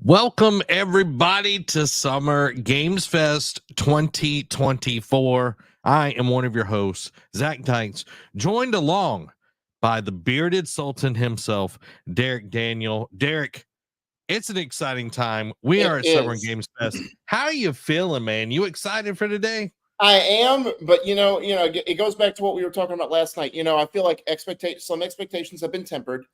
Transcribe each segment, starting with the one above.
Welcome, everybody, to Summer Games Fest 2024. I am one of your hosts, Zach Dykes, joined along by the bearded sultan himself, Derek Daniel. Derek, it's an exciting time. We are at Summer Games Fest. How are you feeling, man? You excited for today? I am, but it goes back to what we were talking about last night. I feel like some expectations have been tempered.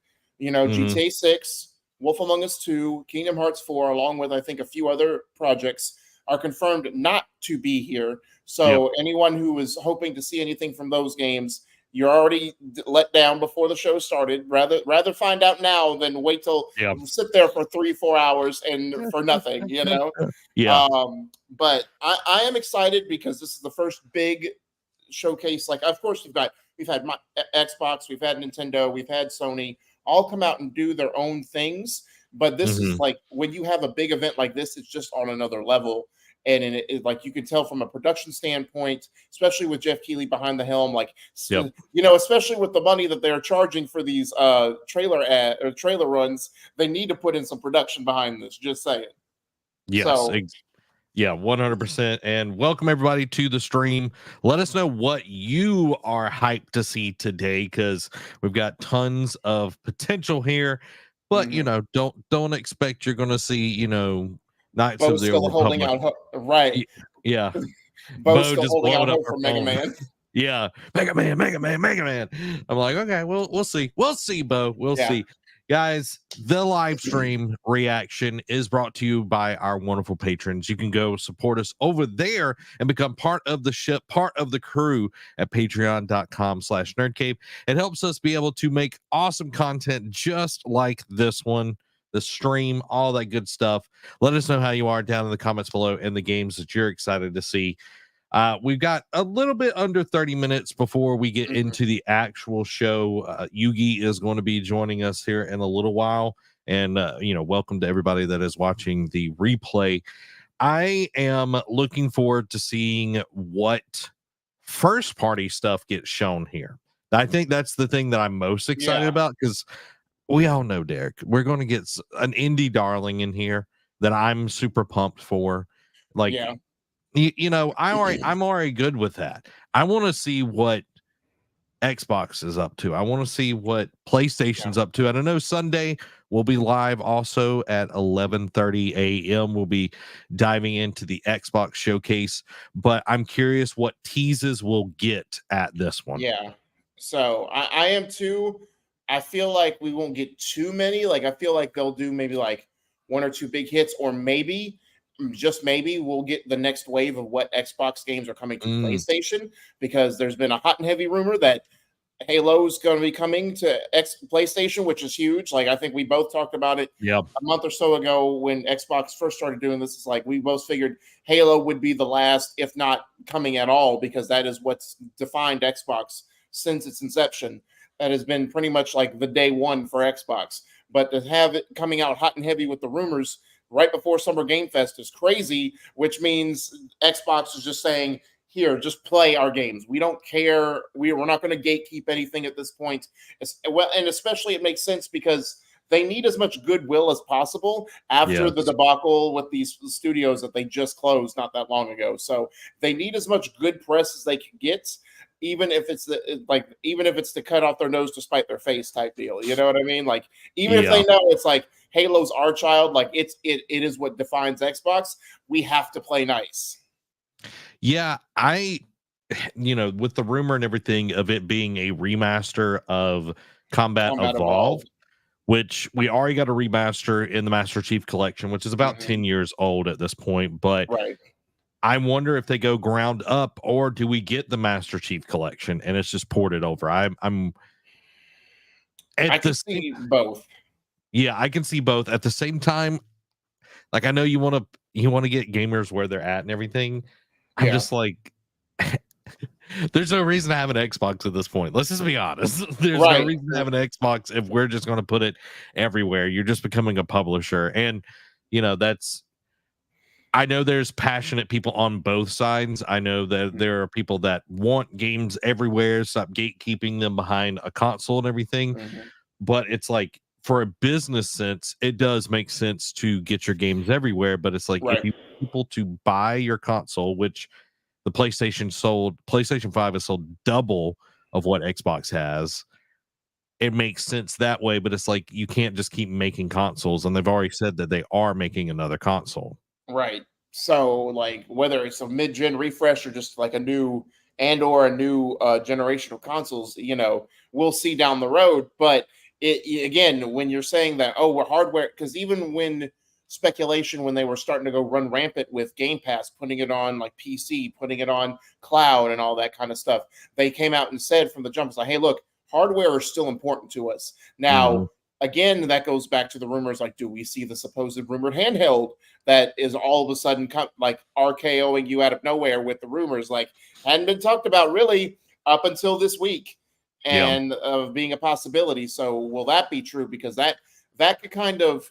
GTA 6, Wolf Among Us 2, Kingdom Hearts 4, along with I think a few other projects are confirmed not to be here. So anyone who was hoping to see anything from those games, you're already let down before the show started. Rather find out now than wait till sit there for 3-4 hours and for nothing. But I am excited because this is the first big showcase. Like, of course, we've had Xbox, we've had Nintendo, we've had Sony all come out and do their own things. But this is like, when you have a big event like this, it's just on another level. And like, you can tell from a production standpoint, especially with Jeff Keighley behind the helm, like, especially with the money that they're charging for these trailer runs, they need to put in some production behind this. Just saying. Yes. So, 100%. And welcome everybody to the stream. Let us know what you are hyped to see today, because we've got tons of potential here. But don't expect you're going to see Knights Bo's of the still Old holding Republic. out, right? Yeah, Bo's still holding out hope for Mega Man. Yeah, Mega Man. I'm like, okay, we'll see, Bo, we'll see. Guys, the live stream reaction is brought to you by our wonderful patrons. You can go support us over there and become part of the ship, part of the crew at patreon.com/nerdcave. It helps us be able to make awesome content just like this one, the stream, all that good stuff. Let us know how you are down in the comments below and the games that you're excited to see. We've got a little bit under 30 minutes before we get into the actual show. Yugi is going to be joining us here in a little while. And, welcome to everybody that is watching the replay. I am looking forward to seeing what first party stuff gets shown here. I think that's the thing that I'm most excited about, because we all know, Derek, we're going to get an indie darling in here that I'm super pumped for. Like, I'm already good with that. I want to see what Xbox is up to. I want to see what PlayStation's up to. And I know Sunday we'll be live also at 11:30 a.m. We'll be diving into the Xbox showcase, but I'm curious what teases we'll get at this one. Yeah. So I am too. I feel like we won't get too many. Like, I feel like they'll do maybe like one or two big hits, or maybe, just maybe, we'll get the next wave of what Xbox games are coming to PlayStation, because there's been a hot and heavy rumor that Halo's going to be coming to PlayStation, which is huge. Like, I think we both talked about it a month or so ago when Xbox first started doing this. It's like we both figured Halo would be the last, if not coming at all, because that is what's defined Xbox since its inception. That has been pretty much like the day one for Xbox. But to have it coming out hot and heavy with the rumors right before Summer Game Fest is crazy, which means Xbox is just saying, here, just play our games. We don't care. We're not going to gatekeep anything at this point. And especially it makes sense because they need as much goodwill as possible after the debacle with these studios that they just closed not that long ago. So they need as much good press as they can get, even if it's to cut off their nose to spite their face type deal. You know what I mean? Like, even if they know it's like Halo's our child, like it is what defines Xbox, we have to play nice. Yeah, with the rumor and everything of it being a remaster of Combat Evolved, which we already got a remaster in the Master Chief Collection, which is about 10 years old at this point. But I wonder if they go ground up, or do we get the Master Chief Collection and it's just ported over? I can see both. Yeah, I can see both at the same time. Like, I know you want to get gamers where they're at and everything. I'm just like, there's no reason to have an Xbox at this point. Let's just be honest. There's no reason to have an Xbox if we're just going to put it everywhere. You're just becoming a publisher. And, I know there's passionate people on both sides. I know that there are people that want games everywhere, stop gatekeeping them behind a console and everything. But it's like, for a business sense, it does make sense to get your games everywhere. But it's like if Right. you want people to buy your console, which the PlayStation 5 has sold double of what Xbox has. It makes sense that way, but it's like you can't just keep making consoles, and they've already said that they are making another console. Right. So like whether it's a mid-gen refresh or just like a new or a new generation of consoles, we'll see down the road. But again, when you're saying that, oh, we're hardware, because even when speculation when they were starting to go run rampant with Game Pass, putting it on like PC, putting it on cloud and all that kind of stuff, they came out and said from the jump, it's like, hey, look, hardware is still important to us. Mhm. Now, again, that goes back to the rumors like, do we see the supposed rumored handheld that is all of a sudden like RKOing you out of nowhere with the rumors, like hadn't been talked about really up until this week, Yeah. and of being a possibility. So will that be true? Because that could kind of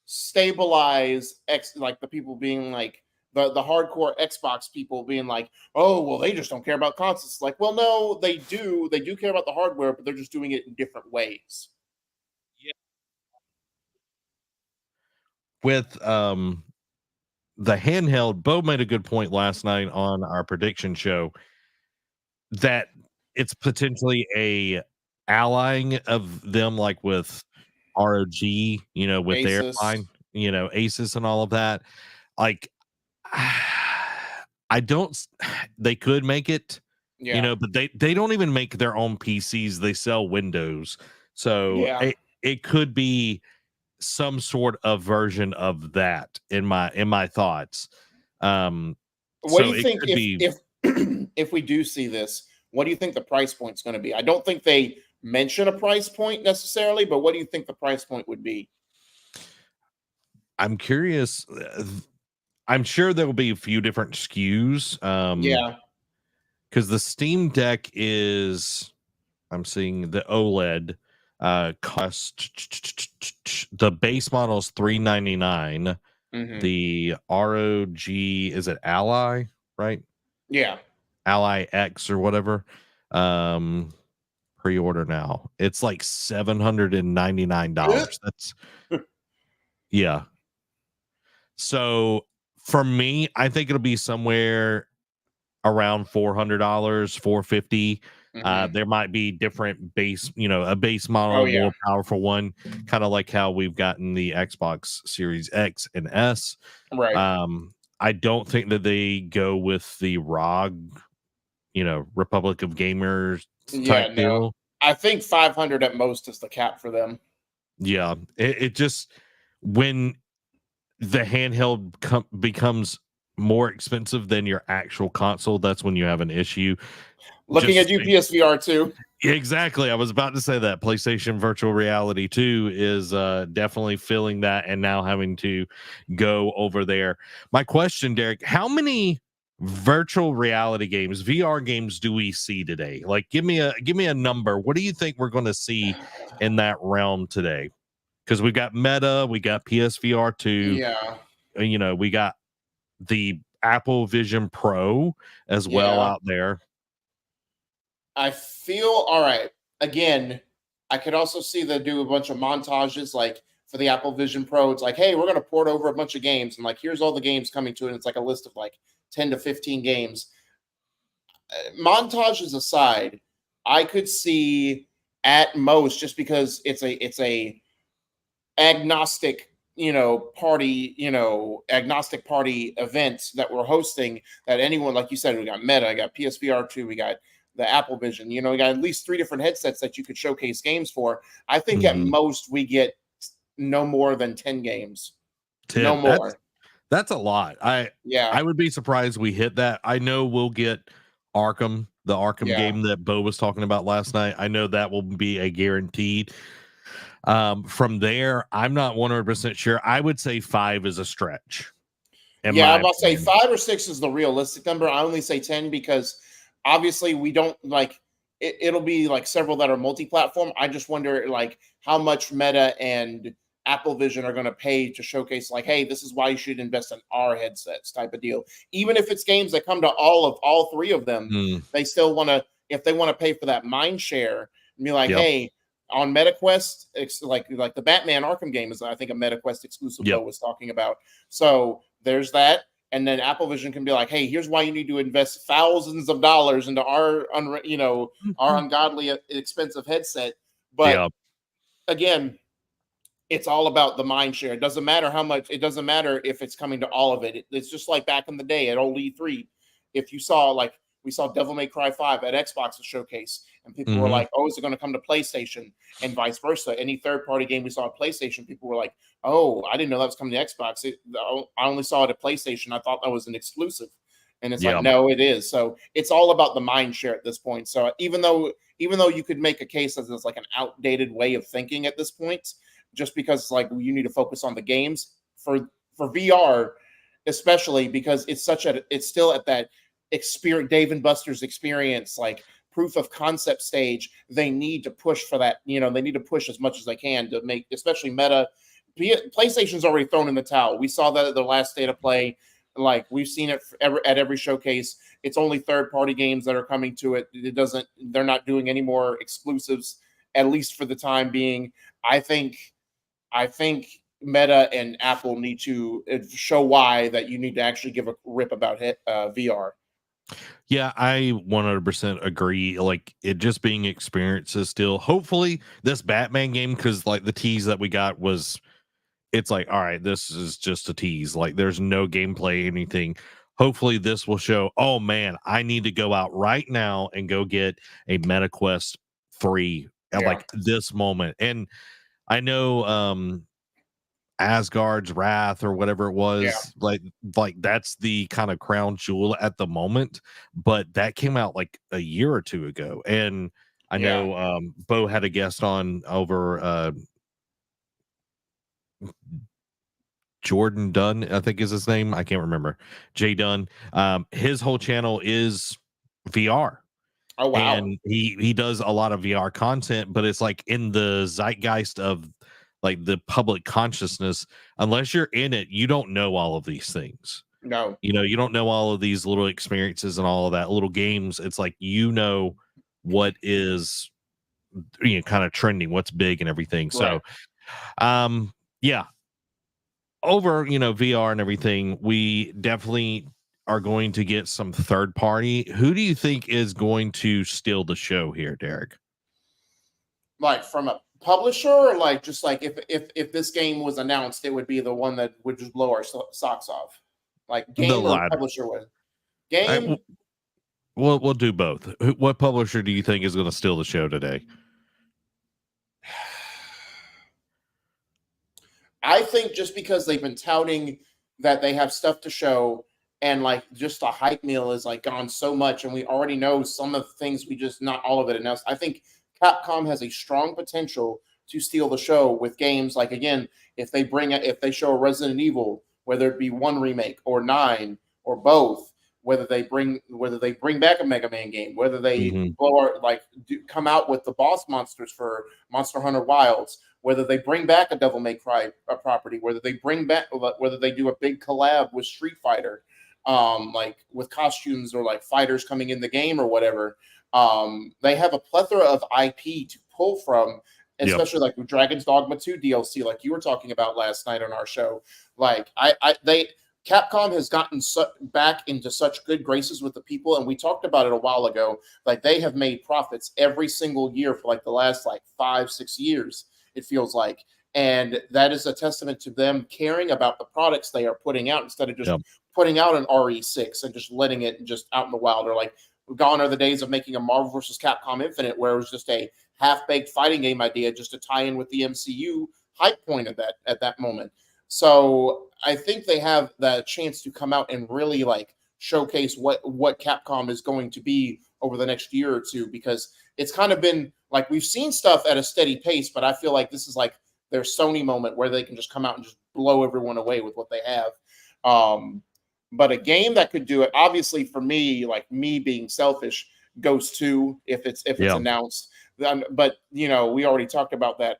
stabilize like the people being like the hardcore Xbox people being like, oh well, they just don't care about consoles. Like, well, no, they do. They do care about the hardware, but they're just doing it in different ways. With the handheld, Bo made a good point last night on our prediction show that it's potentially a allying of them, like with ROG, with their Asus, line, Asus and all of that. Like, I don't. They could make it, yeah, but they don't even make their own PCs. They sell Windows, so yeah. it could be some sort of version of that in my thoughts. Um, What do so you it think could be. if if we do see this? What do you think the price point's going to be? I don't think they mention a price point necessarily, but what do you think the price point would be? I'm curious. I'm sure there will be a few different SKUs. Yeah. Because the Steam Deck is, I'm seeing the OLED cost the base model is $399. Hmm. The ROG, is it Ally, right? Yeah. Ally X or whatever. Um, Pre-order now. It's like $799. That's yeah. So for me, I think it'll be somewhere around $400, 450. Hmm. There might be different base, a base Oh model, yeah. more powerful one, kind of like how we've gotten the Xbox Series X and S. Right. I don't think that they go with the ROG, Republic of Gamers type Yeah. No, deal. I think 500 at most is the cap for them. Yeah, it just when the handheld becomes more expensive than your actual console, that's when you have an issue. Looking at Just you, PSVR 2. exactly. I was about to say that PlayStation Virtual Reality 2 is definitely feeling that and now having to go over there. My question, Derek, how many virtual reality games, VR games do we see today? Like give me a number. What do you think we're going to see in that realm today? Because we got Meta, we got PSVR 2, Yeah. we got the Apple Vision Pro as well Yeah. out there. I feel all right. Again, I could also see them do a bunch of montages like for the Apple Vision Pro. It's like, hey, we're going to port over a bunch of games, and like, here's all the games coming to it. And it's like a list of like 10 to 15 games. Montages aside, I could see at most, just because it's a agnostic party, agnostic party events that we're hosting, that anyone, like you said, we got Meta, I got PSVR 2, we got the Apple Vision, we got at least 3 different headsets that you could showcase games for. I think at Mhm. most we get no more than 10 games. No 10. That's more. That's a lot. I Yeah. would be surprised we hit that. I know we'll get Arkham, the Arkham Yeah. game that Bo was talking about last night. I know that will be a guaranteed. From there, I'm not 100% sure. I would say 5 is a stretch, in Yeah, I'm my about to say opinion. 5 or 6 is the realistic number. I only say 10 because obviously we don't like it'll be like several that are multi-platform. I just wonder like how much Meta and Apple Vision are going to pay to showcase like, hey, this is why you should invest in our headsets type of deal. Even if it's games that come to all 3 of them, Mm, they still want to, if they want to pay for that mind share and be like, yep. hey, on MetaQuest, it's like the Batman Arkham game is, I think, a MetaQuest exclusive. Bo was talking about. So there's that. And then Apple Vision can be like, hey, here's why you need to invest thousands of dollars into our ungodly expensive headset. But again, it's all about the mind share. It doesn't matter how much. It doesn't matter if it's coming to all of it. It's just like back in the day at old E3. If you saw, like, we saw Devil May Cry 5 at Xbox showcase, and people were like, oh, is it going to come to PlayStation? And vice versa. Any third-party game we saw at PlayStation, people were like, oh, I didn't know that was coming to Xbox. I only saw it at PlayStation. I thought that was an exclusive. And it's like, no, it is. So it's all about the mind share at this point. So even though you could make a case that it's like an outdated way of thinking at this point, just because it's like you need to focus on the games for VR, especially because it's still at that experience, Dave and Buster's experience, like proof of concept stage. They need to push for that. They need to push as much as they can to make, especially Meta. PlayStation's already thrown in the towel. We saw that at the last State of Play. Like, we've seen it at every showcase. It's only third-party games that are coming to it. They're not doing any more exclusives, at least for the time being. I think Meta and Apple need to show why that you need to actually give a rip about VR. Yeah, I 100% agree. Like, it just being experiences still. Hopefully, this Batman game, because like the tease that we got was, it's like, all right, this is just a tease. Like, there's no gameplay, anything. Hopefully, this will show, oh man, I need to go out right now and go get a MetaQuest 3 at like this moment. And I know Asgard's Wrath or whatever it was, like that's the kind of crown jewel at the moment, but that came out like a year or two ago. And I know Bo had a guest on over Jordan Dunn, I think is his name. I can't remember. Jay Dunn. His whole channel is VR. Oh wow. And he does a lot of VR content, but it's like in the zeitgeist of like the public consciousness. Unless you're in it, you don't know all of these things. No. You don't know all of these little experiences and all of that, little games. It's like, what is kind of trending, what's big and everything. Right. So over VR and everything, we definitely are going to get some third party. Who do you think is going to steal the show here, Derek? Like, from a publisher, or like just like if this game was announced, it would be the one that would just blow our socks off? Like, game or publisher would? Game. We'll do both. What publisher do you think is going to steal the show today? I think just because they've been touting that they have stuff to show, and like just the hype meal is like gone so much, and we already know some of the things, we just not all of it announced. I think Capcom has a strong potential to steal the show with games like, again, if they show a Resident Evil, whether it be 1 remake or 9 or both, whether they bring back a Mega Man game, whether they come out with the boss monsters for Monster Hunter Wilds, whether they bring back a Devil May Cry property, whether they do a big collab with Street Fighter, like with costumes or like fighters coming in the game or whatever. They have a plethora of IP to pull from, especially like with Dragon's Dogma 2 DLC, like you were talking about last night on our show. Like Capcom has gotten back into such good graces with the people, and we talked about it a while ago. Like, they have made profits every single year for like the last like 5-6 years, it feels like. And that is a testament to them caring about the products they are putting out, instead of just putting out an RE6 and just letting it just out in the wild. Or like, gone are the days of making a Marvel vs. Capcom Infinite, where it was just a half-baked fighting game idea just to tie in with the MCU hype point at that moment. So I think they have that chance to come out and really like showcase what Capcom is going to be over the next year or two, because it's kind of been like, we've seen stuff at a steady pace, but I feel like this is like their Sony moment where they can just come out and just blow everyone away with what they have. But a game that could do it, obviously for me, like me being selfish, Ghost 2, if it's announced. But we already talked about that.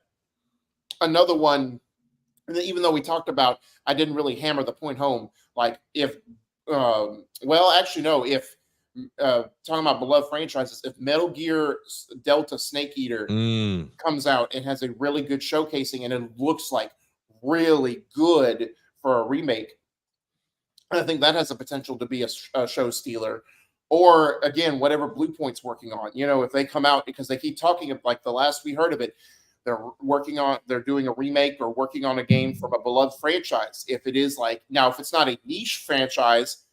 Another one, even though we talked about, I didn't really hammer the point home. Like, if talking about beloved franchises, if Metal Gear Delta Snake Eater comes out and has a really good showcasing and it looks like really good for a remake, I think that has the potential to be a show stealer. Or again, whatever Blue Point's working on, if they come out, because they keep talking of, like the last we heard of it, they're doing a remake or working on a game from a beloved franchise. If it is like, now, if it's not a niche franchise,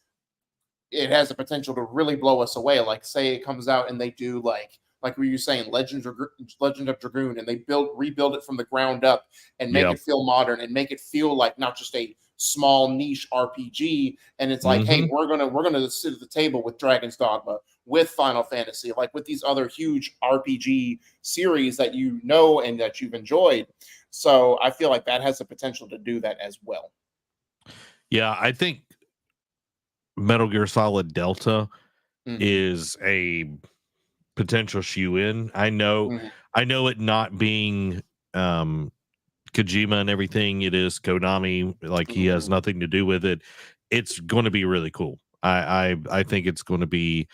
it has the potential to really blow us away. Like, say it comes out and they do like we were saying, Legend of Dragoon, and they rebuild it from the ground up and make it feel modern and make it feel like not just a small niche RPG. And it's like, hey, we're gonna sit at the table with Dragon's Dogma, with Final Fantasy, like with these other huge RPG series that and that you've enjoyed. So I feel like that has the potential to do that as well. Yeah, I think Metal Gear Solid Delta is a potential shoe-in. I know it not being Kojima and everything, it is Konami, like he has nothing to do with it. It's going to be really cool. I think it's going to be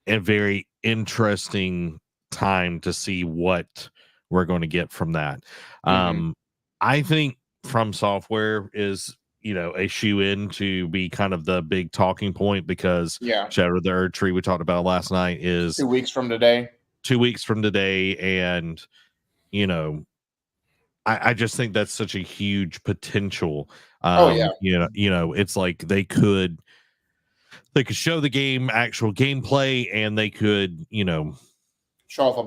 a very interesting time to see what we're going to get from that. I think From Software is a shoe-in to be kind of the big talking point, because Shadow of the Erd Tree, we talked about last night, is 2 weeks from today. 2 weeks from today, and I just think that's such a huge potential. It's like they could show the game, actual gameplay, and they could show off a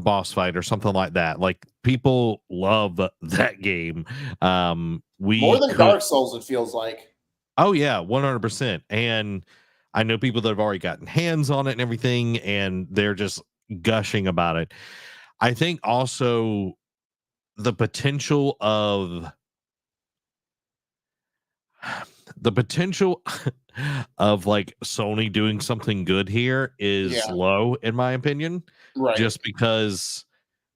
boss fight or something like that. Like, people love that game. More than Dark Souls, it feels like. Oh yeah, 100%. And I know people that have already gotten hands on it and everything, and they're just gushing about it. I think also the potential of like Sony doing something good here is low, in my opinion, just because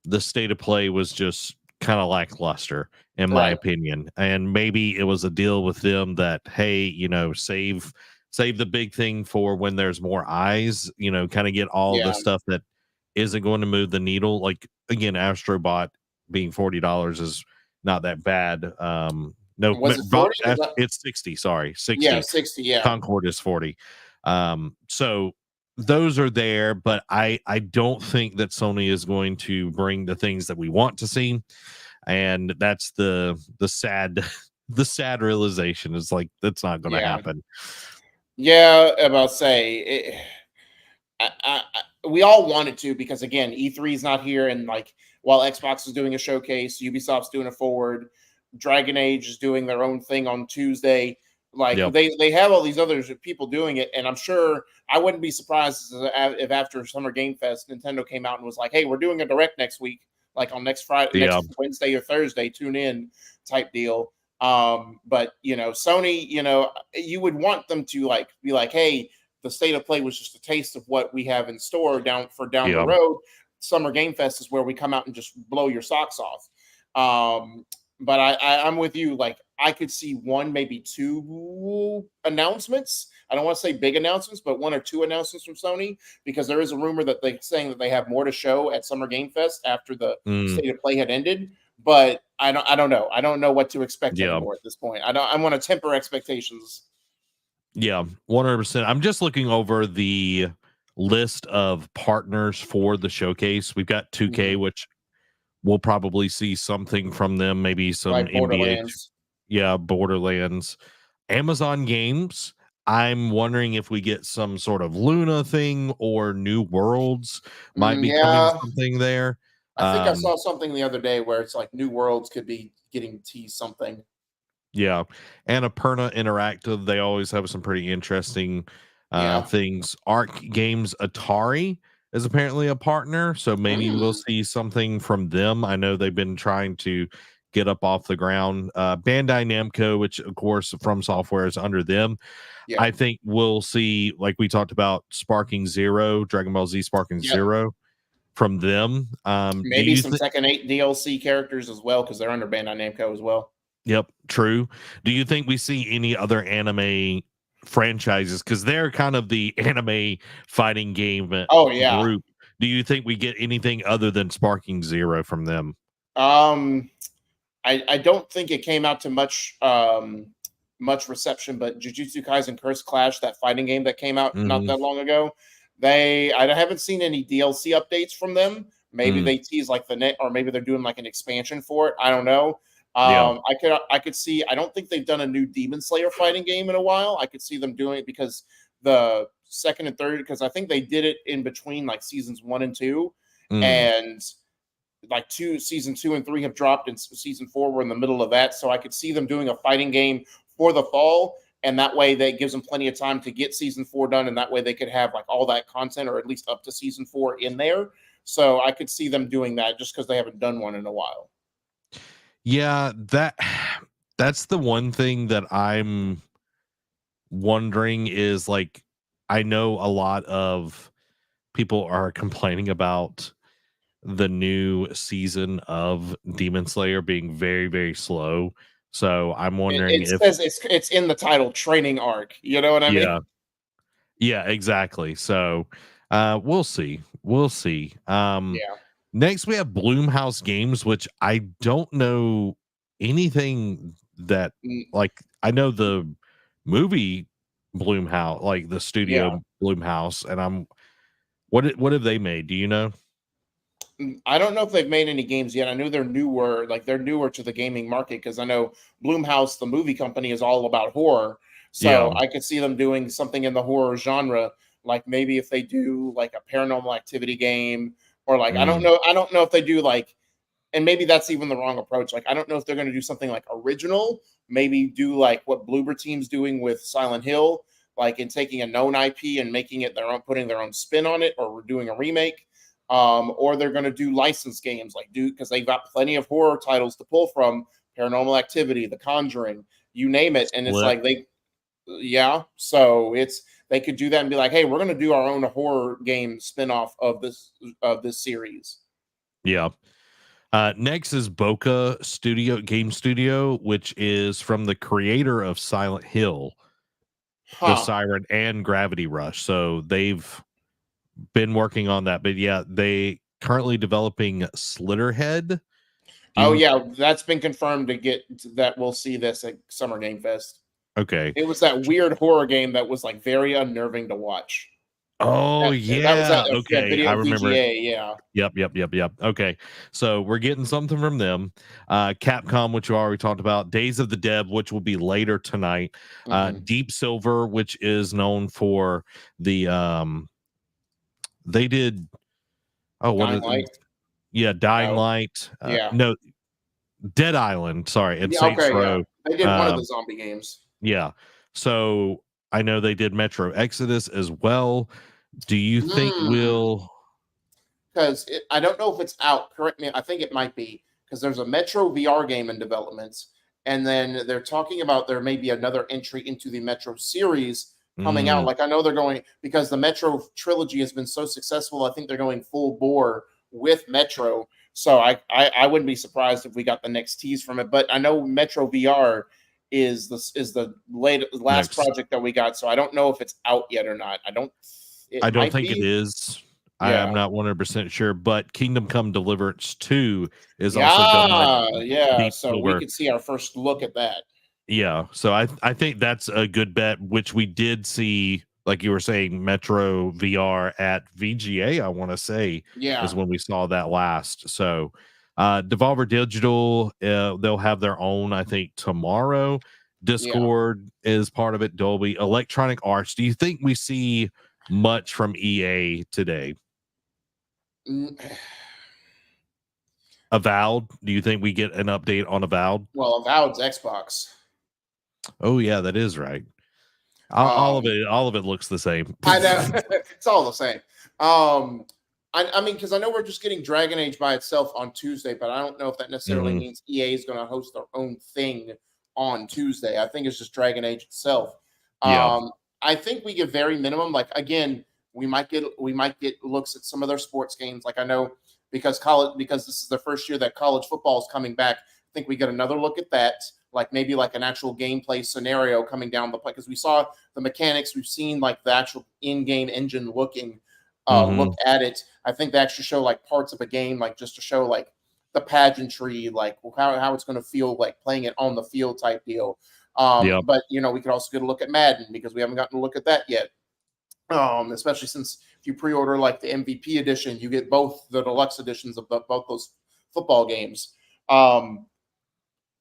the state of play was just kind of lackluster, in my opinion. And maybe it was a deal with them that, hey, save the big thing for when there's more eyes, kind of get all the stuff that isn't going to move the needle. Like, again, Astrobot being $40 is not that bad. No, was it 40? It's 60. Sorry, 60. Yeah, 60. Yeah, Concord is 40. So those are there, but I don't think that Sony is going to bring the things that we want to see, and that's the sad realization. Is like, that's not going to happen. Yeah, about say we all wanted to, because again, E3 is not here, and like while Xbox is doing a showcase, Ubisoft's doing a Forward, Dragon Age is doing their own thing on Tuesday. Like they have all these other people doing it, and I'm sure I wouldn't be surprised if after Summer Game Fest, Nintendo came out and was like, "Hey, we're doing a direct next week, like on next Friday, next Wednesday or Thursday. Tune in," type deal. But Sony, you would want them to be like, "Hey, the state of play was just a taste of what we have in store down the road. Summer Game Fest is where we come out and just blow your socks off." But I'm with you. Like, I could see one, maybe two announcements. I don't want to say big announcements, but 1 or 2 announcements from Sony, because there is a rumor that they're saying that they have more to show at Summer Game Fest after the state of play had ended. But I don't know. I don't know what to expect anymore at this point. I want to temper expectations. Yeah, 100%. I'm just looking over the list of partners for the showcase. We've got 2K, which we'll probably see something from them, maybe some NBA. Borderlands. Amazon Games. I'm wondering if we get some sort of Luna thing, or New Worlds might be coming something there. I think I saw something the other day where it's like New Worlds could be getting teased something. Yeah. Annapurna Interactive, they always have some pretty interesting things. Arc Games Atari is apparently a partner, so maybe we'll see something from them. I know they've been trying to get up off the ground. Bandai Namco, which of course From Software is under them. I think we'll see, like we talked about, Sparking Zero, Dragon Ball Z Sparking Zero from them. Maybe some Tekken 8 DLC characters as well, because they're under Bandai Namco as well. Yep, true. Do you think we see any other anime franchises, because they're kind of the anime fighting game Oh yeah. group. Do you think we get anything other than Sparking Zero from them? I don't think it came out to much reception, but Jujutsu Kaisen Curse Clash, that fighting game that came out not that long ago, I haven't seen any DLC updates from them. Maybe they tease like the net, or maybe they're doing like an expansion for it. I don't know. Yeah. I could see. I don't think they've done a new Demon Slayer fighting game in a while. I could see them doing it because the second and third, because I think they did it in between like seasons 1 and 2, and like season 2 and 3 have dropped, and season 4 we're in the middle of that. So I could see them doing a fighting game for the fall, and that way that gives them plenty of time to get season 4 done, and that way they could have like all that content, or at least up to season 4 in there. So I could see them doing that just because they haven't done one in a while. Yeah, that's the one thing that I'm wondering is, like, I know a lot of people are complaining about the new season of Demon Slayer being very, very slow. So I'm wondering It if, says it's in the title, training arc. You know what I mean? yeah, yeah, exactly. So we'll see. We'll see. Yeah. Next we have Bloomhouse Games, which I don't know anything that, Mm, like, I know the movie Bloomhouse, like the yeah. studio Bloomhouse, and what have they made? Do you know? I don't know if they've made any games yet. I know they're newer, to the gaming market, because I know Bloomhouse, the movie company, is all about horror. Yeah. So I could see them doing something in the horror genre, like maybe if they do like a paranormal activity game, or like Mm, I don't know if they do like, and maybe that's even the wrong approach. Like I don't know if they're going to do something like original, maybe do like what Bloober Team's doing with Silent Hill, like in taking a known IP and making it their own, putting their own spin on it, or we're doing a remake. Or they're going to do licensed games, like because they've got plenty of horror titles to pull from: Paranormal Activity, The Conjuring, you name it. And it's Split. like yeah. So they could do that and be like, hey, we're going to do our own horror game spinoff of this series. Yeah. Next is Boca Game Studio, which is from the creator of Silent Hill, The Huh. Siren, and Gravity Rush. So they've been working on that. But yeah, they currently developing Slitterhead. Do Oh you yeah, that's been confirmed that we'll see this at Summer Game Fest. okay? It was that weird horror game that was like very unnerving to watch. Oh That was yeah. that Okay. I video remember it. VGA, yeah. Yep. Okay. So we're getting something from them. Capcom, which you already talked about, Days of the Dead, which will be later tonight. Mm-hmm. Deep Silver, which is known for the they did what Dying is Light. yeah, Dying Oh, Light. yeah. No, Dead Island, sorry, and Yeah, Saints okay, yeah. Row. They did one of Um, the zombie games. yeah. So I know they did Metro Exodus as well. Do you think we'll Because I don't know if it's out. Correct me. I think it might be, because there's a Metro VR game in development, and then they're talking about there may be another entry into the Metro series coming out. mm, Like I know they're going, because the Metro trilogy has been so successful. I think they're going full bore with Metro. So I wouldn't be surprised if we got the next tease from it. But I know Metro VR is the last next? project that we got. So I don't know if it's out yet or not. I don't. It I don't might think it be. is. I am Yeah. not 100% sure, but Kingdom Come Deliverance 2 is also done by Yeah, yeah. Deep So we Silver. could see our first look at that. Yeah, so I think that's a good bet, which we did see, like you were saying, Metro VR at VGA, I want to say, is Yeah, when we saw that last. So Devolver Digital, they'll have their own, I think, tomorrow. yeah. Discord is part of it. Dolby, Electronic Arts. Do you think we see much from EA today? Mm, Avowed, do you think we get an update on Avowed? well, Avowed's Xbox. Oh yeah, that is right. Um, All of it looks the same. I know it's all the same. I mean, because I know we're just getting Dragon Age by itself on Tuesday, but I don't know if that necessarily Mhm. means EA is going to host their own thing on Tuesday. I think it's just Dragon Age itself. Yeah. I think we get very minimum. Like again, we might get looks at some of their sports games. Like I know because this is the first year that college football is coming back. I think we get another look at that. like maybe like an actual gameplay scenario coming down the pipe, because we saw the mechanics, we've seen like the actual in-game engine looking Mm-hmm. look at it. I think they actually show like parts of a game, like just to show like the pageantry, like how it's going to feel like playing it on the field type deal. Yep. But we could also get a look at Madden, because we haven't gotten a look at that yet. Especially since if you pre-order like the MVP edition, you get both the deluxe editions of both those football games.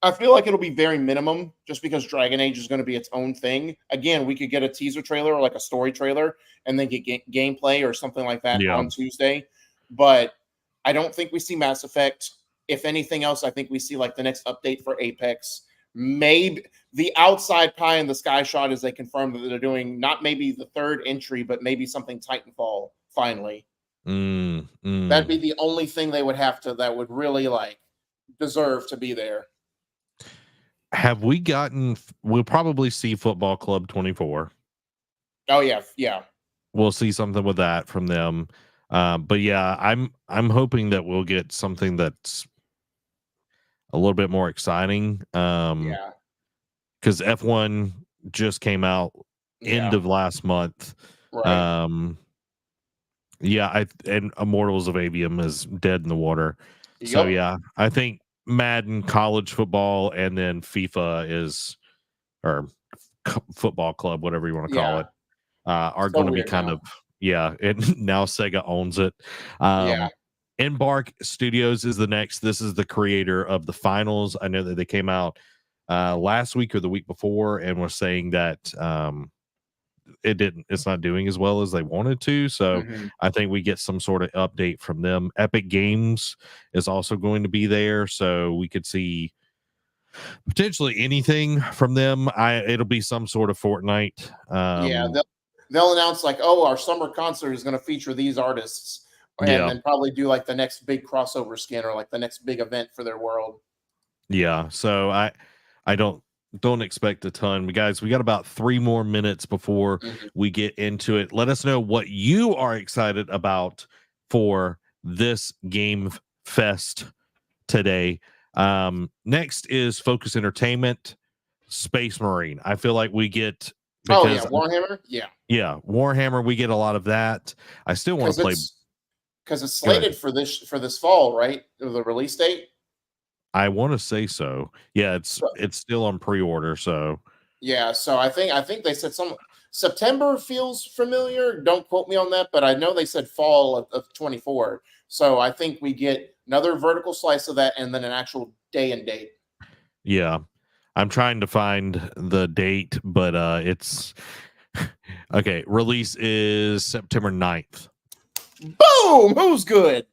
I feel like it'll be very minimum, just because Dragon Age is going to be its own thing. Again, we could get a teaser trailer or like a story trailer and then get gameplay or something like that Yeah. on Tuesday. But I don't think we see Mass Effect. If anything else, I think we see like the next update for Apex. Maybe the outside pie in the sky shot is they confirmed that they're doing not maybe the third entry, but maybe something Titanfall finally. That'd be the only thing they would have to, that would really like deserve to be there. Have we gotten? We'll probably see Football Club 24. Oh yeah. We'll see something with that from them. But yeah, I'm hoping that we'll get something that's a little bit more exciting. Yeah. Because F1 just came out end of last month. Right. Yeah, and Immortals of Avium is dead in the water. So Yep. yeah, I think Madden, college football, and then FIFA is, or football club, whatever you want to call it, are going to be kind of, and now Sega owns it. Embark Studios is the next. This is the creator of the finals. I know that they came out last week or the week before and was saying that it's not doing as well as they wanted to. So I think we get some sort of update from them. Epic Games is also going to be there, so we could see potentially anything from them. It'll be some sort of Fortnite. They'll announce like, oh, our summer concert is going to feature these artists, and then probably do like the next big crossover skin or like the next big event for their world. Yeah, so I don't expect a ton. But guys, we got about 3 more minutes before we get into it. Let us know what you are excited about for this Game Fest today. Next is Focus Entertainment, Space Marine. I feel like we get Warhammer. Yeah, Warhammer. We get a lot of that. I still want to play because it's slated for this fall, right? The release date. I want to say so. Yeah, it's still on pre-order. So yeah, so I think they said some September feels familiar. Don't quote me on that, but I know they said fall of 24. So I think we get another vertical slice of that, and then an actual day and date. Yeah, I'm trying to find the date, but it's okay. Release is September 9th. Boom! Who's good?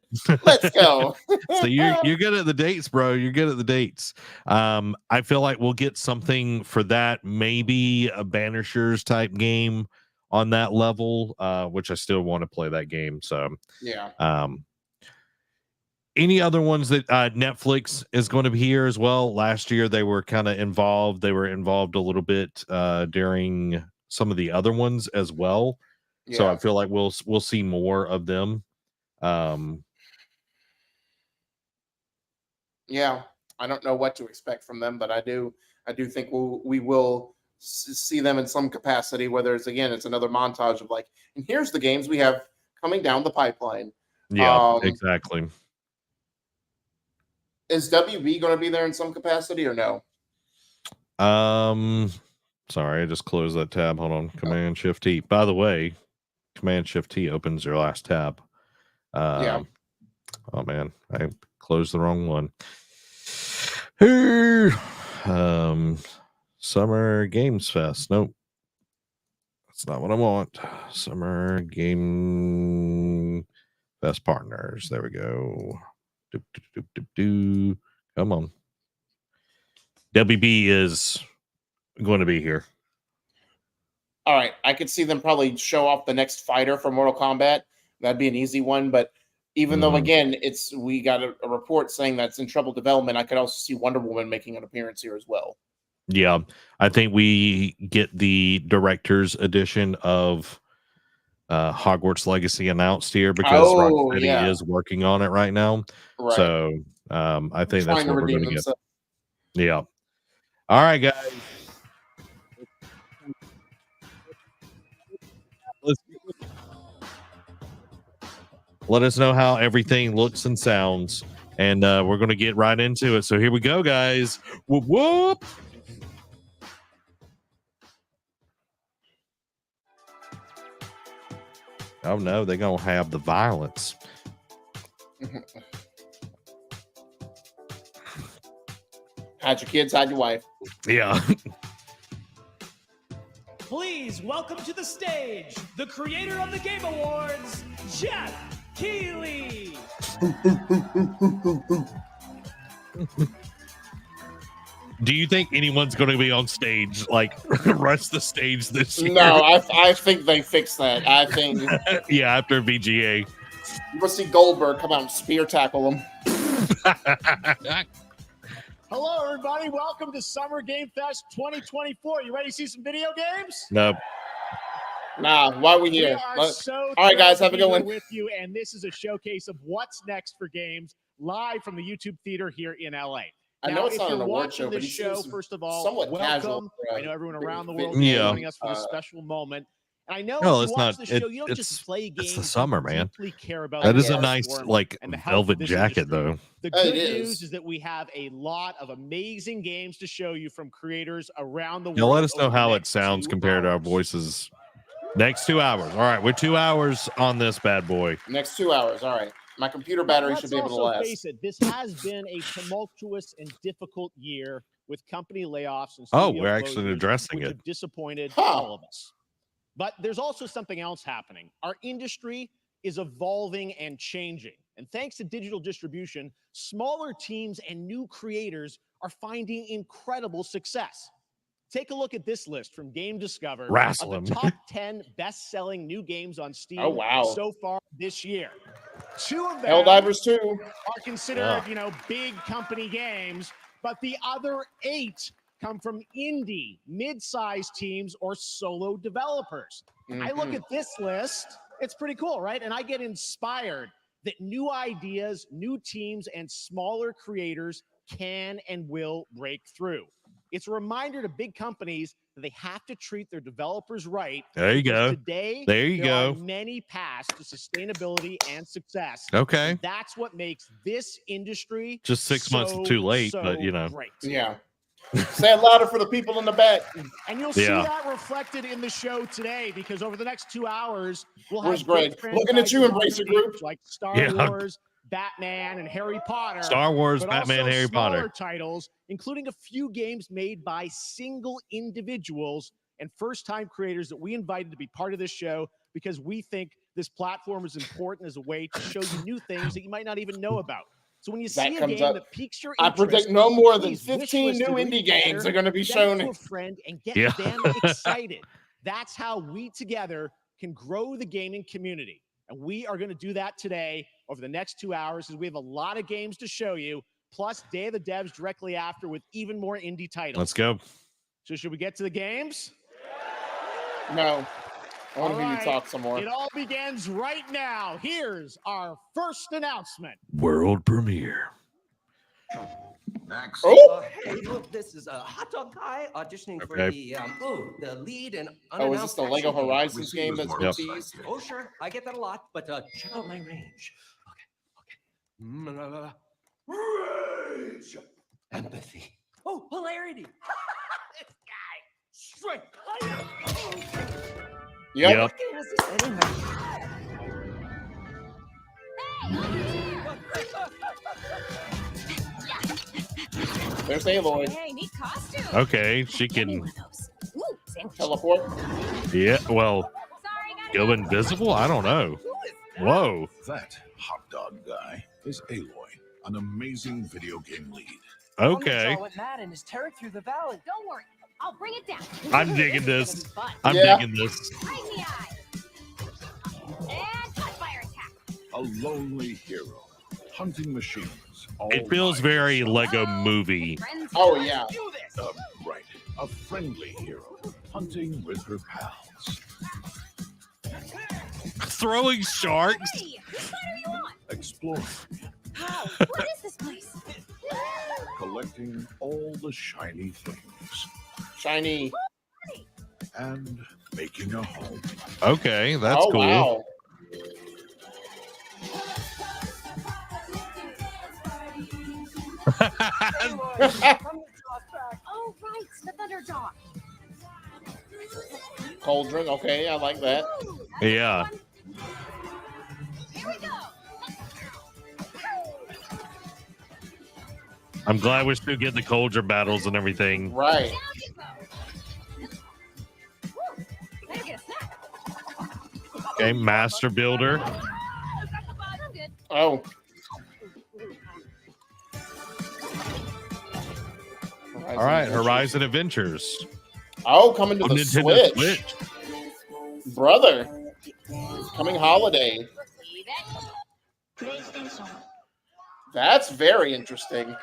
Let's go. So you're good at the dates, bro. You're good at the dates. I feel like we'll get something for that. Maybe a Banishers type game on that level, which I still want to play that game. So yeah. Any other ones that Netflix is going to be here as well? Last year they were kind of involved. They were involved a little bit during some of the other ones as well. Yeah. So I feel like we'll see more of them. Yeah, I don't know what to expect from them, but I do think we will see them in some capacity. Whether it's another montage of like, and here's the games we have coming down the pipeline. Yeah, exactly. Is WB going to be there in some capacity or no? Sorry, I just closed that tab. Hold on. Command Shift T. By the way, Command Shift T opens your last tab. Oh man, I closed the wrong one. Summer Games Fest. Nope. That's not what I want. Summer Game Fest partners. There we go. Come on. WB is going to be here. All right. I could see them probably show off the next fighter for Mortal Kombat. That'd be an easy one. But even though, again, we got a report saying that's in trouble development, I could also see Wonder Woman making an appearance here as well. Yeah. I think we get the director's edition of Hogwarts Legacy announced here because Rocksteady is working on it right now. Right. So I think that's what we're going to get. Yeah. All right, guys. Let us know how everything looks and sounds, and we're going to get right into it. So here we go, guys. Whoop whoop. Oh no, they're going to have the violence. Hide your kids, hide your wife. Yeah. Please welcome to the stage the creator of the Game Awards, Jeff Keighley. Do you think anyone's going to be on stage, like rush the stage this year? No, I think they fixed that. I think yeah, after VGA. You will see Goldberg come out and spear tackle him. Hello, everybody. Welcome to Summer Game Fest 2024. You ready to see some video games? Nope. Nah, why are we here? We are so all right, guys, have a good one. With you, and this is a showcase of what's next for games live from the YouTube Theater here in LA. I know it's not an award show, but first of all, somewhat welcome. casual. I know everyone around the world is joining us for this special moment. And I know no, if it's you watch not. the show, you don't just play games. It's the summer, man. Care about that is a nice, like, velvet jacket, though. The good news is that we have a lot of amazing games to show you from creators around the world. Now, let us know how it sounds compared to our voices. Next 2 hours. All right, we're 2 hours on this bad boy. Next 2 hours. All right. My computer battery should be able to last. Face it, this has been a tumultuous and difficult year with company layoffs and we're actually addressing it. Disappointed all of us. But there's also something else happening. Our industry is evolving and changing. And thanks to digital distribution, smaller teams and new creators are finding incredible success. Take a look at this list from Game Discover of the top 10 best-selling new games on Steam so far this year. 2 of them Helldivers 2 are considered, big company games, but the other 8 come from indie, mid-sized teams or solo developers. I look at this list, it's pretty cool, right? And I get inspired that new ideas, new teams, and smaller creators can and will break through. It's a reminder to big companies that they have to treat their developers right. There you go. Today, there are many paths to sustainability and success. Okay. And that's what makes this industry just 6 months too late, but great. Yeah. Say it louder for the people in the back. And you'll see that reflected in the show today, because over the next 2 hours, we'll have Greg? Looking at you, Embracer Group. Like Star Wars, Batman, and Harry Potter. Star Wars, Batman, Harry Potter. Titles, including a few games made by single individuals and first-time creators that we invited to be part of this show because we think this platform is important as a way to show you new things that you might not even know about. So when you see a game that piques your interest, I predict no more than 15 new indie games are going to be shown. To a friend and get them excited. That's how we together can grow the gaming community. And we are going to do that today over the next 2 hours, because we have a lot of games to show you, plus Day of the Devs directly after with even more indie titles. Let's go. So should we get to the games? No. I want to hear you talk some more. It all begins right now. Here's our first announcement. World premiere. Next. Hey, look, this is a hot dog guy auditioning for the lead and is this the Lego Horizons game that's been teased? Oh, sure. I get that a lot, but check out my range. Okay. Rage. Empathy. Oh, hilarity. This guy. Strength. Yep. What game is this anyway? There's Aloy. Hey, neat costume. Okay, she can teleport. Yeah, well, go invisible? I don't know. Whoa. That hot dog guy is Aloy, an amazing video game lead. Okay. Madden is tearing through the valley. Don't worry, I'll bring it down. I'm digging this. I'm digging this. Crazy eye. And fire attack. A lonely hero, hunting machines. It feels very Lego movie. Oh, yeah. Right. A friendly hero, hunting with her pals. Throwing sharks. Hey, what are you on? Exploring. How? What is this place? Collecting all the shiny things. Shiny. And making a home. Okay, that's cool. Wow. Oh, right, the Thunderdog. Cauldron. Okay, I like that. Yeah. Here we go. I'm glad we're still getting the cauldron battles and everything. Right. Down you go. Woo, better get a snack. Okay, Master Builder. Oh, I'm good. Oh. All right, Horizon Adventures. Oh, coming to the Nintendo Switch. Brother. Coming holiday. Leave it. PlayStation. That's very interesting.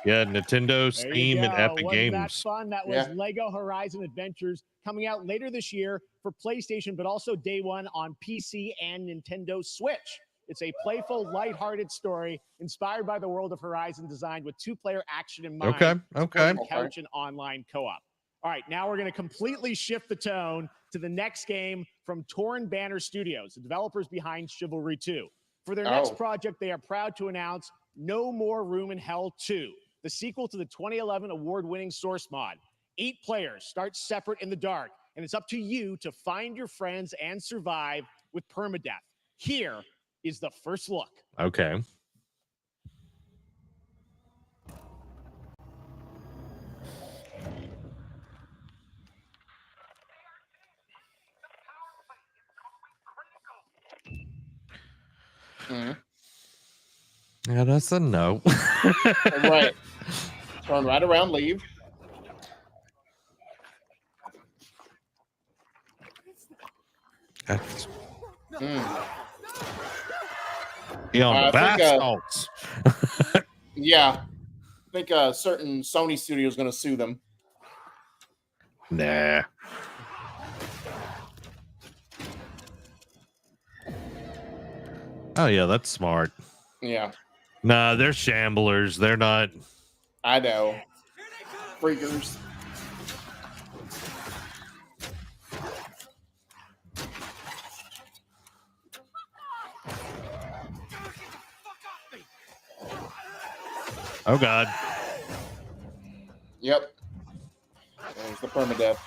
Yeah, Nintendo, There you Steam, and go. Epic Wasn't Games. that fun? That was Yeah. Lego Horizon Adventures coming out later this year for PlayStation, but also day one on PC and Nintendo Switch. It's a playful, lighthearted story inspired by the world of Horizon, designed with two-player action in mind. Okay, okay. supporting couch and online co-op. All right, now we're going to completely shift the tone to the next game from Torn Banner Studios, the developers behind Chivalry 2. For their next project, they are proud to announce No More Room in Hell 2, the sequel to the 2011 award-winning Source mod. 8 players start separate in the dark, and it's up to you to find your friends and survive with permadeath. Here is the first look. Okay. Yeah, that's a no. Right. Turn right around, leave. That's- Mm. Beyond I the bath think, salts. Yeah. I think a certain Sony studio is going to sue them. Nah. Oh, yeah, that's smart. Yeah. Nah, they're shamblers. They're not. I know. Freakers. Oh, God. Yep. There's the permadeath.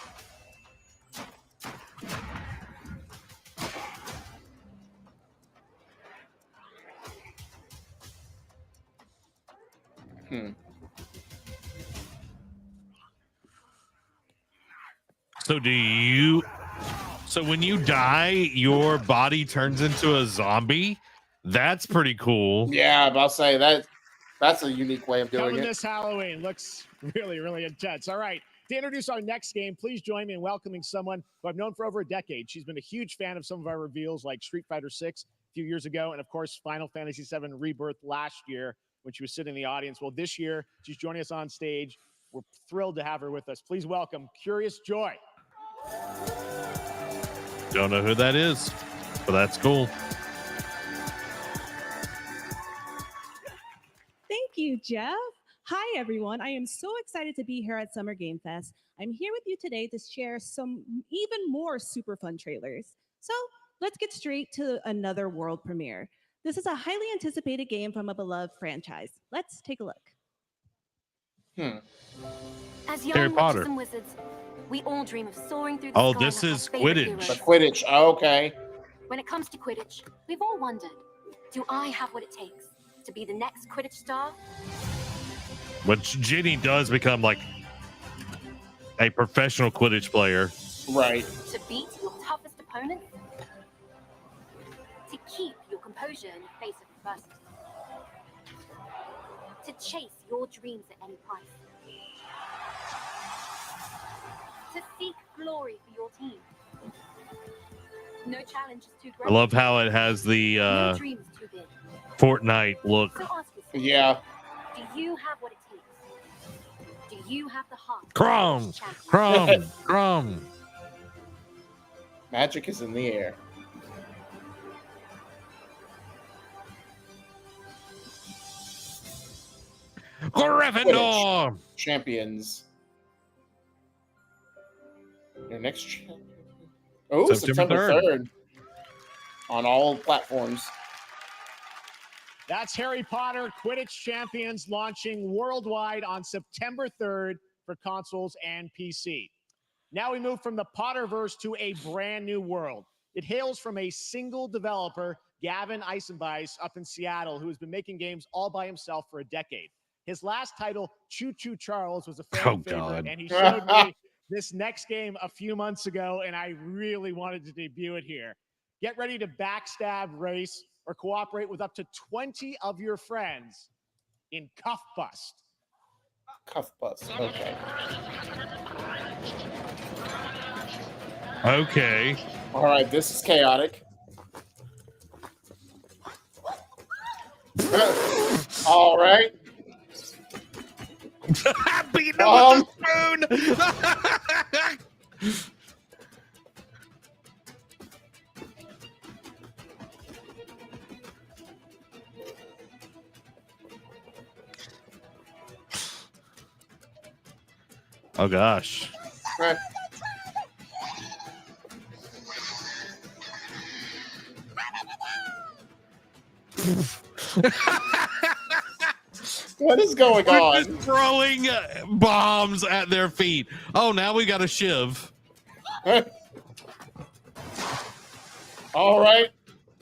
So do you? So when you die, your body turns into a zombie? That's pretty cool. Yeah, I'll say that's a unique way of doing Coming it. this Halloween. Looks really, really intense. All right. To introduce our next game, please join me in welcoming someone who I've known for over a decade. She's been a huge fan of some of our reveals like Street Fighter 6 a few years ago, and of course, Final Fantasy 7 Rebirth last year when she was sitting in the audience. Well, this year, she's joining us on stage. We're thrilled to have her with us. Please welcome Curious Joy. Don't know who that is, but that's cool. Thank you, Jeff. Hi, everyone. I am so excited to be here at Summer Game Fest. I'm here with you today to share some even more super fun trailers. So let's get straight to another world premiere. This is a highly anticipated game from a beloved franchise. Let's take a look. As Harry young Potter. witches and wizards, we all dream of soaring through the Oh, sky this like our is favorite Quidditch. The heroes. Quidditch. Oh, okay. When it comes to Quidditch, we've all wondered, do I have what it takes to be the next Quidditch star? When Ginny does become like a professional Quidditch player. Right. To beat your toughest opponent? To keep your composure in the face of adversity? To chase your dreams at any price? To seek glory for your team? No challenge is too great. I love how it has the No dream is too big. Fortnite look. So ask yourself, Yeah. do you have what it takes? Do you have the heart? Crumb, Champion? crumb, crumb. Magic is in the air. Gryffindor. Champions. Your next champion. Oh, September 3rd. On all platforms. That's Harry Potter Quidditch Champions launching worldwide on September 3rd for consoles and PC. Now we move from the Potterverse to a brand new world. It hails from a single developer, Gavin Eisenbeis, up in Seattle, who has been making games all by himself for a decade. His last title, Choo Choo Charles, was a fan favorite, and he showed me this next game a few months ago, and I really wanted to debut it here. Get ready to backstab, race, or cooperate with up to 20 of your friends in Cuff Bust. Cuff Bust, okay. Okay. All right, this is chaotic. All right. Beating him with the spoon. Oh gosh. What is going on? Just throwing bombs at their feet. Oh, now we got a shiv. All right.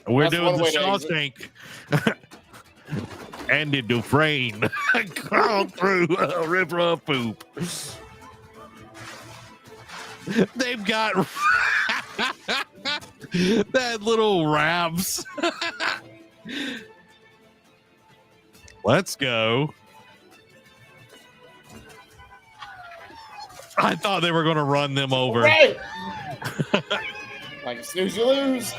We're doing the Shawshank. Andy Dufresne crawled through a river of poop. They've got that little rabs. Let's go. I thought they were going to run them over. Right. Like snooze, you lose.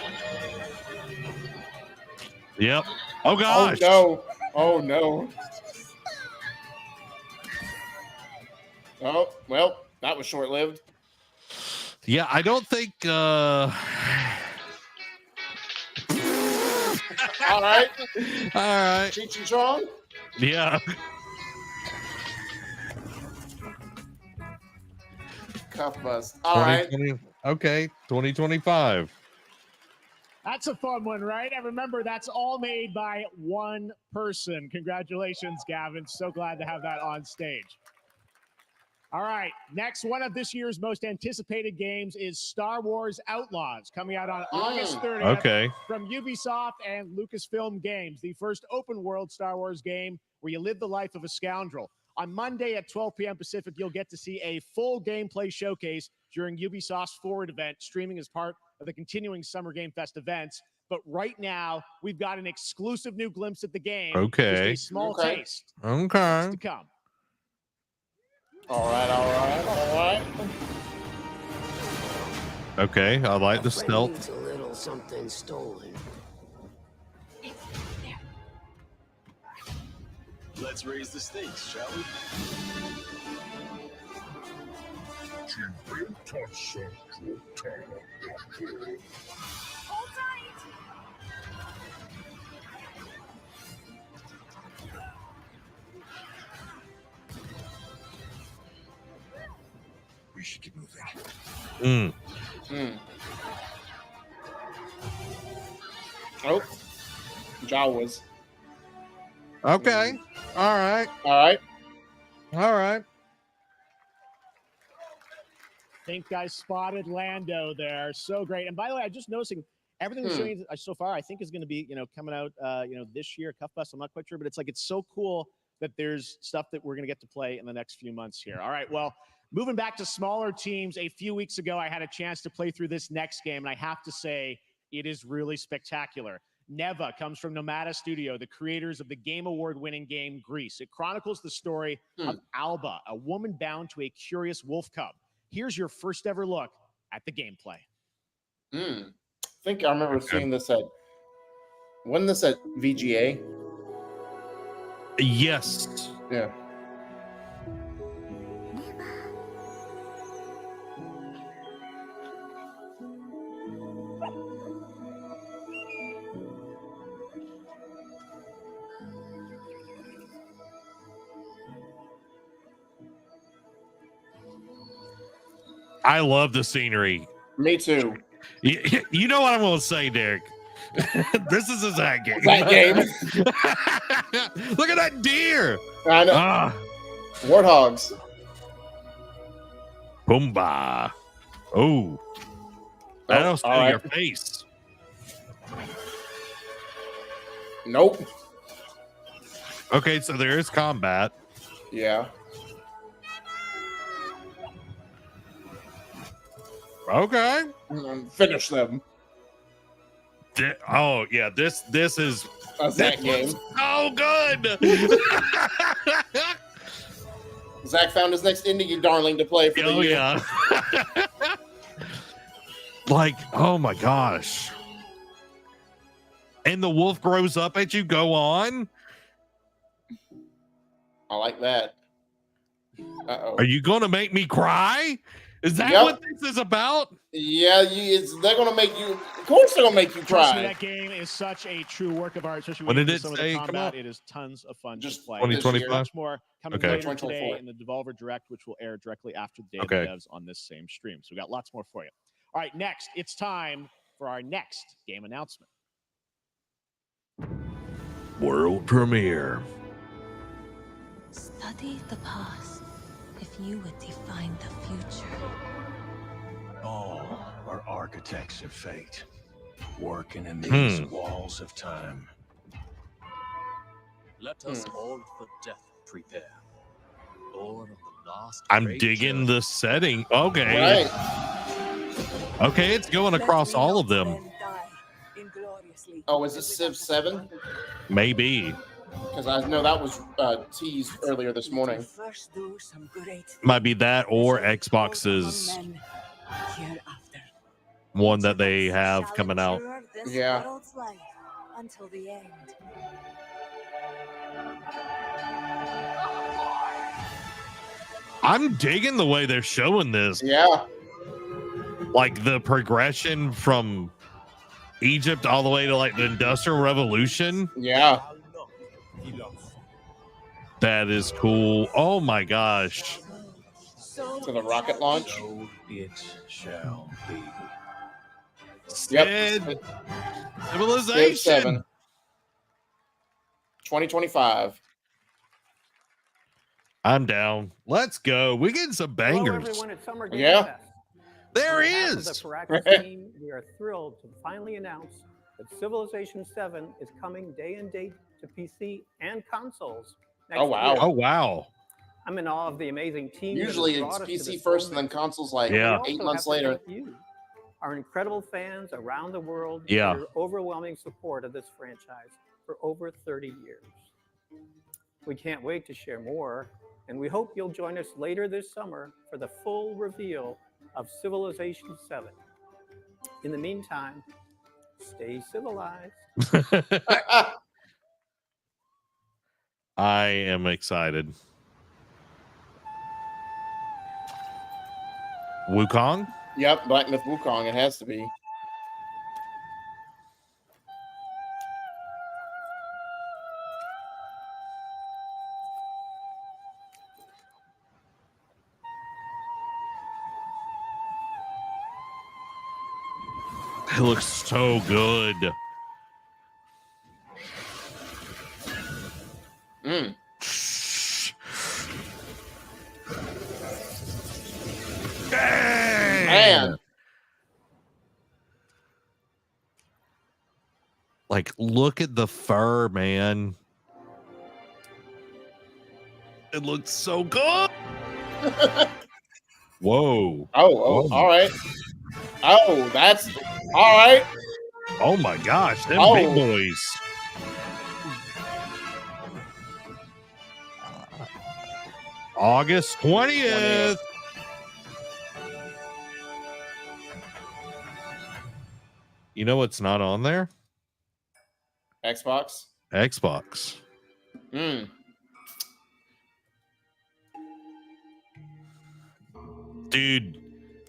Yep. Oh gosh. Oh no. Oh no. Oh, well, that was short-lived. Yeah, I don't think All right. All right. Cheech and Chong. Yeah. Cuff Bust. All right. Okay, 2025. That's a fun one, right? And remember, that's all made by one person. Congratulations, Gavin. So glad to have that on stage. All right, next one of this year's most anticipated games is Star Wars Outlaws, coming out on August 30th from Ubisoft and Lucasfilm Games, the first open-world Star Wars game where you live the life of a scoundrel. On Monday at 12 p.m. Pacific, you'll get to see a full gameplay showcase during Ubisoft's Forward event, streaming as part of the continuing Summer Game Fest events. But right now, we've got an exclusive new glimpse at the game. Okay. Just a small taste. Okay. What's to come. All right. Okay, I like the stealth. A little something stolen. Let's raise the stakes, shall we? Hold tight. We should keep moving. Oh, Jawas. Okay. All right. All I right. think I spotted Lando there. So great. And by the way, I'm just noticing everything we're showing so far, I think is going to be, coming out, this year, Cuff Bust. I'm not quite sure, but it's so cool that there's stuff that we're going to get to play in the next few months here. All right. Well, moving back to smaller teams, a few weeks ago, I had a chance to play through this next game, and I have to say, it is really spectacular. Neva comes from Nomada Studio, the creators of the Game Award-winning game Grease. It chronicles the story of Alba, a woman bound to a curious wolf cub. Here's your first ever look at the gameplay. I think I remember seeing this wasn't this at VGA? Yes. Yeah. I love the scenery. Me too. You know what I'm going to say, Derek? This is a Zach game. That game. Look at that deer. I know. Warthogs. Boomba. Oh. That'll stay in your face. Nope. Okay, so there is combat. Yeah. Okay. Finish them. Oh yeah, this is that game. So good. Zach found his next indie darling to play for the year. Yeah. Like, oh my gosh. And the wolf grows up as you go on. I like that. Uh-oh. Are you going to make me cry? Is that what this is about? Yeah, they're going to make you. Of course, they're going to make you Trust cry. me, that game is such a true work of art, especially When when did you it some say of the come combat. out? It is tons of fun Just to play. 2025. Much more coming Okay. later today in the Devolver Direct, which will air directly after the Day of the Devs on this same stream. So we got lots more for you. All right, next, it's time for our next game announcement. World premiere. Study the past if you would define the future. All are architects of fate, working in these walls of time. Let us all for death prepare. Born of the last I'm digging the setting. Okay. Right. Okay, it's going across all of them. Oh, is this Civ 7? Maybe. Because I know that was teased earlier this morning. Might be that or Xbox's one that they have coming out. Yeah. Until the end. I'm digging the way they're showing this. Yeah. Like the progression from Egypt all the way to like the Industrial Revolution. Yeah. That is cool. Oh my gosh. To the rocket launch. So it shall be. Yep. Civilization. Civ 7. 2025. I'm down. Let's go. We're getting some bangers. Hello, everyone at Summer Game Yeah. Fest. There On behalf of is. the Firaxis team, we are thrilled to finally announce that Civilization 7 is coming day and date to PC and consoles next Oh, wow. year. Oh wow. I'm in awe of the amazing team. that has Usually it's brought us to PC this first and moment. then consoles like Yeah. We 8 also months have to later. thank you, our incredible fans around the world, Yeah. for your overwhelming support of this franchise for over 30 years. We can't wait to share more, and we hope you'll join us later this summer for the full reveal of Civilization 7. In the meantime, stay civilized. I am excited. Wukong? Yep, Black Myth Wukong. It has to be. It looks so good. Mm. Man. Like, look at the fur, man. It looks so good. Whoa. Oh, all right. Oh, that's all right. Oh my gosh, them Oh. big boys. August 20th. You know what's not on there? Xbox. Xbox. Mm. Dude,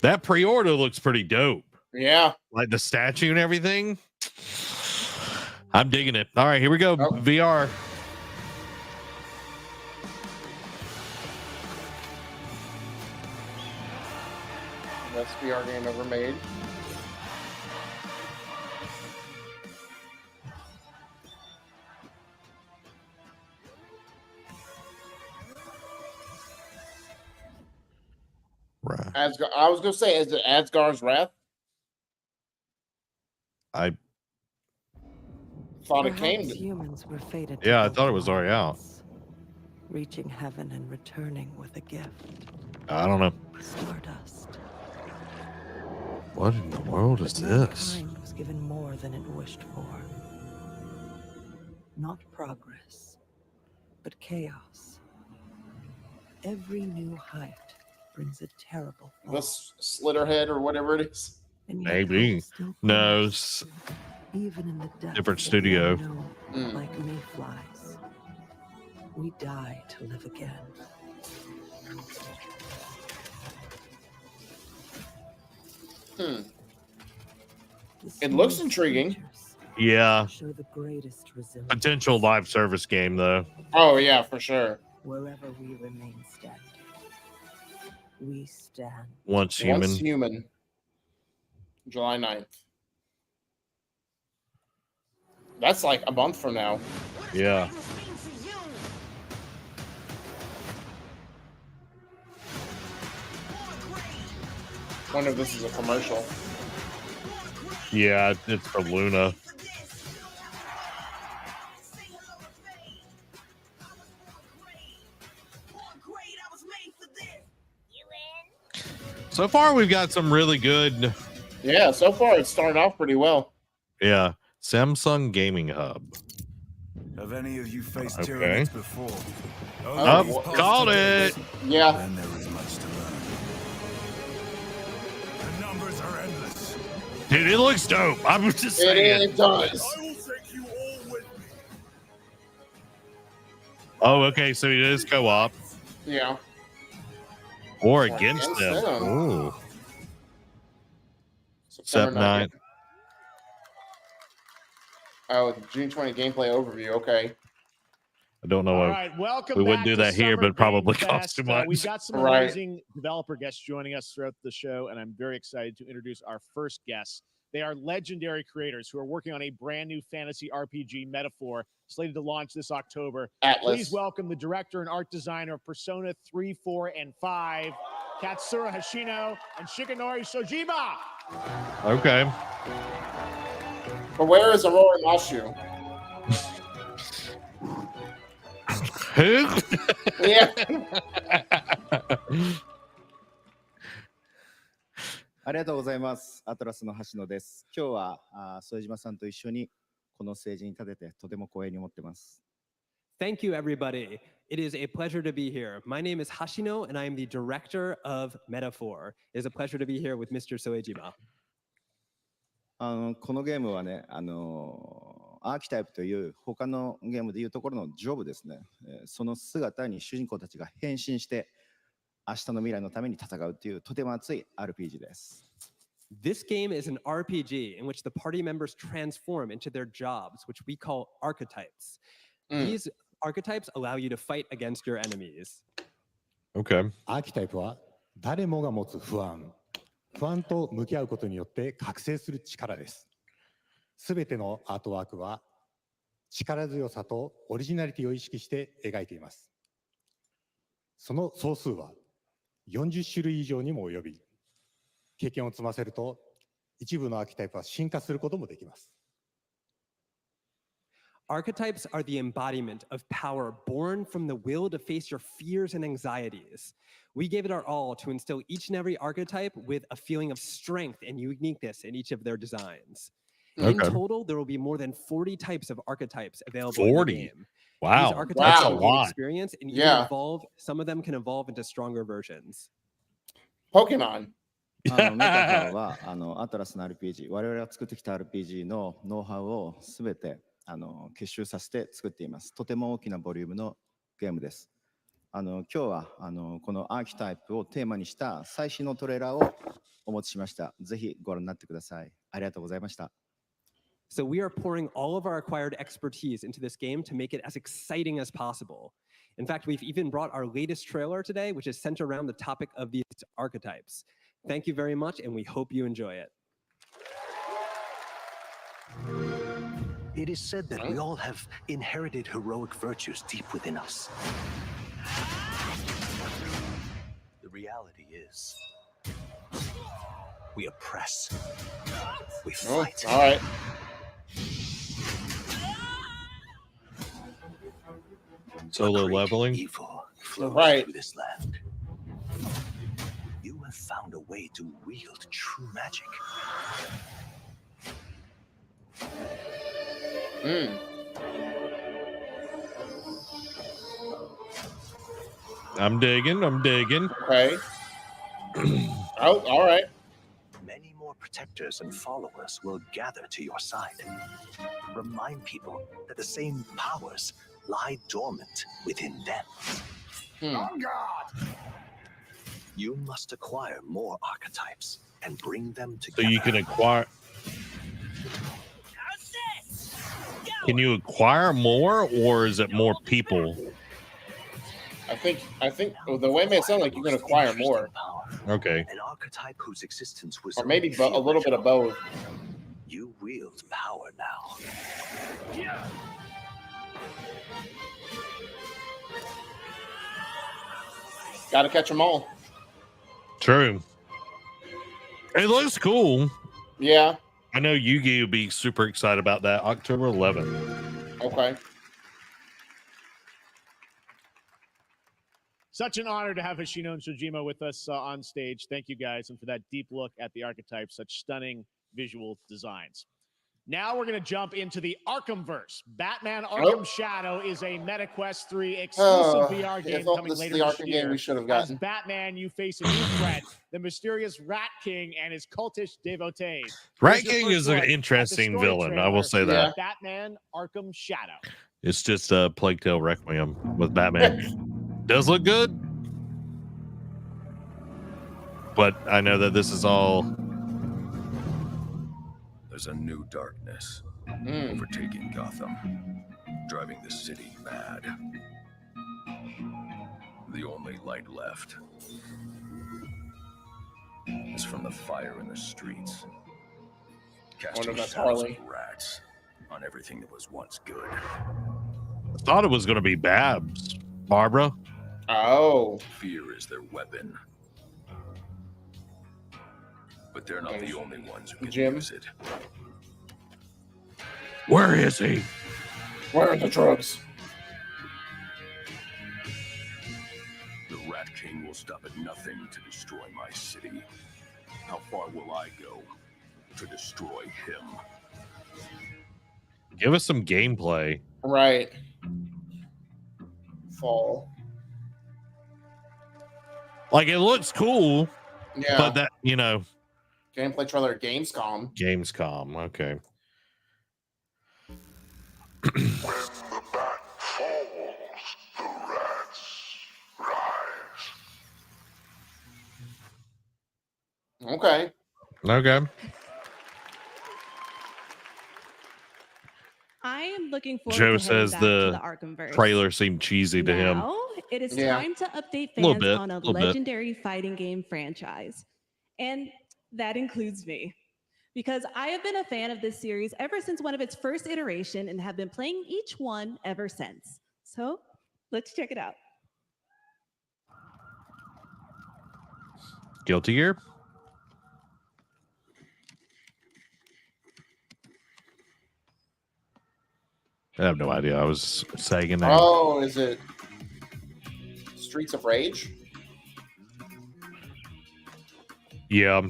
that pre-order looks pretty dope. Yeah. Like the statue and everything. I'm digging it. All right, here we go. Oh. VR. VR game ever made. Right. I was gonna say, is it Asgard's Wrath? I thought Perhaps it came. humans were fated. Yeah, I thought it was already out. Reaching heaven and returning with a gift. I don't know. Stardust. What in the world is this? Mankind was given more than it wished for. Not progress, but chaos. Every new height brings a terrible fall. This Slitterhead or whatever it is. Maybe. No, Even in the depths different of the studio. unknown, like mayflies, we die to live again. It looks intriguing. Yeah. Show the greatest resilience. Potential live service game though. Oh yeah, for sure. Wherever we remain standing, we stand. Once human. Once human. July 9th. That's like a month from now. Yeah. Wonder if this is a commercial. Yeah, it's for Luna. So far, we've got some really good. Yeah, so far it started off pretty well. Yeah, Samsung Gaming Hub. Have any of you faced Okay. tyranids before? Oh, called it. Yeah. Then there is much to learn. The numbers are endless. Dude, it looks dope. I was just saying. It does. I will take you all with me. Oh, okay. So it is co-op Yeah. or against them. Ooh. Sep 9. Oh, June 20 gameplay overview. Okay. I don't know. All Why right, welcome we wouldn't back do to that here, Summer but probably Game costs too Fest. much. We've got some Right. amazing developer guests joining us throughout the show, and I'm very excited to introduce our first guests. They are legendary creators who are working on a brand new fantasy RPG Metaphor, slated to launch this October. Atlas. Please welcome the director and art designer of Persona 3, 4, and 5, Katsura Hashino and Shikanori Sojima. Okay. But where is Aurora Mashu? Who? Yeah. ありがとうございます。アトラスの橋野です。今日は副島さんと一緒にこのステージに立ててとても光栄に思ってます。Thank you, everybody. It is a pleasure to be here. My name is Hashino, and I am the director of Metaphor. It is a pleasure to be here with Mr. Soejima. このゲームはね、アーキタイプという他のゲームでいうところのジョブですね。その姿に主人公たちが変身して明日の未来のために戦うというとても熱い RPG です。This game is an RPG in which the party members transform into their jobs, which we call archetypes. These archetypes allow you to fight against your enemies. Okay. アーキタイプは誰もが持つ不安と向き合うことによって覚醒する力です。すべてのアートワークは力強さとオリジナリティを意識して描いています。その総数は40種類以上にも及び、経験を積ませると一部のアーキタイプは進化することもできます。Archetypes are the embodiment of power born from the will to face your fears and anxieties. We gave it our all to instill each and every archetype with a feeling of strength and uniqueness in each of their designs. In total, there will be more than 40 types of archetypes available in the game. Wow. These archetypes That's a will gain lot. experience and even evolve. Some of them can evolve into stronger versions. Pokemon. メタファーはアトラスの RPG、我々が作ってきた RPG のノウハウをすべて結集させて作っています。とても大きなボリュームのゲームです。今日はこのアーキタイプをテーマにした最新のトレーラーをお持ちしました。ぜひご覧になってください。ありがとうございました。So we are pouring all of our acquired expertise into this game to make it as exciting as possible. In fact, we've even brought our latest trailer today, which is centered around the topic of these archetypes. Thank you very much, and we hope you enjoy it. It is said that we all have inherited heroic virtues deep within us. The reality is, we oppress. We fight. All right. Solo leveling. Evil flows Right. through this land. You have found a way to wield true magic. I'm digging. Okay. Oh, all right. Many more protectors and followers will gather to your side. Remind people that the same powers lie dormant within them. Oh, God! You must acquire more archetypes and bring them together. So you can acquire. Can you acquire more, or is it more people? I think the way it made it sound like you can acquire more. Okay. An archetype whose existence was Or maybe a little bit of both. You wield power now. Gotta catch them all. True. It looks cool. Yeah. I know Yugi will be super excited about that. October 11th. Okay. Such an honor to have Hoshino and Shojima with us on stage. Thank you guys, and for that deep look at the archetypes, such stunning visual designs. Now we're going to jump into the Arkhamverse. Batman Arkham Shadow is a MetaQuest 3 exclusive VR game coming later this year. Game we should have gotten. As Batman, you face a new threat, the mysterious Rat King and his cultish devotees. Rat King is an interesting villain. I will say that. Batman Arkham Shadow. It's just a Plague Tale Requiem with Batman. Does look good. But I know that this is all... There's a new darkness overtaking Gotham, driving the city mad. The only light left is from the fire in the streets, casting shadows of rats on everything that was once good. I thought it was going to be Babs, Barbara. Oh. Fear is their weapon. But they're not the only ones who can use it. Where is he? Where are the drugs? The Rat King will stop at nothing to destroy my city. How far will I go to destroy him? Give us some gameplay. Right. Fall. Like, it looks cool. Yeah. But that, you know. Gameplay trailer at Gamescom. Gamescom, okay. When the bat falls, the rats rise. Okay. Okay. I am looking forward Joe to says back to the Arkhamverse. trailer seemed cheesy to him. Now, it is Yeah. time to update Little fans bit, on a little bit. legendary fighting game franchise. And that includes me. Because I have been a fan of this series ever since one of its first iteration and have been playing each one ever since. So, let's check it out. Guilty Gear? I have no idea. I was saying that. Oh, is it Streets of Rage? Yeah.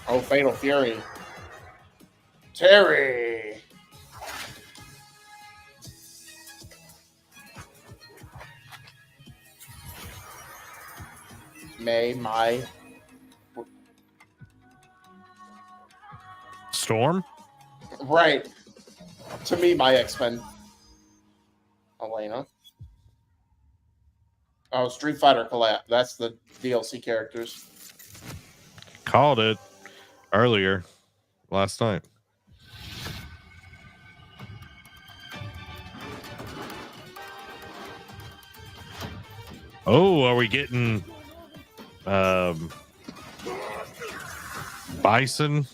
Oh, Fatal Fury. Terry. My Storm? right. To me, my X-Men. Elena. Oh, Street Fighter Collab. That's the DLC characters. Called it earlier last night. Oh, are we getting bison?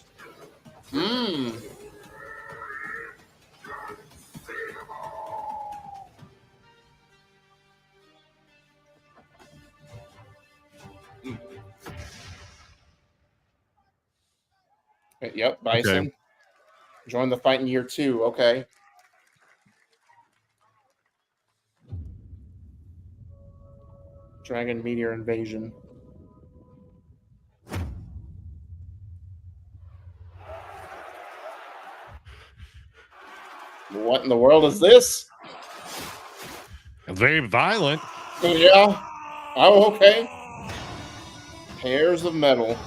Yep, bison. Okay. Join the fight in year 2. Okay. Dragon meteor invasion. What in the world is this? Very violent. Yeah. Oh, okay. Pairs of metal.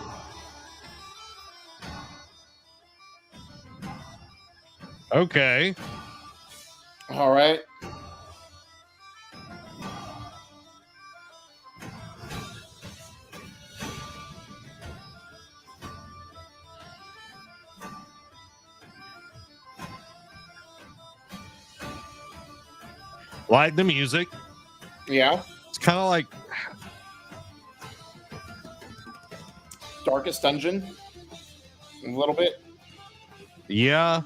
Okay. All right. Like the music. Yeah. It's kind of like Darkest Dungeon. A little bit. yeah.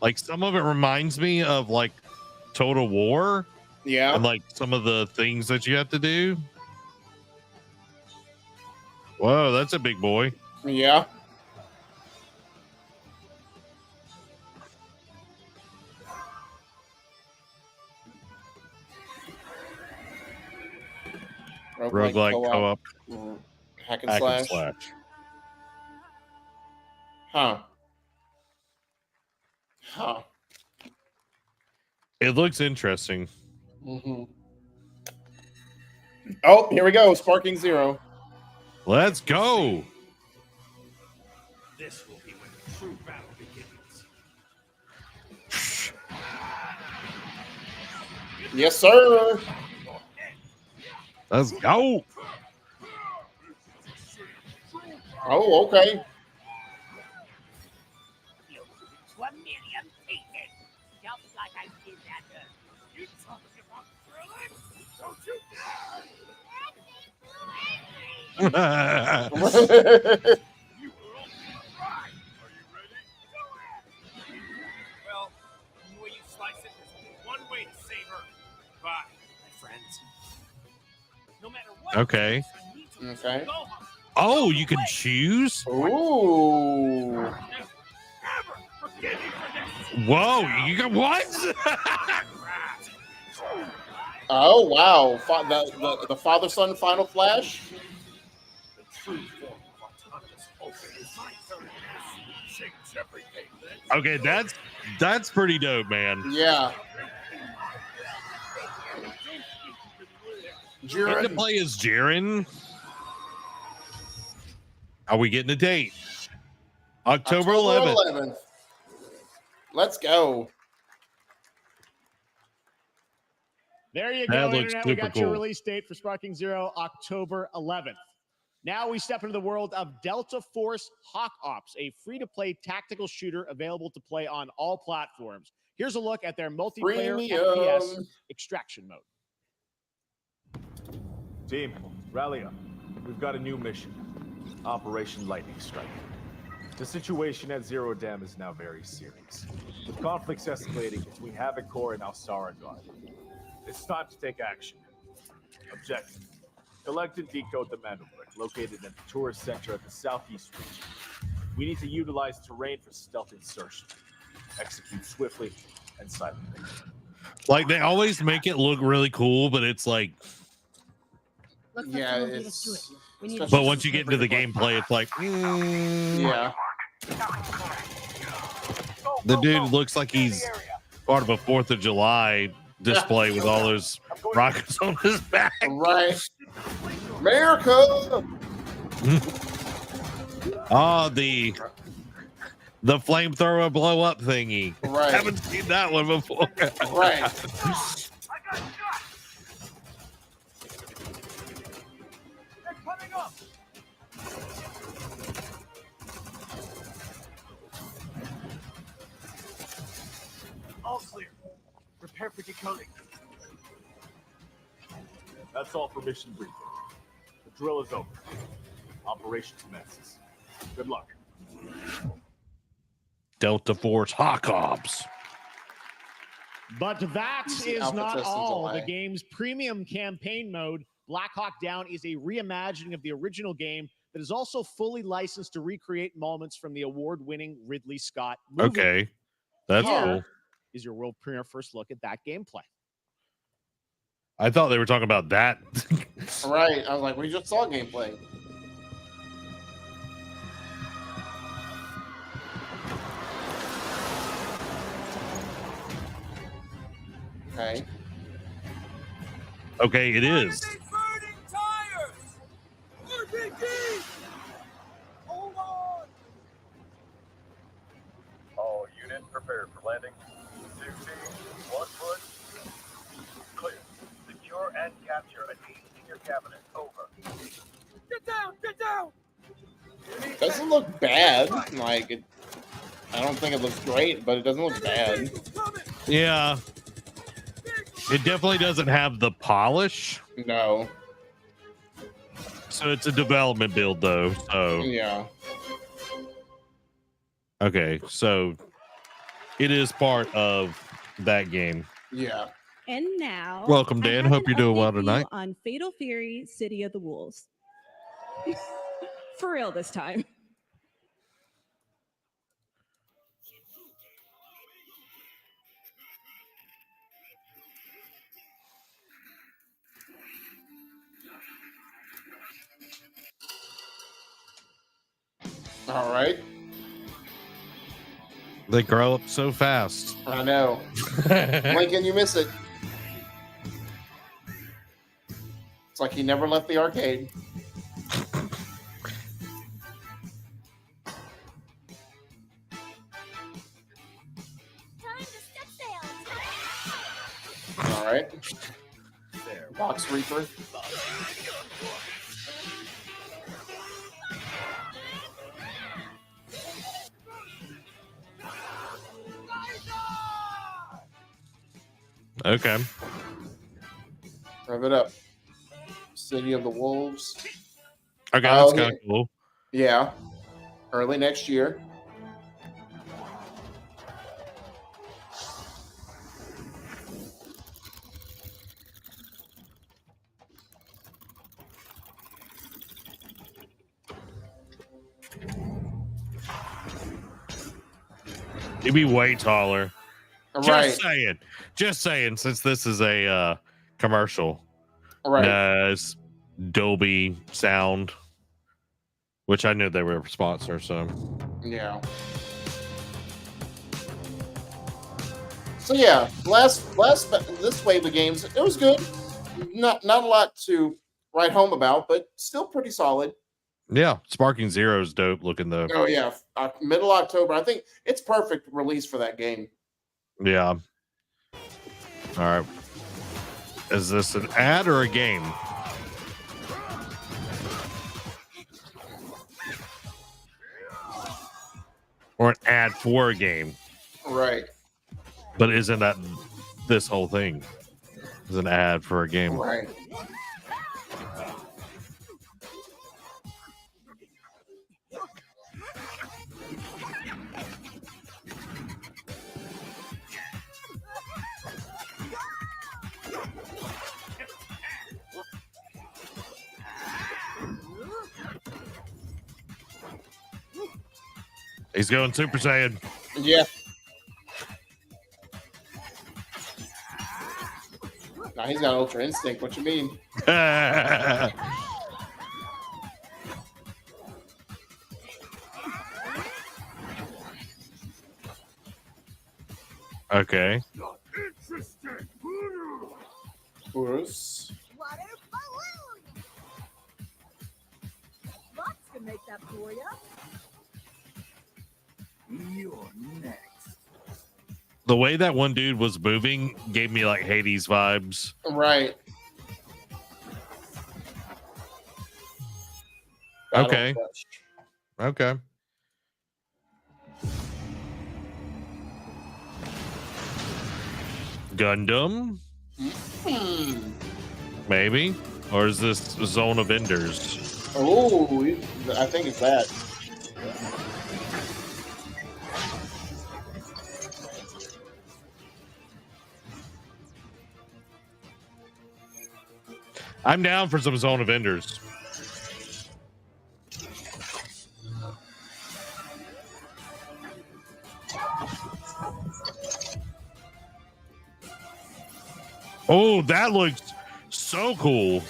Like some of it reminds me of like Total War. Yeah. And like some of the things that you have to do. Whoa, that's a big boy. Yeah. Roguelike co-op. Hack and slash. Huh. It looks interesting. Mm-hmm. Oh, here we go. Sparking Zero. Let's go. This will be when the true battle begins. Yes, sir. Let's go. Oh, okay. Well, the way you slice it, there's only one way to save her. Bye, my friends. No matter what. Okay. Okay. Oh, you can choose? Ooh. Whoa, you got what? Oh, wow. The father-son final flash? Okay, that's pretty dope, man. Yeah. Jiren. To play as Jiren. Are we getting a date? October 11th. Let's go. There you That go, looks Internet. We super got your cool. release date for Sparking Zero, October 11th. Now we step into the world of Delta Force Hawk Ops, a free-to-play tactical shooter available to play on all platforms. Here's a look at their multiplayer FPS extraction mode. Team, rally up. We've got a new mission. Operation Lightning Strike. The situation at Zero Dam is now very serious, with conflicts escalating between Havoc Corps and Alsara Guard. It's time to take action. Objective: collect and decode the Mandelbrick located at the tourist center at the southeast region. We need to utilize terrain for stealth insertion. Execute swiftly and silently. Like they always make it look really cool, but it's like Yeah, it's... but once you get into the gameplay, it's like Yeah. The dude looks like he's part of a 4th of July display with all those rockets on his back. Right. America. Oh, the flamethrower blow up thingy. Right. Haven't seen that one before. Right. All clear. Prepare for decoding. That's all for mission briefing. The drill is over. Operation commences. Good luck. Delta Force Hawkobs. But that is Alpha not Test in all. July. The game's premium campaign mode, Black Hawk Down, is a reimagining of the original game that is also fully licensed to recreate moments from the award-winning Ridley Scott movie. Okay, that's Here cool. is your world premiere first look at that gameplay. I thought they were talking about that. Right. I was like, we just saw gameplay. Okay. Okay, it is. Burning tires! RPG! Hold on! All units prepared for landing. 2 teams, 1 foot. Clear. Secure and capture a team in your cabinet. Over. Get down! Get down! Doesn't look bad. Like, I don't think it looks great, but it doesn't look bad. Yeah. It definitely doesn't have the polish. No. So it's a development build, though. So yeah. Okay, so it is part of that game. Yeah. And now, Welcome, Dan. Hope you're doing well tonight. On Fatal Fury: City of the Wolves. For real this time. All right. They grow up so fast. I know. When can you miss it? It's like he never left the arcade. All right. Box Reaper. Okay. Rev it up. City of the Wolves. Okay, that's kind of cool. Yeah. Early next year. You'd be way taller. Right. Just saying, since this is a commercial. Right. It's Dolby Sound, which I knew they were a sponsor, so. Yeah. So yeah, this wave of games, it was good. Not a lot to write home about, but still pretty solid. Yeah, Sparking Zero is dope looking though. Oh yeah, middle October. I think it's perfect release for that game. Yeah. All right. Is this an ad or a game? Or an ad for a game? Right. But isn't that this whole thing? Is an ad for a game? Right. He's going Super Saiyan. Yeah. Nah, he's got Ultra Instinct. What you mean? Okay. Bruce. Water balloon. Lots can make that for you. You're next. The way that one dude was moving gave me like Hades vibes. Right. Okay. Okay. Gundam? Maybe. Or is this Zone of Enders? Oh, I think it's that. I'm down for some Zone of Enders. Oh, that looks so cool.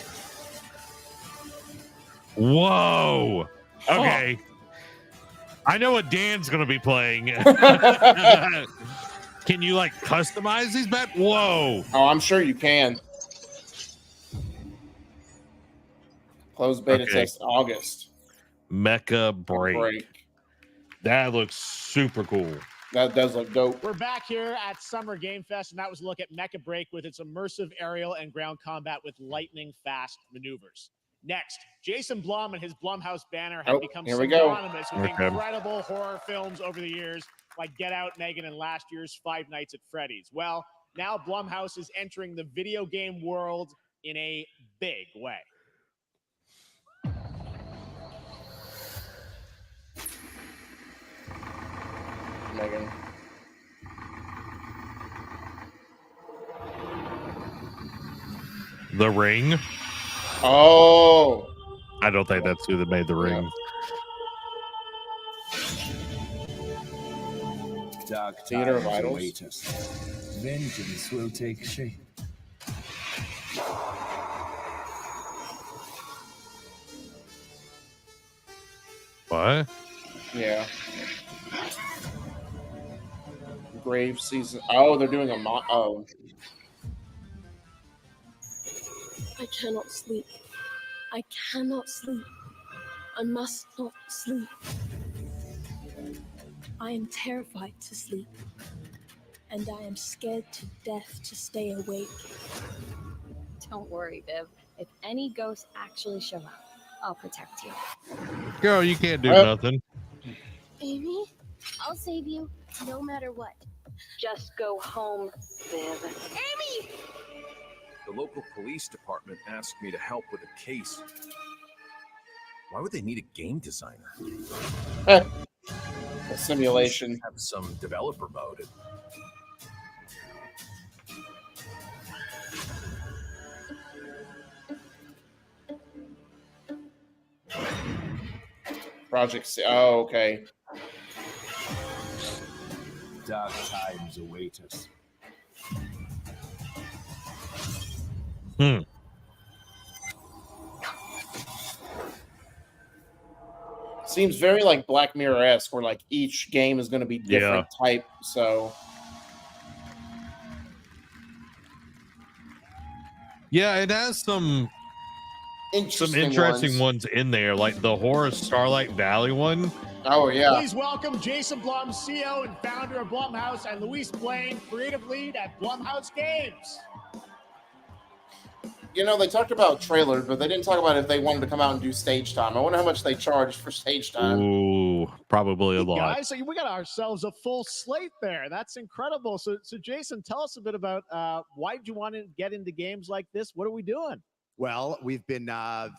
Whoa. Okay. I know what Dan's going to be playing. Can you like customize these maps? Whoa. Oh, I'm sure you can. Closed beta test August. Mecha Break. That looks super cool. That does look dope. We're back here at Summer Game Fest, and that was a look at Mecha Break with its immersive aerial and ground combat with lightning-fast maneuvers. Next, Jason Blum and his Blumhouse banner have become synonymous with incredible horror films over the years, like Get Out, Megan, and last year's Five Nights at Freddy's. Well, now Blumhouse is entering the video game world in a big way. Megan. The Ring. Oh. I don't think that's who that made The Ring. Dark Theater of times Idols. await us. Vengeance will take shape. What? Yeah. Grave season. Oh, they're doing a oh. I cannot sleep. I cannot sleep. I must not sleep. I am terrified to sleep. And I am scared to death to stay awake. Don't worry, Viv. If any ghosts actually show up, I'll protect you. Girl, you can't do nothing. Amy, I'll save you no matter what. Just go home, Viv. Amy! The local police department asked me to help with a case. Why would they need a game designer? A simulation. Have some developer mode. Project C. Oh, okay. Dark times await us. Seems very like Black Mirror-esque, where like each game is going to be different type. So Yeah, it has some interesting ones in there, like the horror Starlight Valley one. Oh yeah. Please welcome Jason Blum, CEO and founder of Blumhouse, and Luis Blaine, creative lead at Blumhouse Games. You know, they talked about trailers, but they didn't talk about if they wanted to come out and do stage time. I wonder how much they charged for stage time. Ooh, probably a lot. Guys, so we got ourselves a full slate there. That's incredible. So Jason, tell us a bit about why did you want to get into games like this? What are we doing? Well, we've been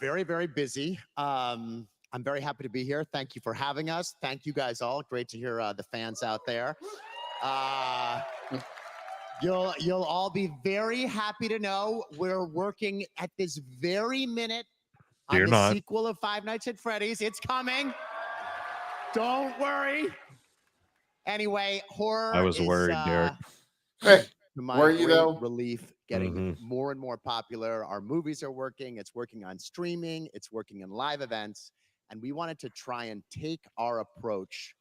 very, very busy. I'm very happy to be here. Thank you for having us. Thank you guys all. Great to hear the fans out there. You'll all be very happy to know we're working at this very minute on the sequel of Five Nights at Freddy's. It's coming. Don't worry. Anyway, horror. I was worried, Derek. To my Were you, great though? relief, getting more and more popular. Our movies are working. It's working on streaming. It's working in live events. And we wanted to try and take our approach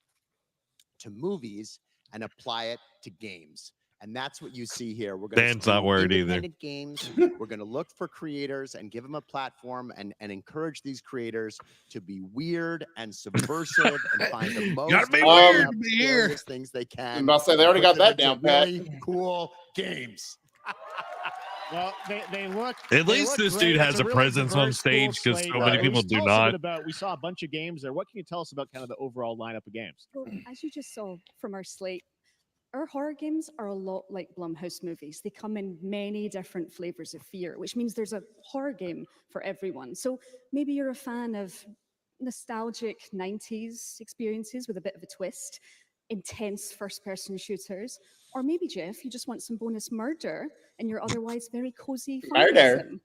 to movies and apply it to games. And that's what you see here. We're going Dan's not worried either. independent games. We're going to look for creators and give them a platform and encourage these creators to be weird and subversive and find the most Gotta be weird to be hilarious here. things they can. I'm about to say, they already got Put them that into down, Pat. really cool games. Well, they look. At they least look this great. dude It's has a really presence on diverse, stage cool because so slate. many people Luis, do tell us a bit not. about, we saw a bunch of games there. What can you tell us about kind of the overall lineup of games? Well, as you just saw from our slate, Our horror games are a lot like Blumhouse movies. They come in many different flavors of fear, which means there's a horror game for everyone. So maybe you're a fan of nostalgic 90s experiences with a bit of a twist, intense first person shooters, or maybe, Jeff, you just want some bonus murder in your otherwise very cozy farming Murder. sim.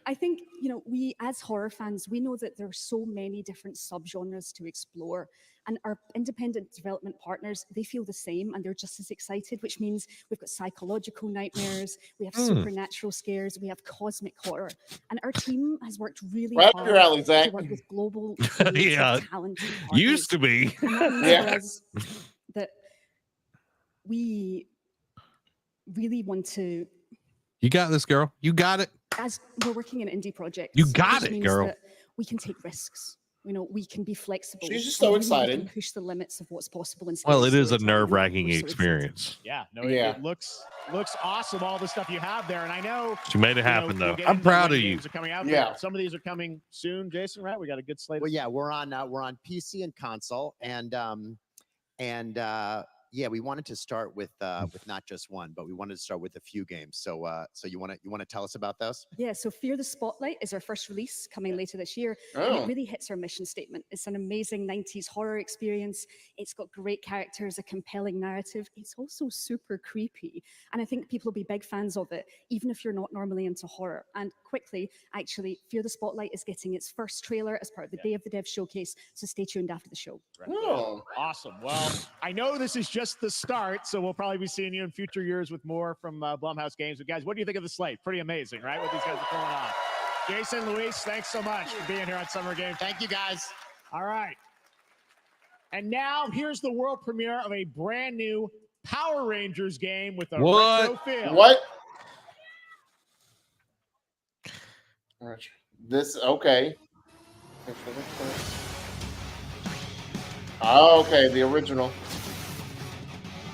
I think, we as horror fans, we know that there are so many different subgenres to explore. And our independent development partners, they feel the same and they're just as excited, which means we've got psychological nightmares, we have supernatural scares, we have cosmic horror. And our team has worked really Right up your alley, hard Zach. to work with global creative, Yeah, talented partners. used to be. And that means for us that we really want to, You got this, girl. You got it. as we're working in indie projects, You got which it, means girl. that we can take risks. We can be flexible. She's just and so really excited. We can push the limits of what's possible in Well, scary it is a storytelling. nerve-wracking We're so excited. experience. Yeah, no, Yeah. It looks awesome. All the stuff you have there, and I know She made it happen, though. I'm proud of you. Games are coming out. Yeah. There. Some of these are coming soon, Jason. Right? We got a good slate. Well, yeah, we're on PC and console, and yeah, we wanted to start with not just one, but we wanted to start with a few games. So you want to tell us about those? Yeah, so Fear the Spotlight is our first release coming later this year. And Oh. it really hits our mission statement. It's an amazing 90s horror experience. It's got great characters, a compelling narrative. It's also super creepy. And I think people will be big fans of it, even if you're not normally into horror. And quickly, actually, Fear the Spotlight is getting its first trailer as part of the Day of the Dev showcase. So stay tuned after the show. Oh. Awesome. Well, I know this is just the start, so we'll probably be seeing you in future years with more from Blumhouse Games. But guys, what do you think of the slate? Pretty amazing, right? What these guys are pulling on. Jason, Luis, thanks so much for being here on Summer Game. Thank you, guys. All right. And now here's the world premiere of a brand new Power Rangers game with a retro feel. What? This okay. Oh, okay, the original.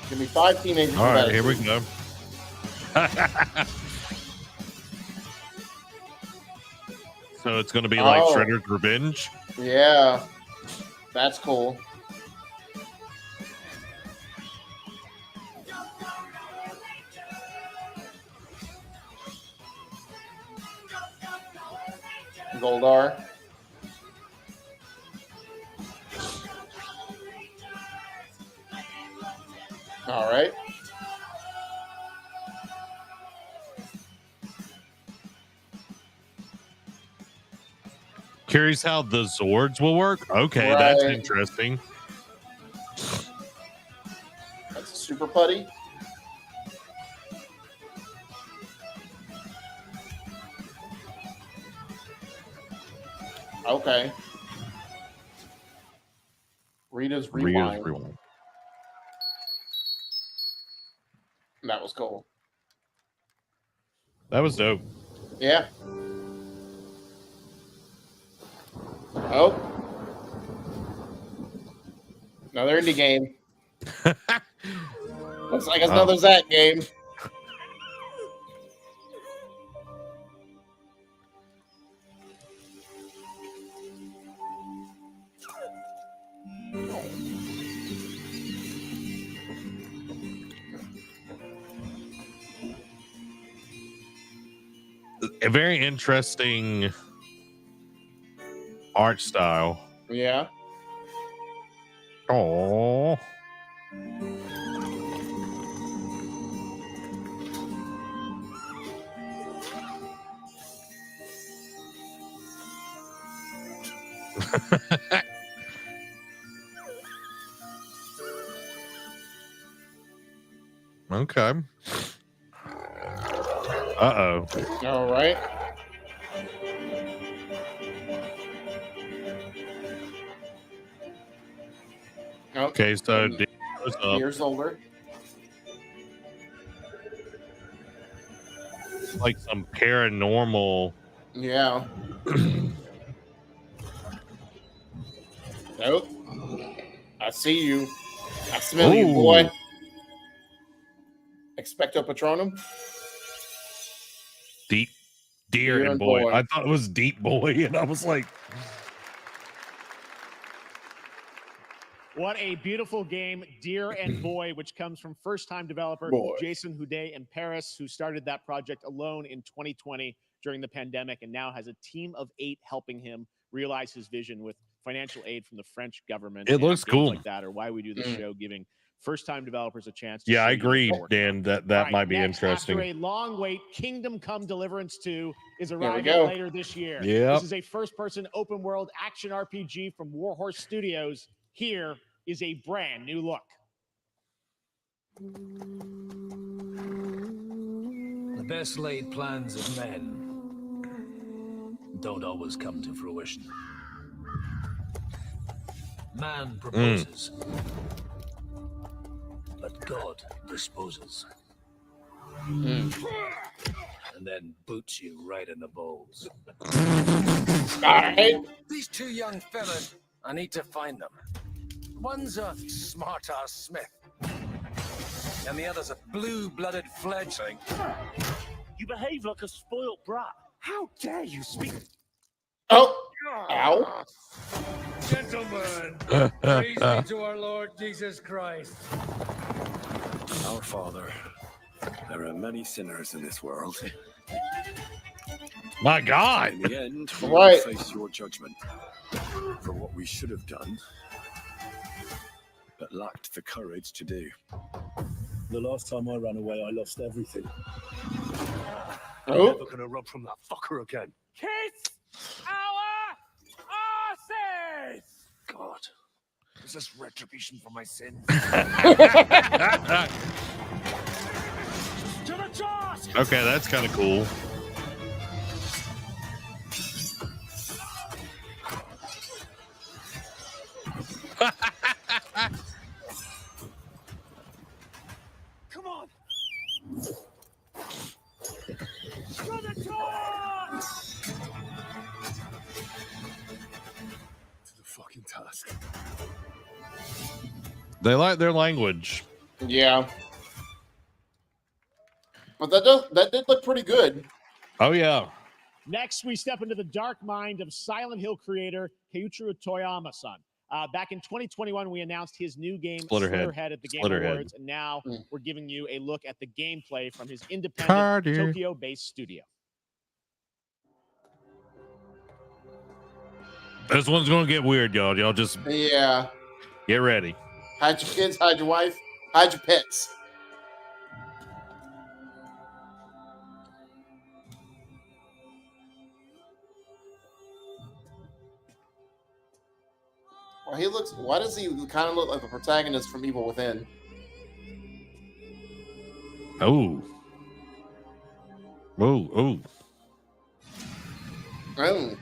Give me 5 teenagers. All right, here we go. So it's going to be like Oh. Shredder's Revenge. Yeah, that's cool. Goldar. All right. Curious how the Zords will work. Okay, that's Right. interesting. That's a super putty. Okay. Rita's Rewind. That was cool. That was dope. Yeah. Oh. Another indie game. Looks like it's another Zach game. A very interesting art style. Yeah. Oh. Okay. Uh-oh. All right. Okay, so Deer goes up. Years older. Like some paranormal. Yeah. Nope. I see you. I smell you, boy. Expecto Patronum. Deep Deer and boy. I thought it was Deep Boy, and I was like, What a beautiful game, Deer and Boy, which comes from first-time developer Jason Houdet in Paris, who started that project alone in 2020 during the pandemic and now has a team of 8 helping him realize his vision with financial aid from the French government. It and looks games cool. like that are why we do this show, giving first-time developers a chance to Yeah, show I you what agree, they're working on. Dan. That All right, might be next, interesting. After a long wait, Kingdom Come Deliverance 2 is we arriving go. later this year. Yep. This is a first-person open-world action RPG from Warhorse Studios. Here is a brand new look. The best laid plans of men don't always come to fruition. Man proposes, but God disposes. And then boots you right in the balls. These 2 young fellas, I need to find them. One's a smart-ass Smith, and the other's a blue-blooded fledgling. You behave like a spoilt brat. How dare you speak? Oh, ow. Gentlemen, praise be to our Lord Jesus Christ. Our Father, there are many sinners in this world. My God. In the end, we Right. will face your judgment for what we should have done, but lacked the courage to do. The last time I ran away, I lost everything. I'm Oh. never gonna run from that fucker again. Kiss our asses! God, is this retribution for my sins? To the task! Okay, that's kind of cool. Come on! To the task! To the fucking task. They like their language. Yeah. But that did look pretty good. Oh, yeah. Next, we step into the dark mind of Silent Hill creator Keiichiro Toyama-san. Back in 2021, we announced his new game, Slitterhead, at the Game Slitterhead. Awards, and now we're giving you a look at the gameplay from his independent Tokyo-based studio. This one's going to get weird, y'all. Y'all just Yeah. get ready. Hide your kids, hide your wife, hide your pets. Well, he looks. Why does he kind of look like the protagonist from Evil Within? Oh. Oh. Oh.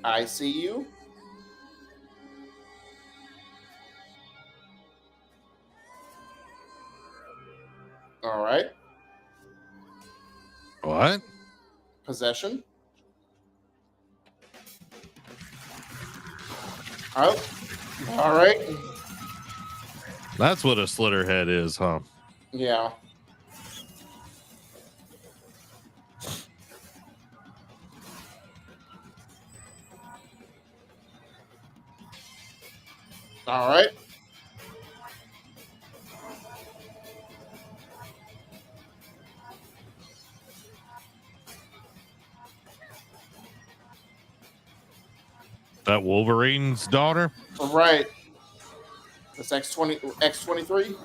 I see you. All right. What? Possession. Oh. All right. That's what a slitterhead is, huh? Yeah. All right. That Wolverine's daughter? All right. That's X23.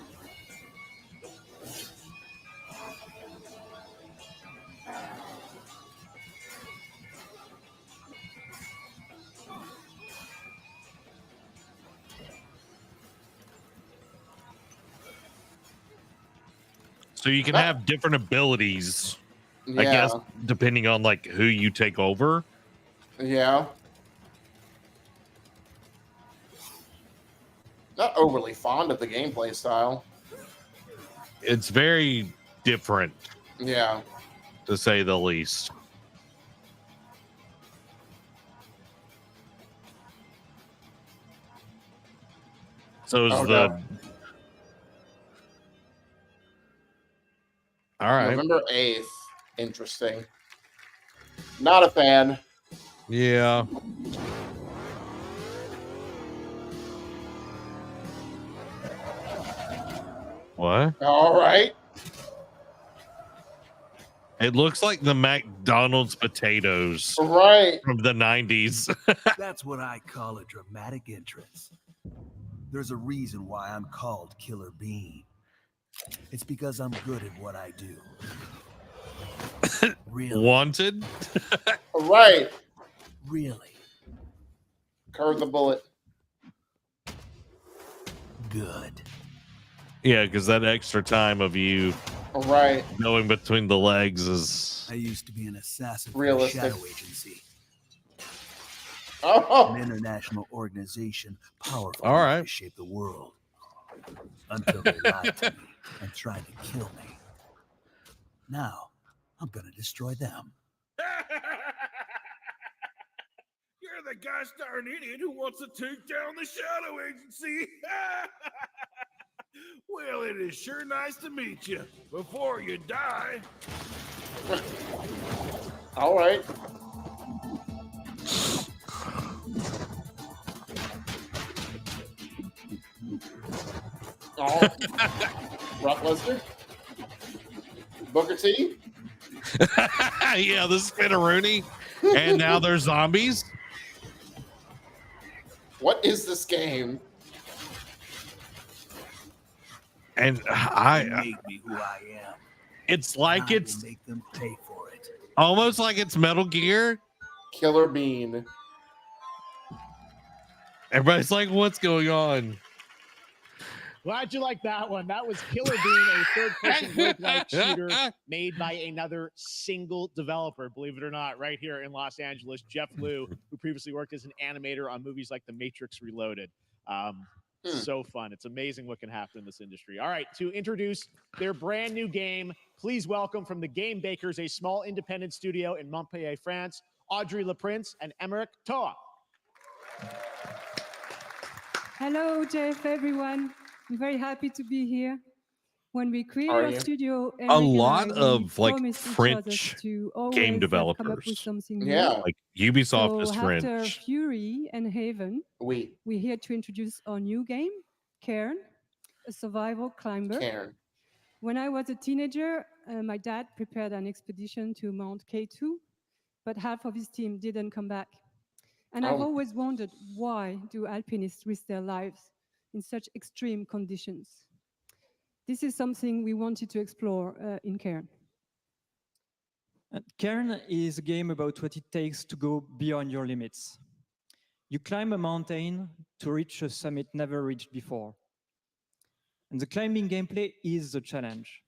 So you can have different abilities, I Yeah. guess, depending on like who you take over. Yeah. Not overly fond of the gameplay style. It's very different, Yeah. to say the least. So is Oh, the no. all right. November 8th. Interesting. Not a fan. Yeah. What? All right. It looks like the McDonald's potatoes Right. from the 90s. That's what I call a dramatic entrance. There's a reason why I'm called Killer Bean. It's because I'm good at what I do. Really? Wanted? Right. Really? Curve the bullet. Good. Yeah, because that extra time of you Right. going between the legs is I used to be an assassin for a Realistic. shadow agency. Oh. An international organization powerful All enough right. to shape the world. Until they lied to me and tried to kill me. Now, I'm gonna destroy them. You're the gosh darn idiot who wants to take down the Shadow Agency. Well, it is sure nice to meet you. Before you die. All right. Oh. Brock Lesnar. Booker T. yeah, the Spinneroonie. And now they're zombies. What is this game? And Made me who I am. it's like I will it's make them pay for it. almost like it's Metal Gear. Killer Bean. Everybody's like, what's going on? Glad you like that one. That was Killer Bean, a third-person roguelike shooter made by another single developer, believe it or not, right here in Los Angeles. Jeff Liu, who previously worked as an animator on movies like The Matrix Reloaded. So fun. It's amazing what can happen in this industry. All right, to introduce their brand new game, please welcome from the Game Bakers, a small independent studio in Montpellier, France, Audrey Laprince and Emmerich Toa. Hello, Jeff, everyone. I'm very happy to be here. When we created Are our you? studio, A Emmerich and lot I, we of like promised each other French to always game come up with developers. something new. Yeah. Like Ubisoft is So after French. Fury and Haven, we're here to introduce our new game, Cairn, a survival climber. Cairn. When I was a teenager, my dad prepared an expedition to Mount K2, but half of his team didn't come back. And I've Oh. always wondered, why do alpinists risk their lives in such extreme conditions? This is something we wanted to explore in Cairn. Cairn is a game about what it takes to go beyond your limits. You climb a mountain to reach a summit never reached before. And the climbing gameplay is the challenge.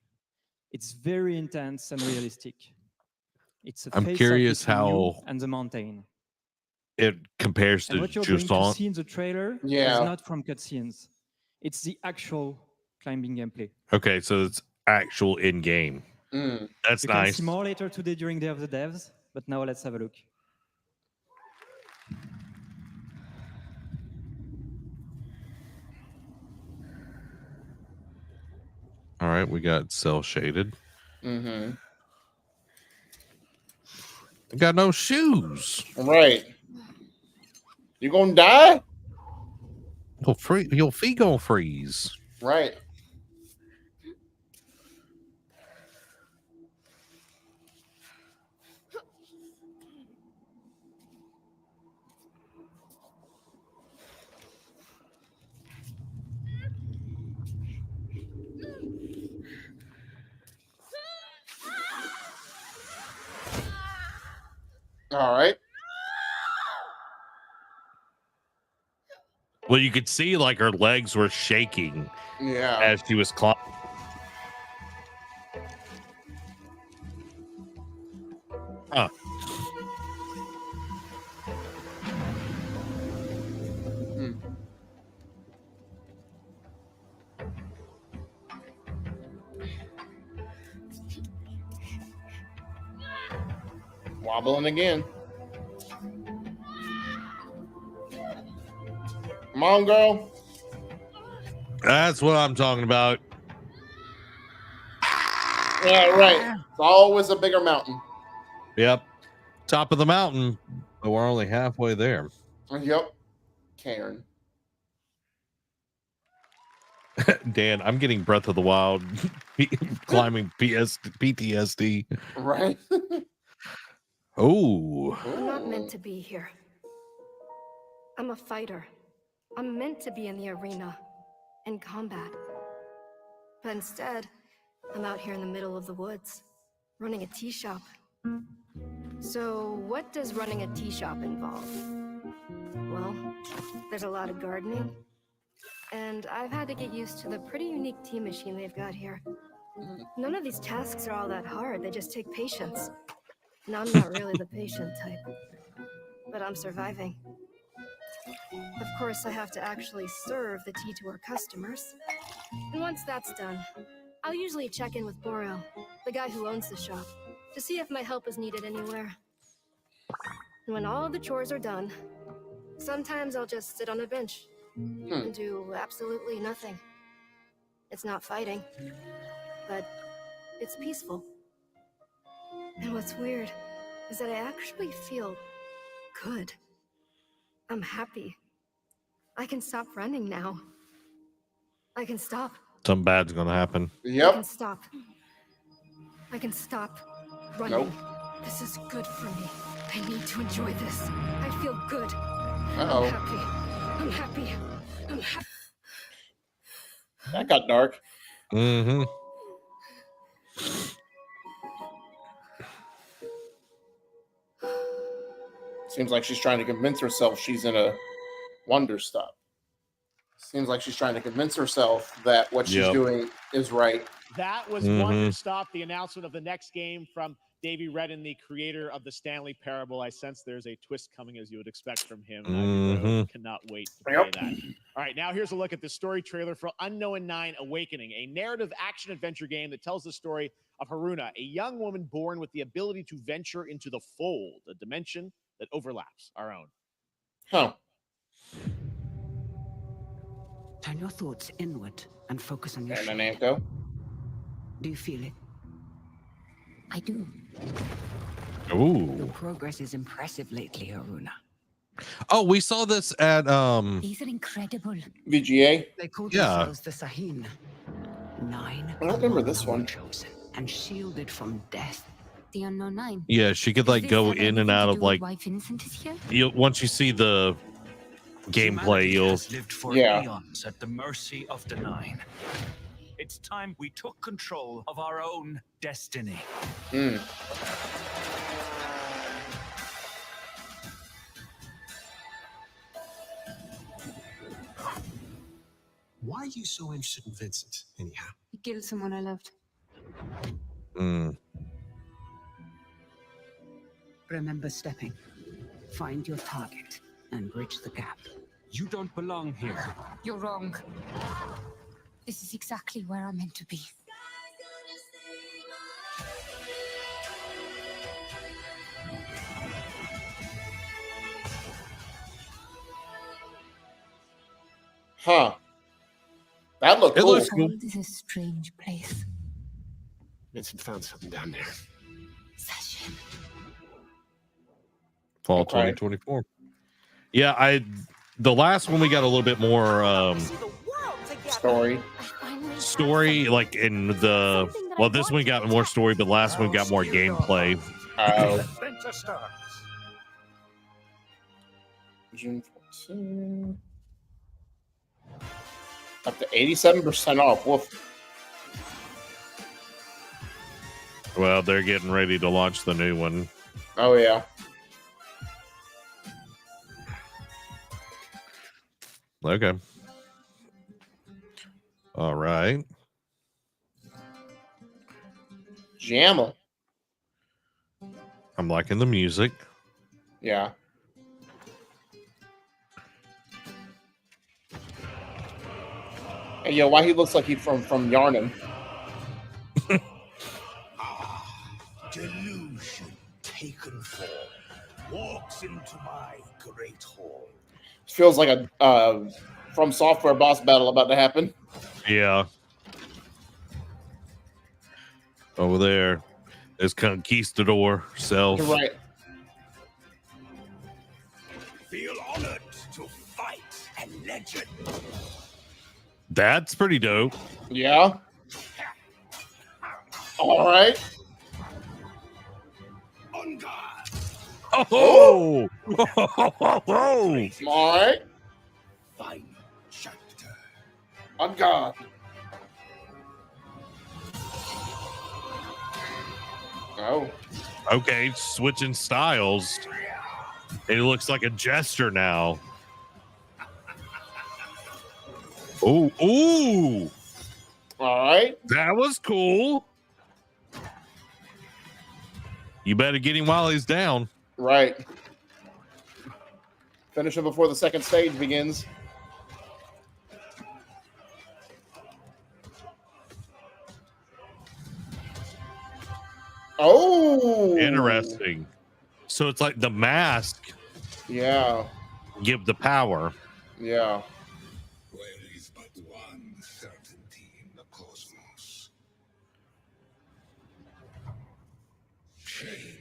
It's very intense and realistic. It's a I'm face-off curious between you how and the mountain. it compares And to what you're going to Jusant. see in the trailer Yeah. is not from cutscenes. It's the actual climbing gameplay. Okay, so it's actual in game. Mm. That's You can nice. see more later today during Day of the Devs, but now let's have a look. All right, we got cell shaded. Mm-hmm. I got no shoes. Right. You gonna die? Your feet gonna freeze. Right. All right. Well, you could see like her legs were shaking Yeah. as she was climbing. Huh. Hmm. Wobbling again. Come on, girl. That's what I'm talking about. Yeah, right. It's always a bigger mountain. Yep. Top of the mountain, but we're only halfway there. Yep. Cairn. Dan, I'm getting Breath of the Wild climbing PTSD. Right. Oh. I'm not meant to be here. I'm a fighter. I'm meant to be in the arena, in combat. But instead, I'm out here in the middle of the woods, running a tea shop. So, what does running a tea shop involve? Well, there's a lot of gardening, and I've had to get used to the pretty unique tea machine they've got here. None of these tasks are all that hard, they just take patience. And I'm not really the patient type, but I'm surviving. Of course, I have to actually serve the tea to our customers. And once that's done, I'll usually check in with Borel, the guy who owns the shop, to see if my help is needed anywhere. And when all the chores are done, sometimes I'll just sit on a bench and do absolutely nothing. It's not fighting, but it's peaceful. And what's weird is that I actually feel good. I'm happy. I can stop running now. I can stop. Something bad's gonna happen. I can stop. I can stop running. Nope. This is good for me. I need to enjoy this. I feel good. Uh-oh. I'm happy. I'm happy. I'm happy. That got dark. Mm-hmm. Seems like she's trying to convince herself she's in a wonder stop. Seems like she's trying to convince herself that what she's doing is right. That was Wonder Stop, the announcement of the next game from Davey Redden, the creator of the Stanley Parable. I sense there's a twist coming, as you would expect from him. I cannot wait to play that. All right, now here's a look at the story trailer for Unknown 9 Awakening, a narrative action-adventure game that tells the story of Haruna, a young woman born with the ability to venture into the fold, a dimension that overlaps our own. Huh. Turn your thoughts inward and focus on your And shield. Namco. Do you feel it? I do. Your Ooh. progress is impressive lately, Haruna. Oh, we saw this at These are incredible. VGA. They call Yeah. themselves the Sahin. 9. I don't remember this one. Chosen and shielded from death. The Unknown 9. Yeah, she could like go in and out of like Why Vincent is here? you once you see the gameplay, Humanity you'll has lived for Yeah. eons at the mercy of the Nine. It's time we took control of our own destiny. Why are you so interested in Vincent, anyhow? He killed someone I loved. Remember stepping. Find your target and bridge the gap. You don't belong here. You're wrong. This is exactly where I'm meant to be. Huh. That looked cool. The world is a strange place. Vincent found something down there. fall 2024. Yeah, the last one we got a little bit more story like in the this one got more story, but last one got more gameplay. June 14. Up to 87% off. Woof. Well, they're getting ready to launch the new one. Oh yeah. Okay. All right. Jamel. I'm liking the music. Yeah. Hey, yo, why he looks like he's from Yarnum? Delusion taken form walks into my great hall. Feels like a From Software boss battle about to happen. Yeah. Over there is Conquistador self. You're right. Feel honored to fight a legend. That's pretty dope. Yeah. All right. Oh! Oh! All right. On God. Oh. Okay, switching styles. It looks like a jester now. Oh, ooh. All right. That was cool. You better get him while he's down. Right. Finish him before the second stage begins. Oh. Interesting. So it's like the mask. Yeah. Give the power. Yeah. There is but one certainty in the cosmos.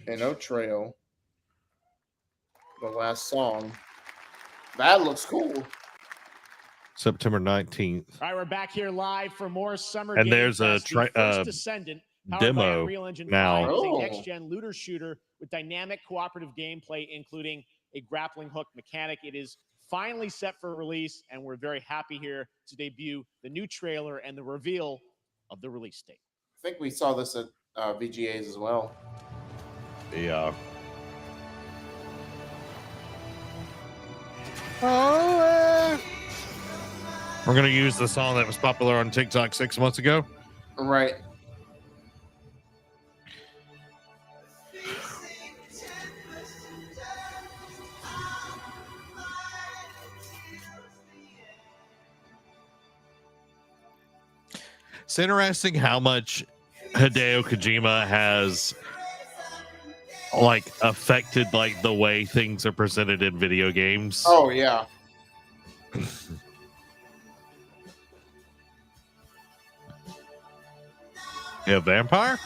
And no trail. The last song. That looks cool. September 19th. All right, we're back here live for more Summer And Game there's a Fest. The first Descendant, powered by demo Unreal Engine now. 5, is a next-gen looter shooter with dynamic cooperative gameplay, including a grappling hook mechanic. It is finally set for release, and we're very happy here to debut the new trailer and the reveal of the release date. I think we saw this at VGAs as well. Yeah. We're going to use the song that was popular on TikTok 6 months ago. Right. It's interesting how much Hideo Kojima has like affected like the way things are presented in video games. Oh yeah. Yeah, vampire?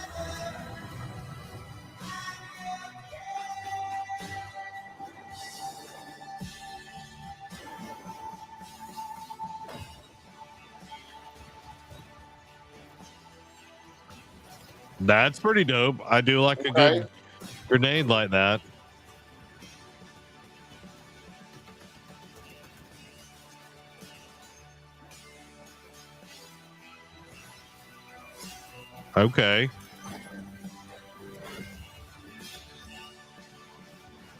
That's pretty dope. I do like a good grenade like that. Okay.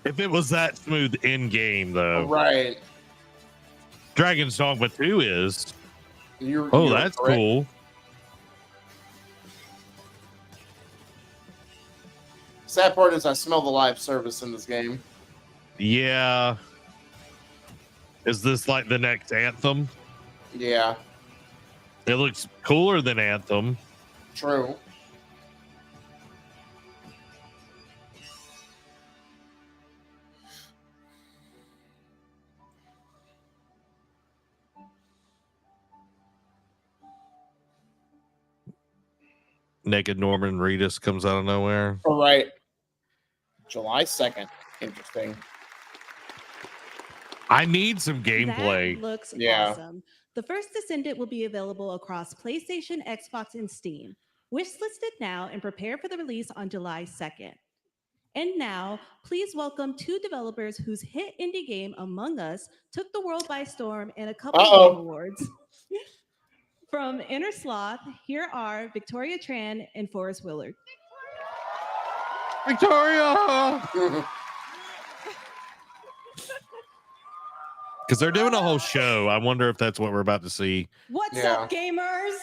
If it was that smooth in game, though, Right. Dragon's Dogma 2 is. You're That's correct. cool. Sad part is I smell the live service in this game. Yeah. Is this like the next Anthem? Yeah. It looks cooler than Anthem. True. Naked Norman Reedus comes out of nowhere. All right. July 2nd. Interesting. I need some gameplay. That looks Yeah. awesome. The first Descendant will be available across PlayStation, Xbox, and Steam. Wishlisted now and prepare for the release on July 2nd. And now, please welcome two developers whose hit indie game Among Us took the world by storm in a couple of game awards. From Inner Sloth, here are Victoria Tran and Forrest Willard. Victoria! Because they're doing a whole show. I wonder if that's what we're about to see. What's up, gamers?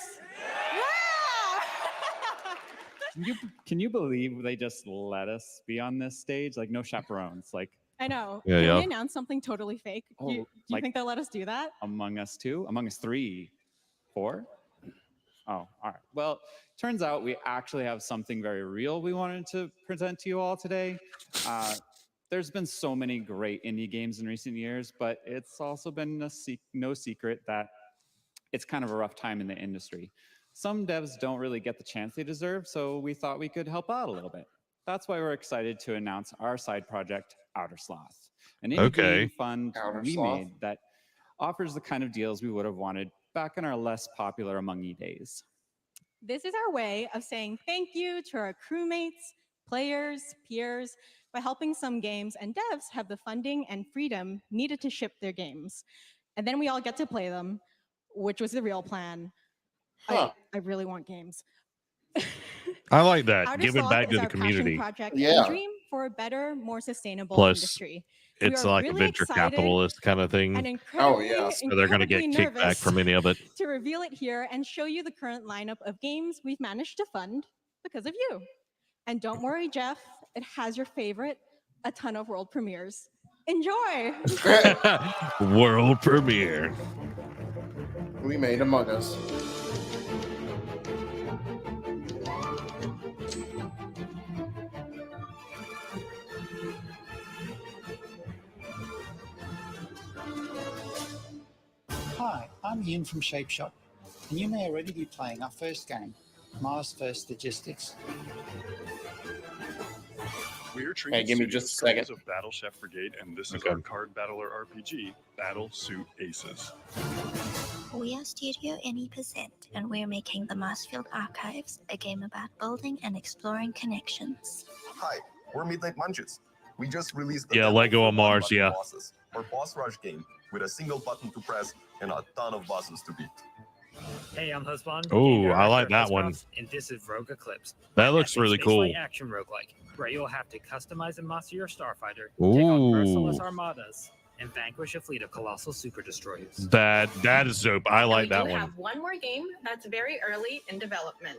Can you believe they just let us be on this stage? Like no chaperones. Like I know. Yeah, Can yeah. we announce something totally fake? Do you like- think they'll let us do that? Among Us 2, Among Us 3, 4. Oh, all right. Well, turns out we actually have something very real we wanted to present to you all today. There's been so many great indie games in recent years, but it's also been no secret that it's kind of a rough time in the industry. Some devs don't really get the chance they deserve, so we thought we could help out a little bit. That's why we're excited to announce our side project, Outer Sloth, an indie game fund Outer we Sloth. made that offers the kind of deals we would have wanted back in our less popular Among You days. This is our way of saying thank you to our crewmates, players, peers, by helping some games and devs have the funding and freedom needed to ship their games. And then we all get to play them, which was the real plan. I really want games. I like that. Outer Give it Sloth back is to the our community. passion project Yeah. and dream for a better, more sustainable Plus, industry. it's We are like a really venture excited capitalist kind of thing. and incredibly, So they're going to get incredibly kickback nervous from any of it. to reveal it here and show you the current lineup of games we've managed to fund because of you. And don't worry, Jeff, it has your favorite, a ton of world premieres. Enjoy! World premiere. We made Among Us. Hi, I'm Ian from Shape Shop, and you may already be playing our first game, Mars First Logistics. We're Hey, give me just a second. of Battle Chef Brigade, and this is our card battler RPG, Battle Suit Aces. We are Studio Any%, and we're making the Marsfield Archives, a game about building and exploring connections. Hi, we're Midnight Munches. We just released Yeah, Lego on Mars, yeah. bosses, or boss rush game with a single button to press and a ton of bosses to beat. Hey, I'm Husband. Ooh, I like that one. And this is Rogue Eclipse. That looks really cool. Action roguelike, where you'll have to customize and master your starfighter, take on merciless Ooh. armadas, and vanquish a fleet of colossal super destroyers. That is dope. I like that We one. have one more game that's very early in development.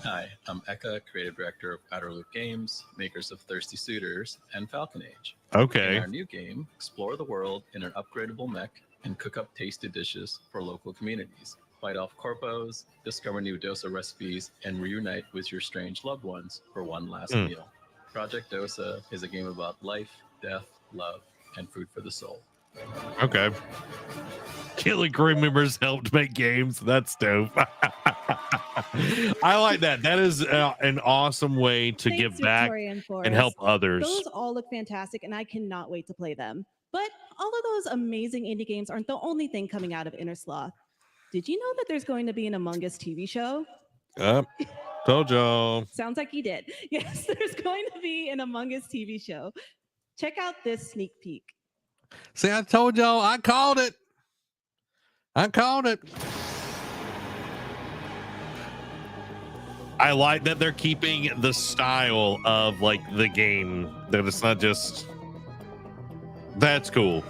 Hi, I'm Eka, creative director of Outer Loop Games, makers of Thirsty Suitors and Falcon Age. Okay. In our new game, explore the world in an upgradable mech and cook up tasty dishes for local communities. Fight off corpos, discover new dosa recipes, and reunite with your strange loved ones for one last meal. Project Dosa is a game about life, death, love, and food for the soul. Okay. Killing crew members helped make games. That's dope. I like that. That is an awesome way to Thanks, give back Victoria and and help Forrest. others. Those all look fantastic, and I cannot wait to play them. But all of those amazing indie games aren't the only thing coming out of Inner Sloth. Did you know that there's going to be an Among Us TV show? Told y'all. Sounds like you did. Yes, there's going to be an Among Us TV show. Check out this sneak peek. See, I told y'all. I called it. I called it. I like that they're keeping the style of like the game. That it's not just. That's cool.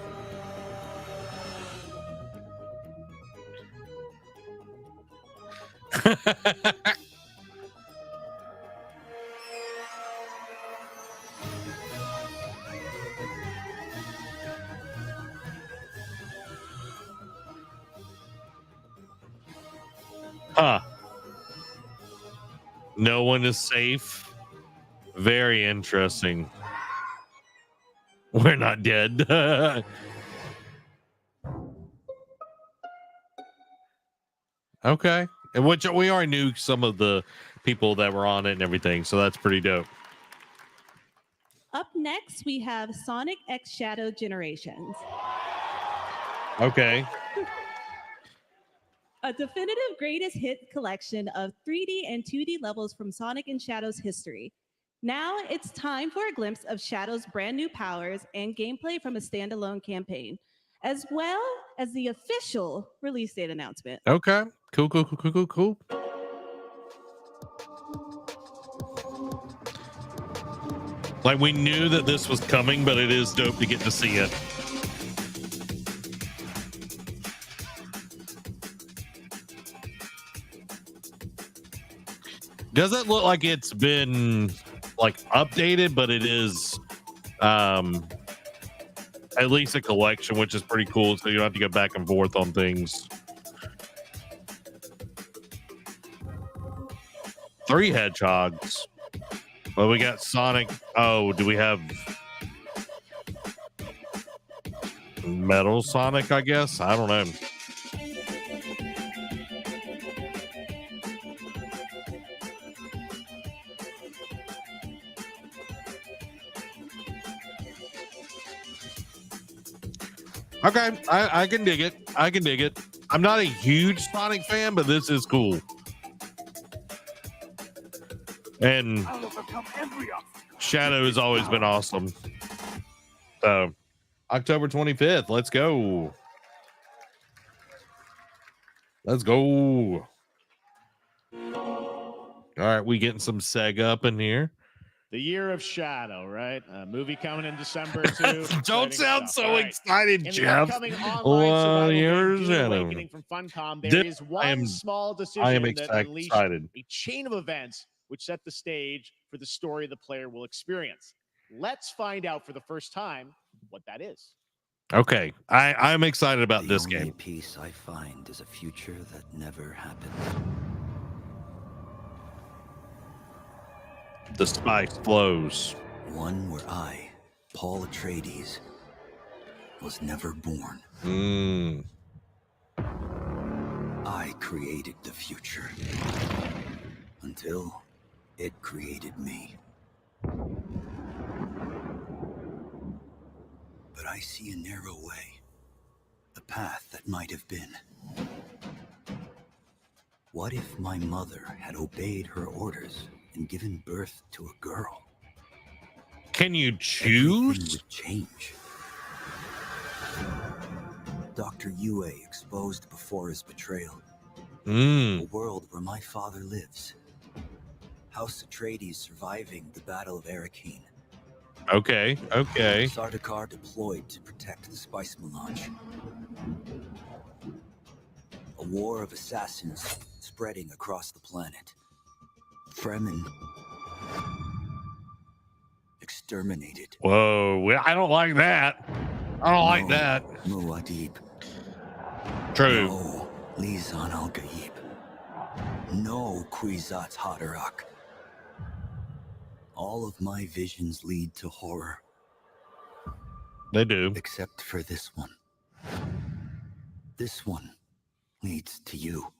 Huh. No one is safe. Very interesting. We're not dead. Okay. And which we already knew some of the people that were on it and everything, so that's pretty dope. Up next, we have Sonic X Shadow Generations. Okay. A definitive greatest hit collection of 3D and 2D levels from Sonic and Shadow's history. Now it's time for a glimpse of Shadow's brand new powers and gameplay from a standalone campaign, as well as the official release date announcement. Okay. Cool. Like, we knew that this was coming, but it is dope to get to see it. Doesn't look like it's been like updated, but it is at least a collection, which is pretty cool. So you don't have to go back and forth on things. 3 hedgehogs. Well, we got Sonic. Oh, do we have Metal Sonic, I guess? I don't know. Okay, I can dig it. I'm not a huge Sonic fan, but this is cool. And Shadow has always been awesome. So, October 25th, let's go. Let's go. All right, we getting some Sega up in here. The Year of Shadow, right? A movie coming in December too. Don't sound stuff. so All right. excited, In Jeff. the upcoming online survival game, Dune Awakening from Funcom, there is one small decision that unleashed excited. a chain of events which set the stage for the story the player will experience. Let's find out for the first time what that is. Okay, I'm excited about this game. The only peace I find is a future that never happened. The spice flows. One where I, Paul Atreides, was never born. I created the future until it created me. But I see a narrow way, a path that might have been. What if my mother had obeyed her orders and given birth to a girl? Can you choose? Everything would change. Dr. Yue exposed before his betrayal. A world where my father lives. House Atreides surviving the Battle of Arrakeen. Okay. Sardaukar deployed to protect the spice melange. A war of assassins spreading across the planet. Fremen exterminated. Whoa, I don't like that. I don't like that. Muad'Dib. True. No Lisan al-Gaib. No Kwisatz Haderach. All of my visions lead to horror. They do. Except for this one. This one leads to you.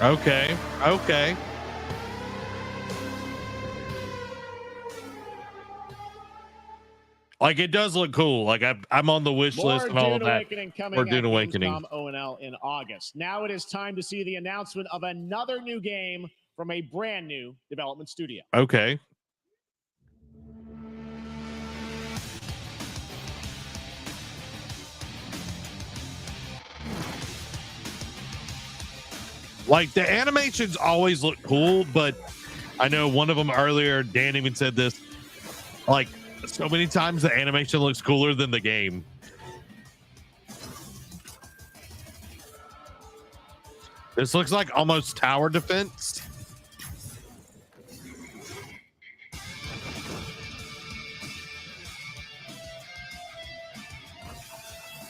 Okay. Like, it does look cool. Like, I'm on the wish list and all of that. Coming Or Dune Awakening. Gamescom O&L in August. Now it is time to see the announcement of another new game from a brand new development studio. Okay. Like, the animations always look cool, but I know one of them earlier, Dan even said this, like, so many times the animation looks cooler than the game. This looks like almost tower defense.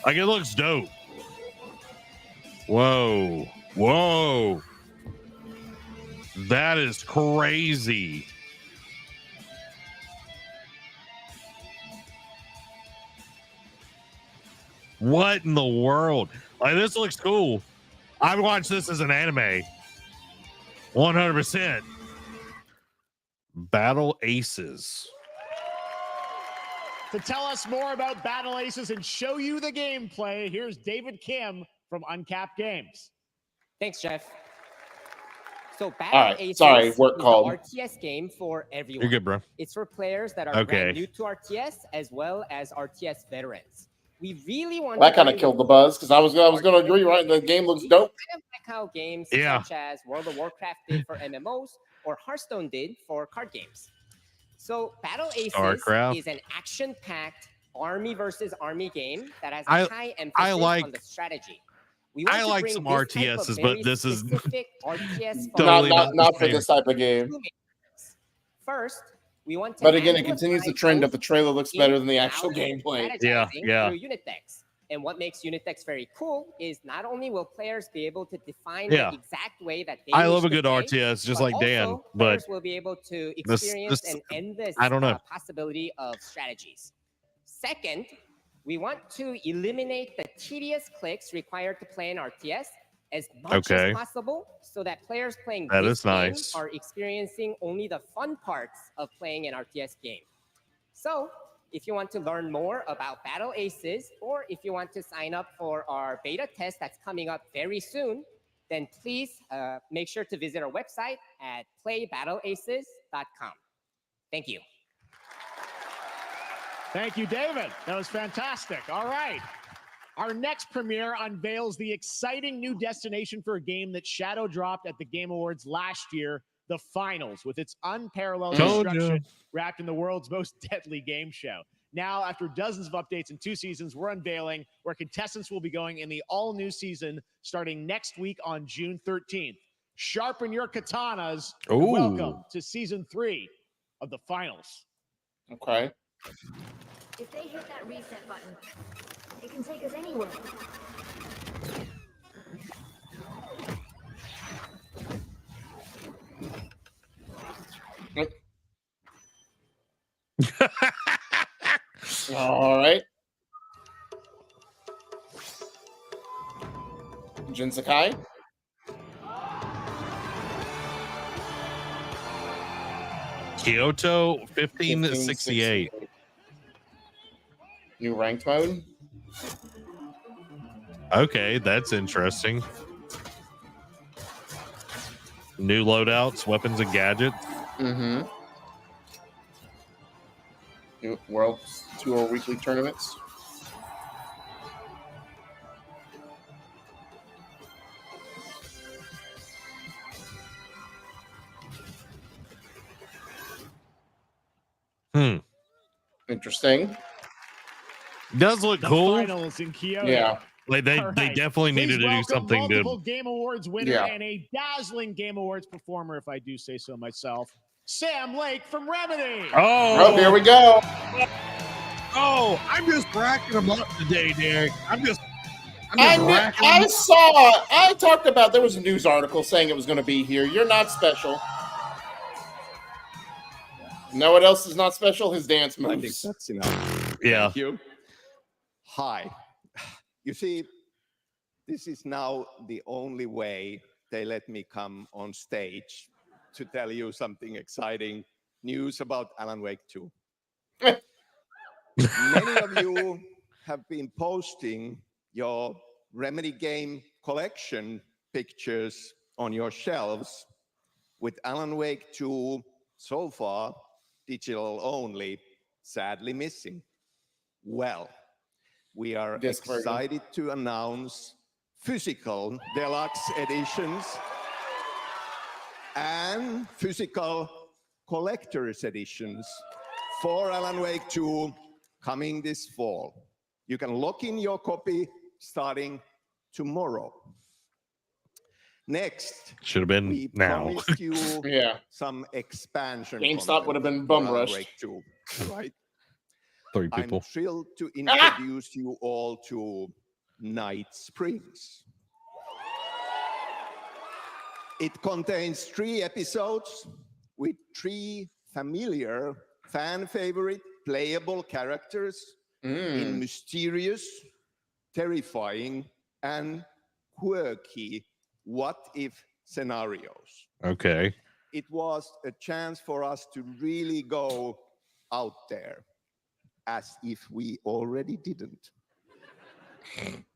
Like, it looks dope. Whoa. That is crazy. What in the world? Like, this looks cool. I would watch this as an anime. 100%. Battle Aces. To tell us more about Battle Aces and show you the gameplay, here's David Kim from Uncapped Games. Thanks, Jeff. So All Battle right, Aces sorry, is work the called. RTS game for everyone. You're good, bro. It's for players that are brand new to RTS as well as RTS veterans. We really want That kind of killed the buzz because I was going to agree. Right, the game looks dope. Kind of like how games Yeah. such as World of Warcraft did for MMOs or Hearthstone did for card games. So Battle Aces StarCraft. is an action-packed army versus army game that has a high emphasis on the strategy. We want I to like bring some this type of RTSs, very but this is specific RTS totally not for this type of game. First, we want to But again, it continues the trend of the trailer looks better than the actual gameplay. Yeah. through unit decks. And what makes unit decks very cool is not only will players be able to define Yeah. the exact way that they I wish love a to good play, RTS, just but like Dan, also but players will be able to experience this- an endless I don't know. possibility of strategies. Second, we want to eliminate the tedious clicks required to play an RTS as much Okay. as possible so that players playing That this is game nice. are experiencing only the fun parts of playing an RTS game. So if you want to learn more about Battle Aces, or if you want to sign up for our beta test that's coming up very soon, then please make sure to visit our website at playbattleaces.com. Thank you. Thank you, David. That was fantastic. All right. Our next premiere unveils the exciting new destination for a game that shadow dropped at the Game Awards last year, the Finals, with its unparalleled destruction wrapped in the world's most deadly game show. Now, after dozens of updates and 2 seasons, we're unveiling where contestants will be going in the all-new season starting next week on June 13th. Sharpen your katanas. And welcome to Season 3 of the Finals. Okay. If they hit that reset button, it can take us anywhere. All right. Jin Sakai. Kyoto 1568. New ranked mode. Okay, that's interesting. New loadouts, weapons, and gadgets. Mm-hmm. New World Tour weekly tournaments. Interesting. Does look cool. Finals in Kyoto. Yeah. Like they definitely needed to do something multiple good. Game Awards winner and a dazzling Game Awards performer, if I do say so myself, Sam Lake from Remedy. Oh, here we go. Oh, I'm just racking them up today, Derek. I talked about, there was a news article saying it was going to be here. You're not special. You know what else is not special? His dance moves. I think that's enough. Yeah. Thank you. Hi. You see, this is now the only way they let me come on stage to tell you something exciting news about Alan Wake 2. Many of you have been posting your Remedy game collection pictures on your shelves with Alan Wake 2 so far digital only, sadly missing. Well, we are excited to announce physical deluxe editions and physical collector's editions for Alan Wake 2 coming this fall. You can lock in your copy starting tomorrow. Next, should have been we now. promised you some expansion. GameStop would have been bum rushed. Right? 3 people. I'm thrilled to introduce you all to Night Springs. It contains 3 episodes with 3 familiar, fan-favorite, playable characters in mysterious, terrifying, and quirky what-if scenarios. Okay. It was a chance for us to really go out there, as if we already didn't.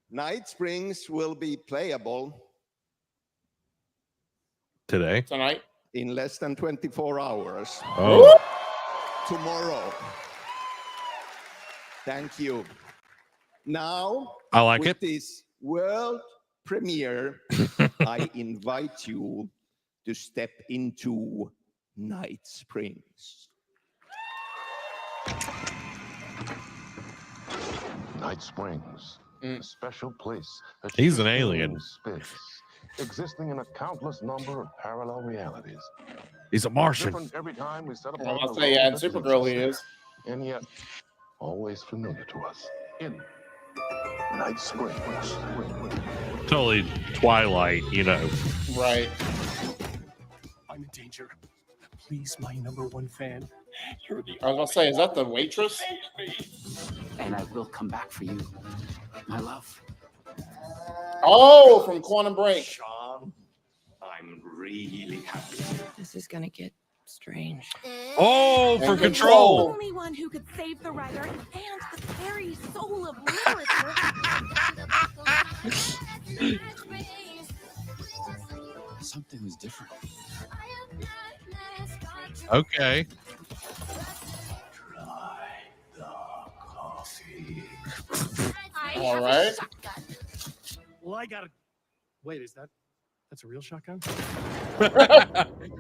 Night Springs will be playable tonight in less than 24 hours. Oh. Tomorrow. Thank you. Now, I like with it. this world premiere, I invite you to step into Night Springs. Night Springs, a special place. He's an alien. Space, existing in a countless number of parallel realities. He's a Martian. Different every time we set up. I'll say, yeah, in Supergirl he is. And yet, always familiar to us. In Night Springs. Totally Twilight, you know. Right. I'm in danger. Please, my #1 fan. You're the I was going to say, is that the waitress? And I will come back for you, my love. Oh, from Quantum Break. Sean, I'm really happy. This is gonna get Strange. Oh, And for The control. only one who could save the writer and the very soul of literature. Something was different. Okay. Try the coffee. All right. Well, I gotta. Wait, that's a real shotgun?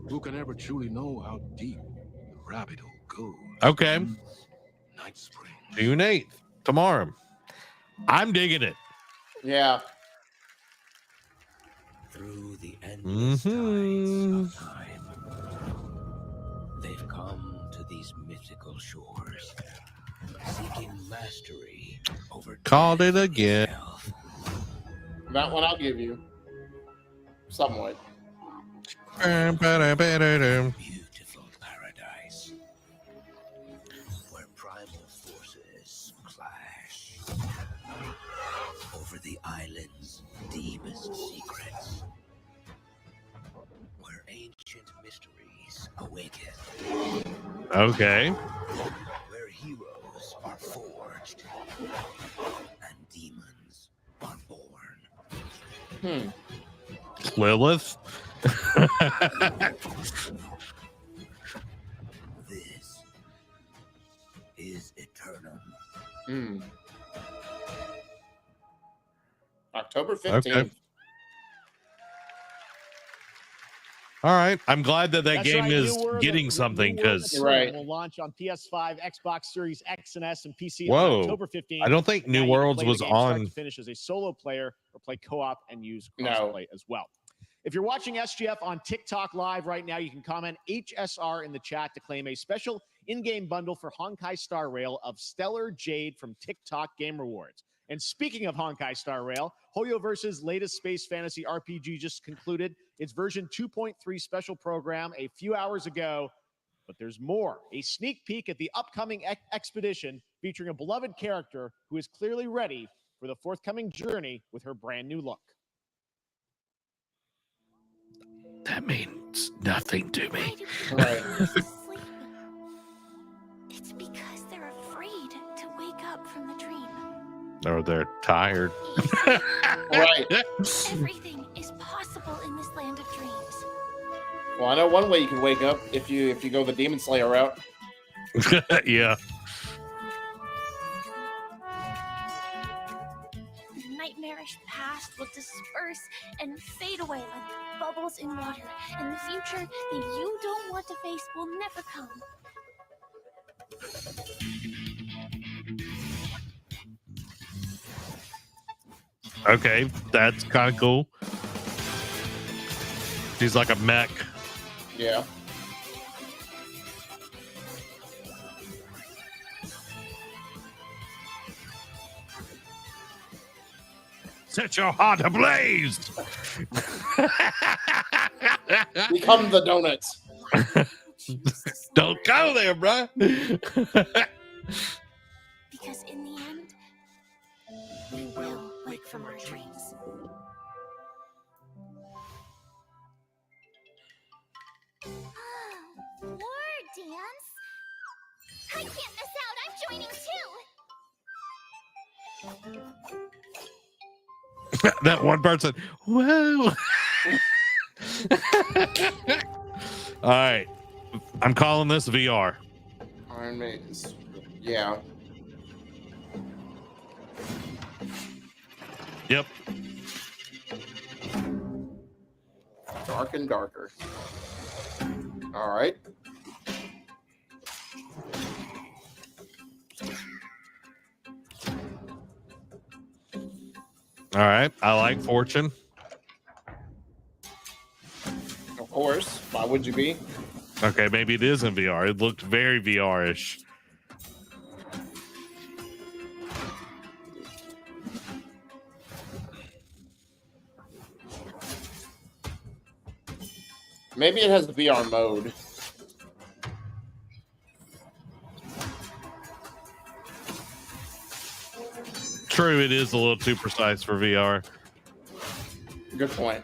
Who can ever truly know how deep the rabbit hole goes? Okay. Night Spring. June 8th, tomorrow. I'm digging it. Yeah. Through the endless tides of time, they've come to these mythical shores, seeking mastery over Called it again. itself. That one I'll give you. Somewhat. Beautiful paradise, where primal forces clash over the island's deepest secrets, where ancient mysteries awaken, Okay. where heroes are forged and demons are born. Lilith. This is eternal. October 15th. Okay. All right. I'm glad that That's game right, is New World getting of- something New World of because Tournament will launch on PS5, Xbox Series X and S, and PC Whoa. on October 15th. I don't think And New now you can Worlds play the was game start on. to finish as a solo player or play co-op and use No. crossplay as well. If you're watching SGF on TikTok Live right now, you can comment HSR in the chat to claim a special in-game bundle for Honkai Star Rail of Stellar Jade from TikTok Game Rewards. And speaking of Honkai Star Rail, Hoyoverse's latest space fantasy RPG just concluded its version 2.3 special program a few hours ago. But there's more. A sneak peek at the upcoming expedition featuring a beloved character who is clearly ready for the forthcoming journey with her brand new look. That means nothing to me. Right. It's because they're afraid to wake up from the dream. Or they're tired. Right. Everything is possible in this land of dreams. Well, I know one way you can wake up if you go the Demon Slayer route. Yeah. The nightmarish past will disperse and fade away like bubbles in water, and the future that you don't want to face will never come. Okay. That's kind of cool. She's like a mech. Yeah. Set your heart ablaze. Become the donuts. Don't go there, bro. Because in the end, we will wake from our dreams. More dance? I can't miss out. I'm joining too. That one person. Whoa. All right. I'm calling this VR. Iron Maidens. Yeah. Yep. Dark and darker. All right. All right. I like Fortune. Of course. Why would you be? Okay, maybe it is in VR. It looked very VR-ish. Maybe it has the VR mode. True, it is a little too precise for VR. Good point.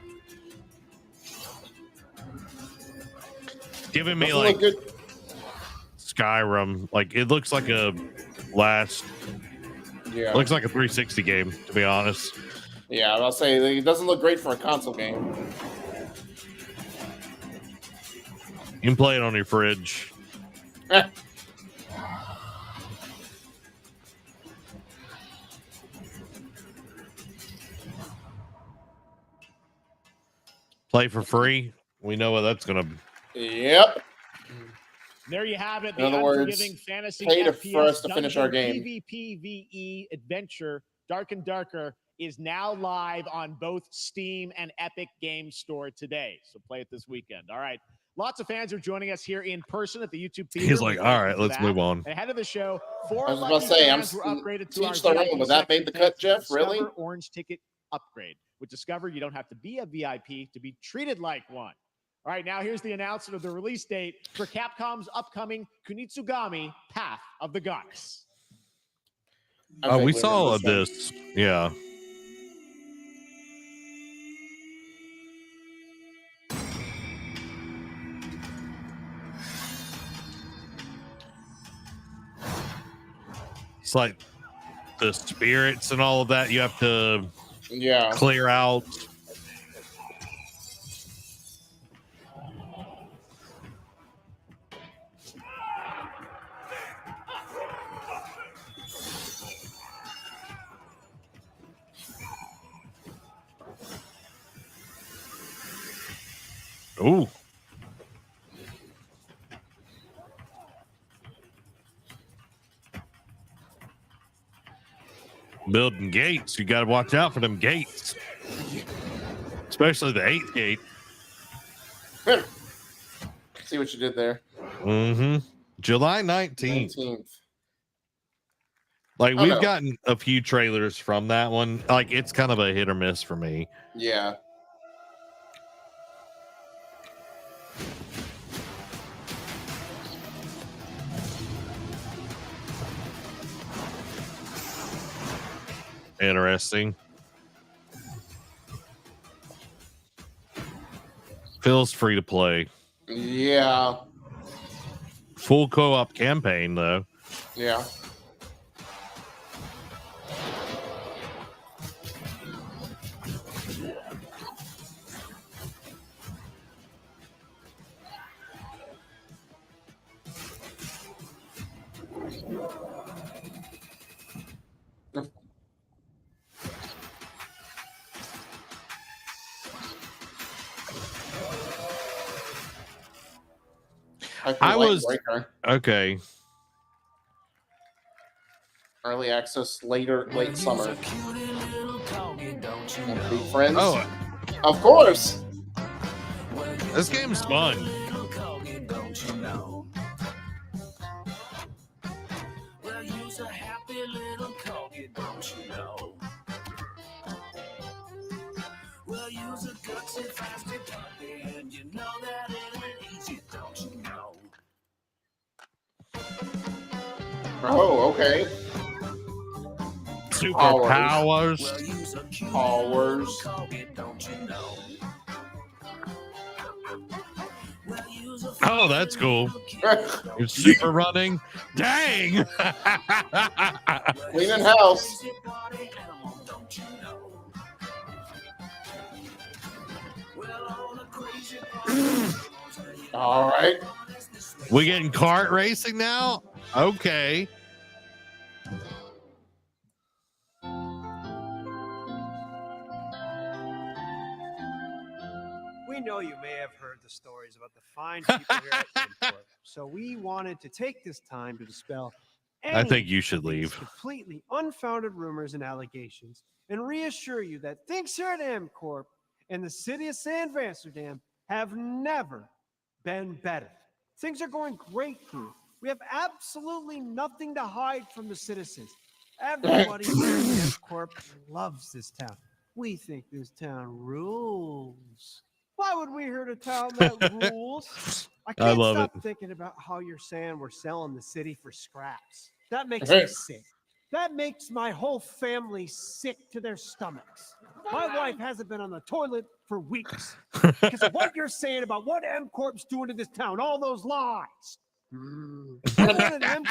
giving me Doesn't like look good. Skyrim. Like it looks like a last. Yeah. Looks like a 360 game, to be honest. Yeah, I'll say it doesn't look great for a console game. You can play it on your fridge. Play for free. We know what that's gonna. Yep. There you have it. In The other words, unforgiving fantasy pay FPS for us to finish our dungeon game. PvPvE adventure Dark and Darker is now live on both Steam and Epic Games Store today. So play it this weekend. All right. Lots of fans are joining us here in person at the YouTube theater. He's like, all right, let's move on. Ahead of the show, 4 I was about to say, I'm were upgraded to teach our the VIP room, but that made the cut, Jeff. Discover Really? Orange ticket upgrade. With Discover, you don't have to be a VIP to be treated like one. All right, now here's the announcement of the release date for Capcom's upcoming Kunitsugami Path of the Goddess. Oh, we saw this. Yeah. It's like the spirits and all of that you have to clear out. Ooh. Building gates. You got to watch out for them gates. Especially the 8th gate. See what you did there. Mm-hmm. July 19th. Like, we've gotten a few trailers from that one. Like, it's kind of a hit or miss for me. Yeah. Interesting. Feels free to play. Yeah. Full co-op campaign, though. Yeah. I was okay. Early access late summer. Big friends. Oh, of course. This game's fun. Well, use a gutsy, fasty puppy, and you know that it ain't easy, don't you know? Oh, okay. Superpowers. Powers. Oh, that's cool. You're super running. Dang. Cleaning house. All right. We getting kart racing now? Okay. We know you may have heard the stories about the fine people here at NerdCave, so we wanted to take this time to dispel I think you should leave. completely unfounded rumors and allegations and reassure you that things here at MCorp and the city of San Amsterdam have never been better. Things are going great here. We have absolutely nothing to hide from the citizens. Everybody here at MCorp loves this town. We think this town rules. Why would we hurt a town that rules? I can't love stop it. thinking about how you're saying we're selling the city for scraps. That makes me sick. That makes my whole family sick to their stomachs. My wife hasn't been on the toilet for weeks because of what you're saying about what M Corp's doing to this town. All those lies. M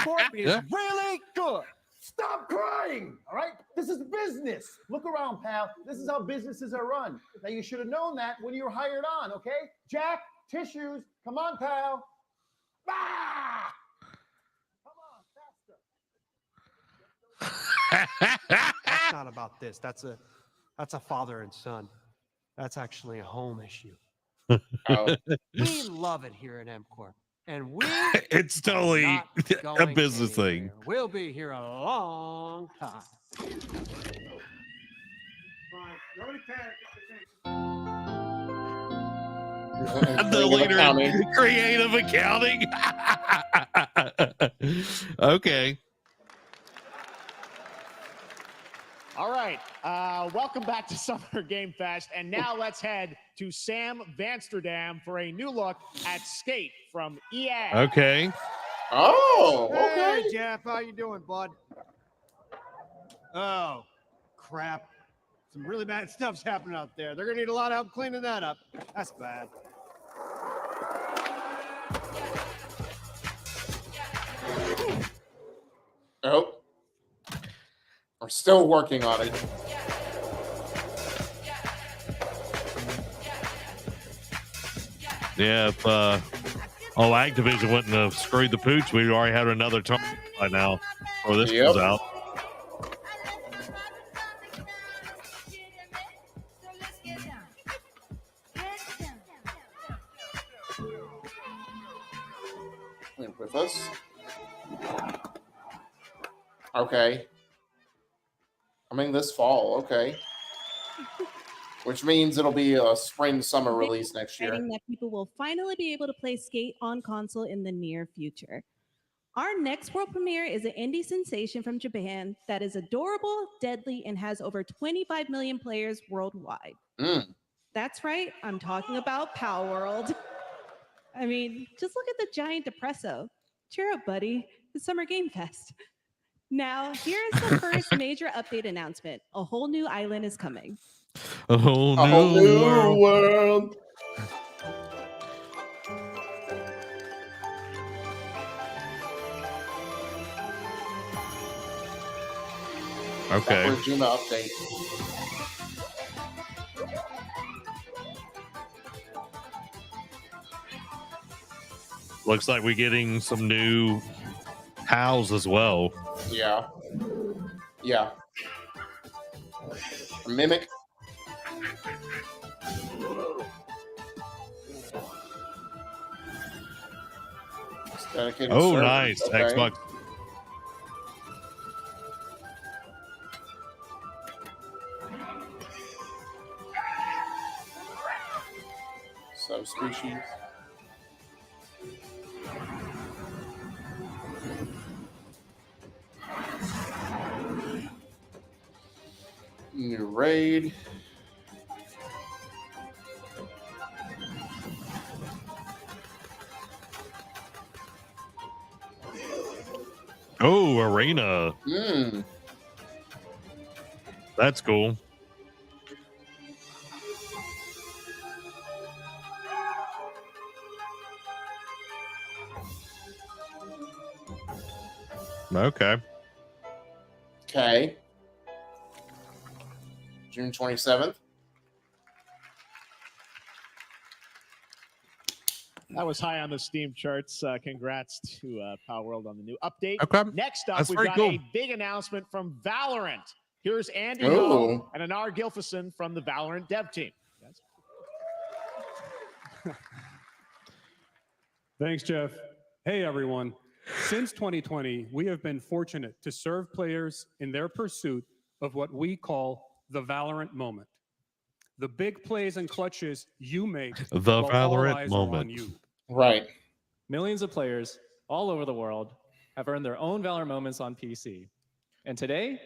Corp is really good. Stop crying, all right? This is business. Look around, pal. This is how businesses are run. Now, you should have known that when you were hired on, okay? Jack, tissues. Come on, pal. Ah! That's not about this. That's a father and son. That's actually a home issue. We love it here at M Corp. And we it's totally a business thing. We'll be here a long time. The leader in creative accounting. Okay. All right. Welcome back to Summer Game Fest. And now let's head to Sam Vansterdam for a new look at Skate from EA. Okay. Oh, okay. Hey, Jeff, how you doing, bud? Oh, crap. Some really bad stuff's happening out there. They're going to need a lot of help cleaning that up. That's bad. Oh. We're still working on it. Yeah, if Activision wouldn't have screwed the pooch, we already had another turn by now before this comes out. With us. Okay. Coming this fall, okay. Which means it'll be a spring-summer release next year. That people will finally be able to play Skate on console in the near future. Our next world premiere is an indie sensation from Japan that is adorable, deadly, and has over 25 million players worldwide. That's right, I'm talking about Power World. I mean, just look at the giant depresso. Cheer up, buddy. It's Summer Game Fest. Now, here's the first major update announcement. A whole new island is coming. A whole new world. Okay. Kojima update. Looks like we're getting some new pals as well. Yeah. Yeah. Mimic. Oh, nice. Okay. Xbox. Subspecies. New raid. Oh, arena. That's cool. Okay. Okay. June 27th. That was high on the Steam charts. Congrats to Power World on the new update. Okay. Next up, That's we've very got cool. a big announcement from Valorant. Here's Andy Ooh. Ho and Anar Gilfison from the Valorant dev team. Thanks, Jeff. Hey, everyone. Since 2020, we have been fortunate to serve players in their pursuit of what we call the Valorant moment. The big plays and clutches you make. The while all Valorant eyes are on moment. you. Right. Millions of players all over the world have earned their own Valorant moments on PC. And today,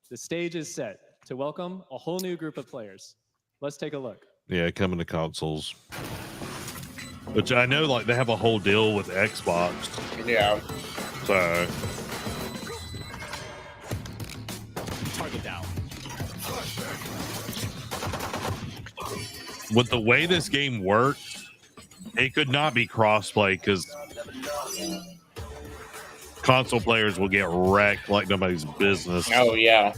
the stage is set to welcome a whole new group of players. Let's take a look. Yeah, coming to consoles. Which I know, like, they have a whole deal with Xbox. Yeah. So. with the way this game works, it could not be crossplay because console players will get wrecked like nobody's business. Oh yeah.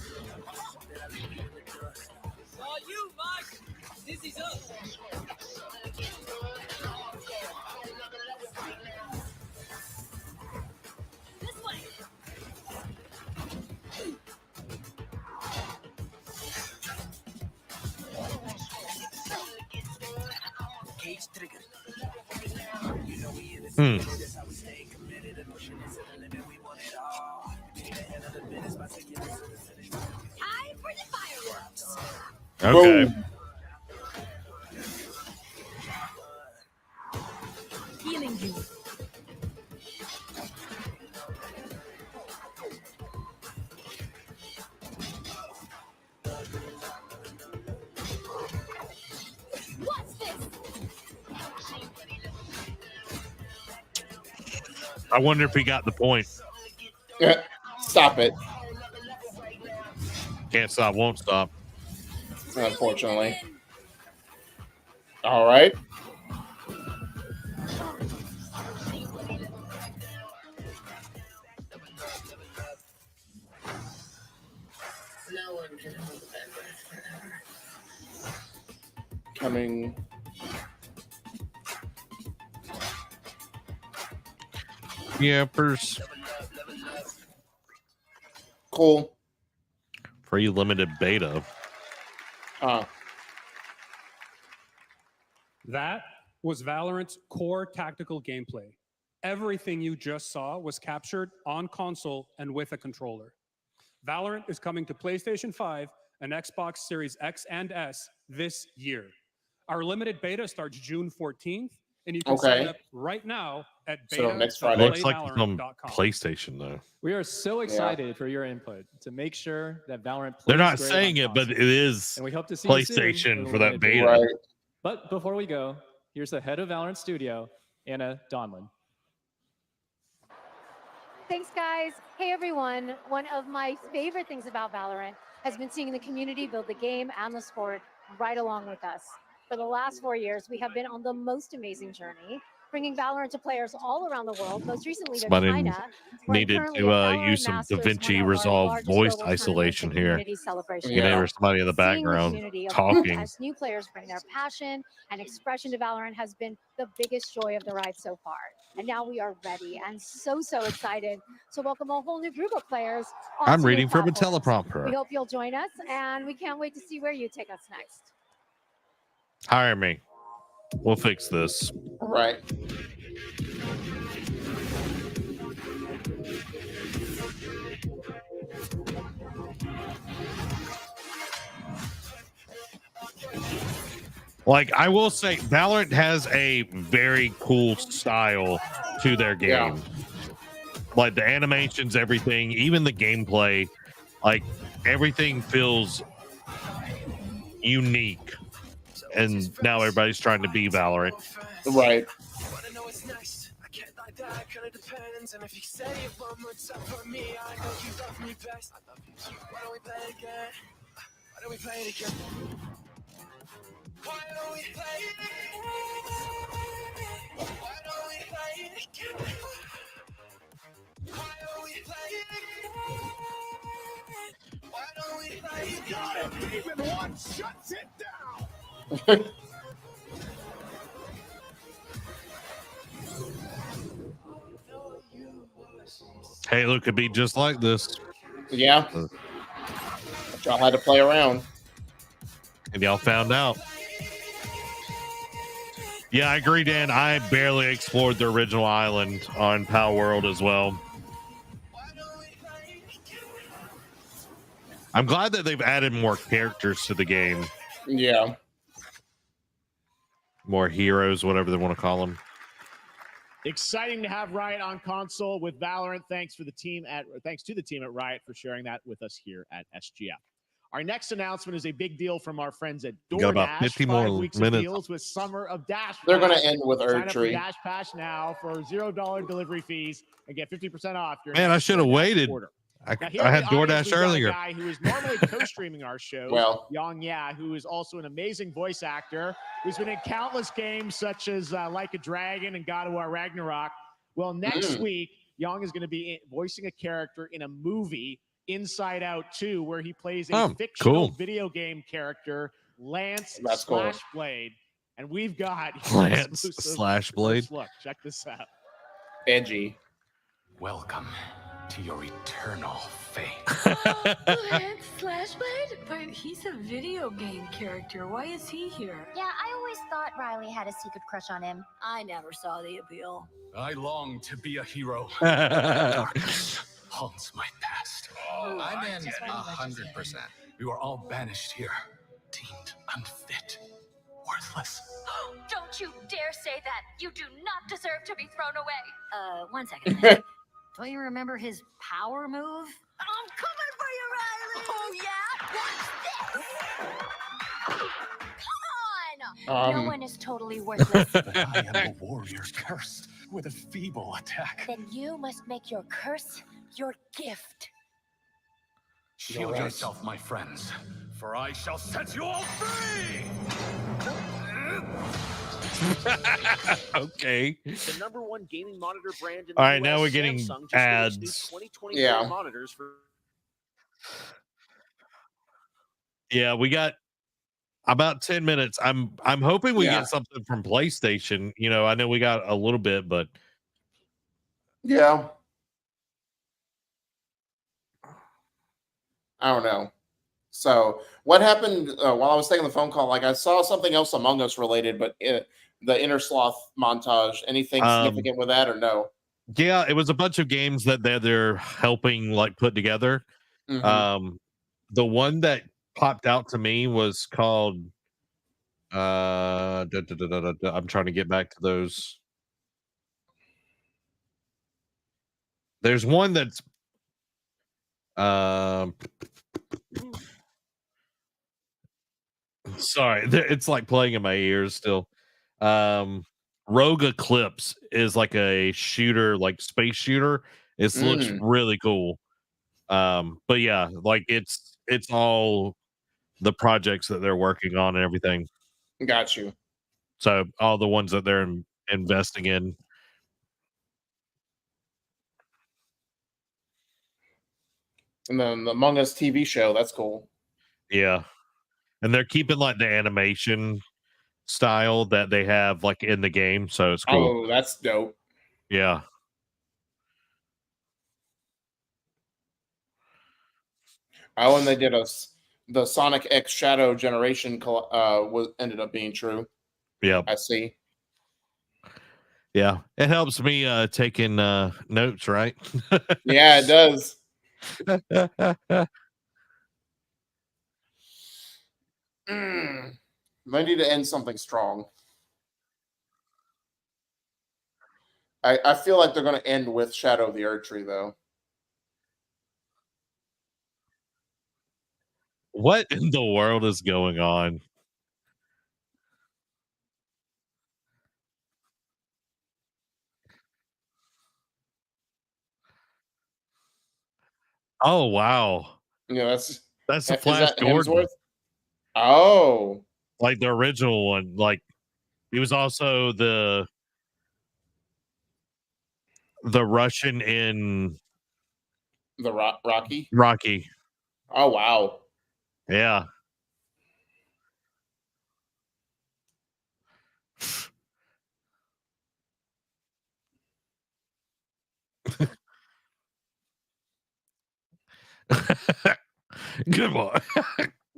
Hmm. Okay. Healing you. What's this? I wonder if he got the point. Stop it. Can't stop, won't stop. Unfortunately. All right. Coming. Yappers. Cool. Free limited beta. That was Valorant's core tactical gameplay. Everything you just saw was captured on console and with a controller. Valorant is coming to PlayStation 5 and Xbox Series X and S this year. Our limited beta starts June 14th, and you can sign up right now at beta.playvalorant.com. Looks like it's on PlayStation, though. We are so excited for your input to make sure that Valorant plays They're not great saying on it, but console. it is And we hope to see you soon PlayStation the for that limited beta. beta. But before we go, here's the head of Valorant Studio, Anna Donlin. Thanks, guys. Hey, everyone. One of my favorite things about Valorant has been seeing the community build the game and the sport right along with us. For the last 4 years, we have been on the most amazing journey, bringing Valorant to players all around the world, most recently to Somebody China. needed to use some DaVinci Resolve voice isolation here. You know, somebody in the background talking. As new players bring their passion and expression to Valorant has been the biggest joy of the ride so far. And now we are ready and so excited to welcome a whole new group of players. I'm onto new reading from a platforms. teleprompter. We hope you'll join us, and we can't wait to see where you take us next. Hire me. We'll fix this. All right. Like, I will say, Valorant has a very cool style to their game. Yeah. Like, the animations, everything, even the gameplay, like, everything feels unique. And now everybody's trying to be Valorant. Right. Even one shuts it down. Halo could be just like this. Yeah. Y'all had to play around. And y'all found out. Yeah, I agree, Dan. I barely explored the original island on Power World as well. I'm glad that they've added more characters to the game. Yeah. More heroes, whatever they want to call them. Exciting to have Riot on console with Valorant. Thanks to the team at Riot for sharing that with us here at SGF. Our next announcement is a big deal from our friends at DoorDash. Got about 50 more 5 weeks minutes. of deals with Summer of Dash. They're going Pass. to end with Sign up for Erdtree. Dash Pass now for $0 delivery fees and get 50% off your Man, I next should have DoorDash waited. order. I had DoorDash earlier. A guy who is normally co-streaming our shows, Yang Ya, who is also an amazing voice actor, who's been in countless games such as Like a Dragon and God of War Ragnarok. Well, next week, Yang is going to be voicing a character in a movie, Inside Out 2, where he plays a fictional video game character, Lance Slashblade. And we've got Lance Slashblade. Look, check this out. Edgy. Welcome to your eternal fate. Lance Slashblade? But he's a video game character. Why is he here? Yeah, I always thought Riley had a secret crush on him. I never saw the appeal. I long to be a hero. Darkness haunts my past. I'm in 100%. You are all banished here, deemed unfit, worthless. Don't you dare say that! You do not deserve to be thrown away! 1 second. Don't you remember his power move? I'm coming for you, Riley! Oh, yeah? Watch this! Come on! No one is totally worthless. But I am a warrior cursed with a feeble attack. Then you must make your curse your gift. Shield yourself, my friends, for I shall set you all free! Okay. The number one gaming monitor brand in All the right, now US, we're getting Samsung, just ads. released new 2024 monitors for. Yeah, we got about 10 minutes. I'm hoping we get something from PlayStation. You know, I know we got a little bit, but yeah. I don't know. So what happened while I was taking the phone call? Like I saw something else Among Us related, but the Inner Sloth montage. Anything significant with that or no? Yeah, it was a bunch of games that they're helping like put together. Mhm. The one that popped out to me was called I'm trying to get back to those. There's one that's sorry, it's like playing in my ears still. Rogue Eclipse is like a shooter, like space shooter. It looks really cool. But yeah, like it's all the projects that they're working on and everything. Got you. So all the ones that they're investing in. And then the Among Us TV show. That's cool. Yeah. And they're keeping like the animation style that they have like in the game. So it's cool. Oh, that's dope. Yeah. Oh, and they did the Sonic X Shadow Generation was ended up being true. Yeah. I see. Yeah. It helps me taking notes, right? Yeah, it does. They need to end something strong. I feel like they're going to end with Shadow of the Erdtree, though. What in the world is going on? Oh wow. Yeah, that's the Flash Gordon. Hemsworth? Oh. Like the original one. Like he was also the Russian in the Rocky? Rocky. Oh wow. Yeah. Good boy.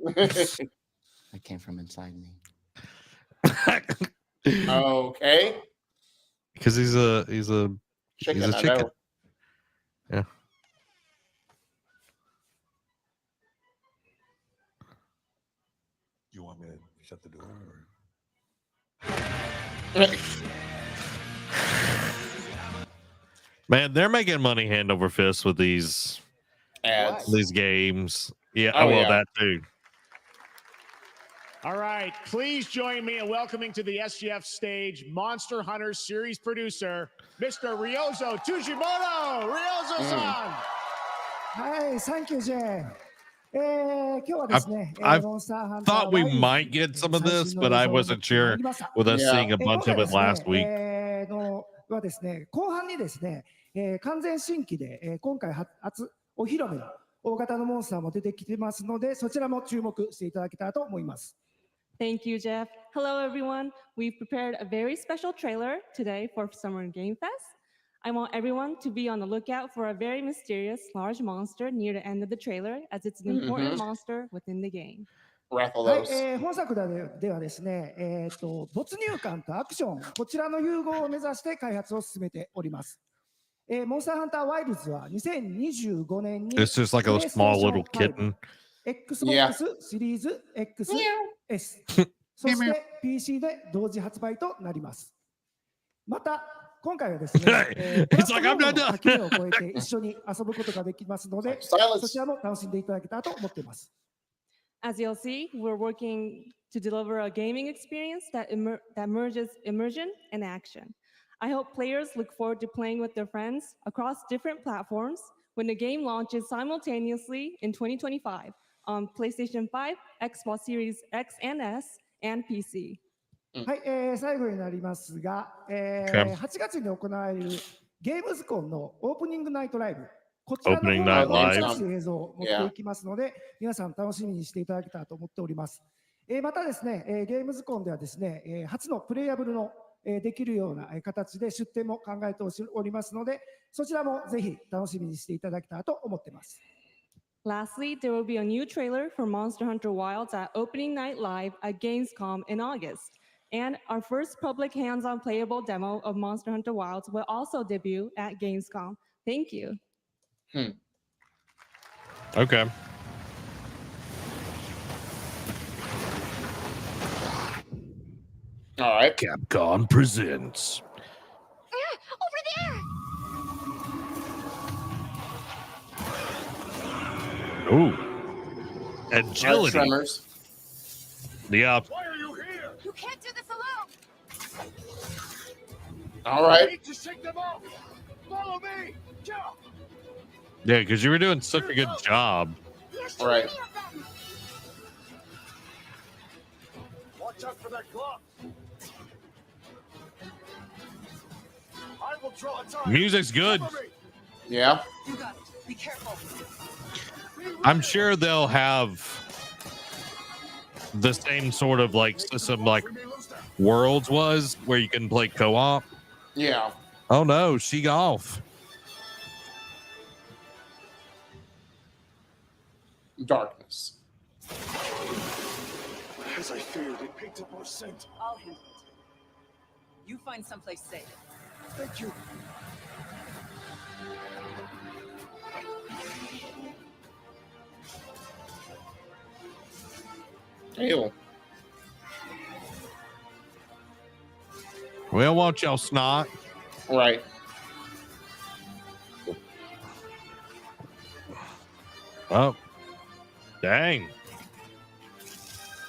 That came from inside me. Okay. Because he's a Chicken, he's a I chicken. know. Yeah. You want me to shut the door? Man, they're making money hand over fist with these ads, these games. Yeah, Oh, well, yeah. that too. All right, please join me in welcoming to the SGF stage Monster Hunter series producer, Mr. Ryozo Tujimoto. Ryozo-san. はい、サンキュージェーン。今日はですね、 I モンスターハンター thought we ワイルズ might get some of 最 this, 新の but 映 I 像を持っ wasn't てまい sure りました。 with us seeing a 今 bunch 回 of は it ですね last week. はですね、後半にですね、完全新規で、今回初お披露目の大型のモンスターも出てきてますので、そちらも注目していただけたらと思います。 Thank you, Jeff. Hello, everyone. We've prepared a very special trailer today for Summer Game Fest. I want everyone to be on the lookout for a very mysterious large monster near the end of the trailer, as it's an important monster within the game. はい、本作ではですね、没入感とアクション、こちらの融合を目指して開発を進めております。モンスターハンターワイルズは2025年に It's just like a small little kitten. Xbox シリーズ XS そして PC で同時発売となります。また今回はですね、It's like I'm not done. 垣根を越えて一緒に遊ぶことができますので、そちらも楽しんでいただけたらと思っています。As you'll see, we're working to deliver a gaming experience that merges immersion and action. I hope players look forward to playing with their friends across different platforms when the game launches simultaneously in 2025 on PlayStation 5, Xbox Series X and S, and PC. はい、最後になりますが、8月に行われるゲームズコンのオープニングナイトライブ、こちらの方の新しい映像を持っていきますので、皆さん楽しみにしていただけたらと思っております。またですね、ゲームズコンではですね、初のプレイアブルのできるような形で出展も考えておりますので、そちらもぜひ楽しみにしていただけたらと思っています。Lastly, there will be a new trailer for Monster Hunter Wilds at Opening Night Live at Gamescom in August. And our first public hands-on playable demo of Monster Hunter Wilds will also debut at Gamescom. Thank you. Okay. All right. Capcom presents. Over there! Ooh. Agility. Tremors. Yeah. Why are you here? You can't do this alone! All right. need to shake them off! Follow me! Go! Yeah, because you were doing such a good job. There's All right. many of them! Watch out for that glove! I will draw a time. Music's good. Yeah. You got it. Be careful. I'm sure they'll have the same sort of like system like Worlds was, where you can play co-op. Yeah. Oh no, she off. Darkness. As I feared, it picked up our scent. I'll handle it. You find someplace safe. Thank you. Ew. Well, watch y'all snot. Right. Oh. Dang.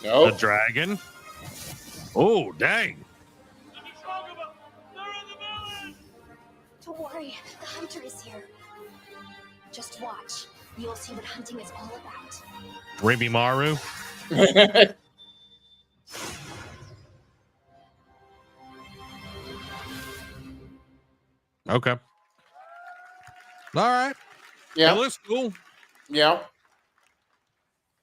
No. The dragon. Oh, dang. Don't worry, the hunter is here. Just watch. You'll see what hunting is all about. Ribi Maru. Okay. All right. Yeah. It looks cool. Yeah.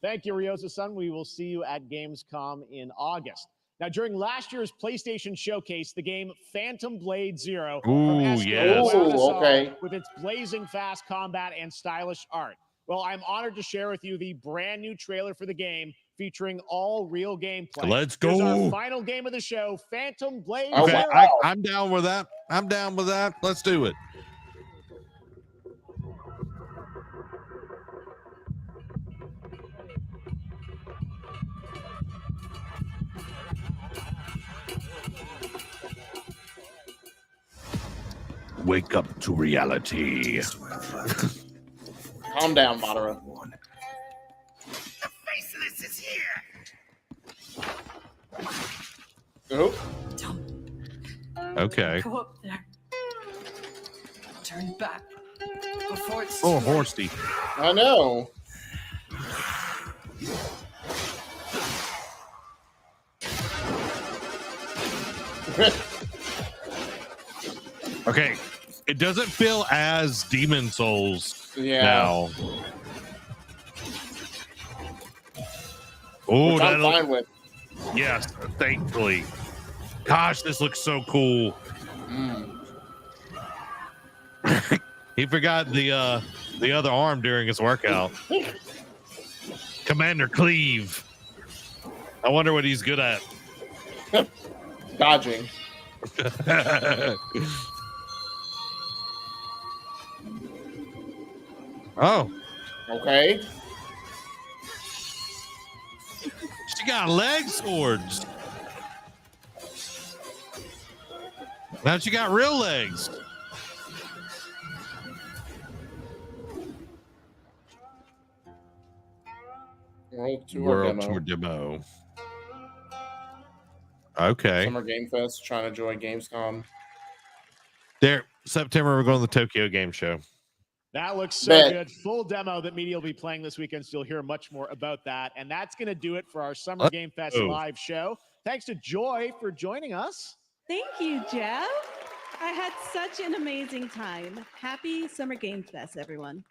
Thank you, Ryosa-san. We will see you at Gamescom in August. Now, during last year's PlayStation Showcase, the game Phantom Blade Zero from Ooh, SK yes. wowed us Ooh, all okay. with its blazing fast combat and stylish art. Well, I'm honored to share with you the brand new trailer for the game featuring all real gameplay. Let's Here's go. our final game of the show, Phantom Blade Okay, Zero. I'm down with that. I'm down with that. Let's do it. Wake up to reality. Calm down, Madara. The faceless is here! Oh. Okay. Go up there. Turn back. Before it's Oh, too late. horsey. I know. Okay, it doesn't feel as Demon Souls now. Oh, Which I'm fine with. Yes, thankfully. Gosh, this looks so cool. He forgot the other arm during his workout. Commander Cleave. I wonder what he's good at. Dodging. Oh. Okay. She got leg swords. Now she got real legs. World Tour demo. Okay. Summer Game Fest, trying to join Gamescom. There, September, we're going to the Tokyo Game Show. That looks so Bet. good. Full demo that media will be playing this weekend. So you'll hear much more about that. And that's going to do it for our Summer Game Fest live show. Thanks to Joy for joining us. Thank you, Jeff. I had such an amazing time. Happy Summer Game Fest, everyone.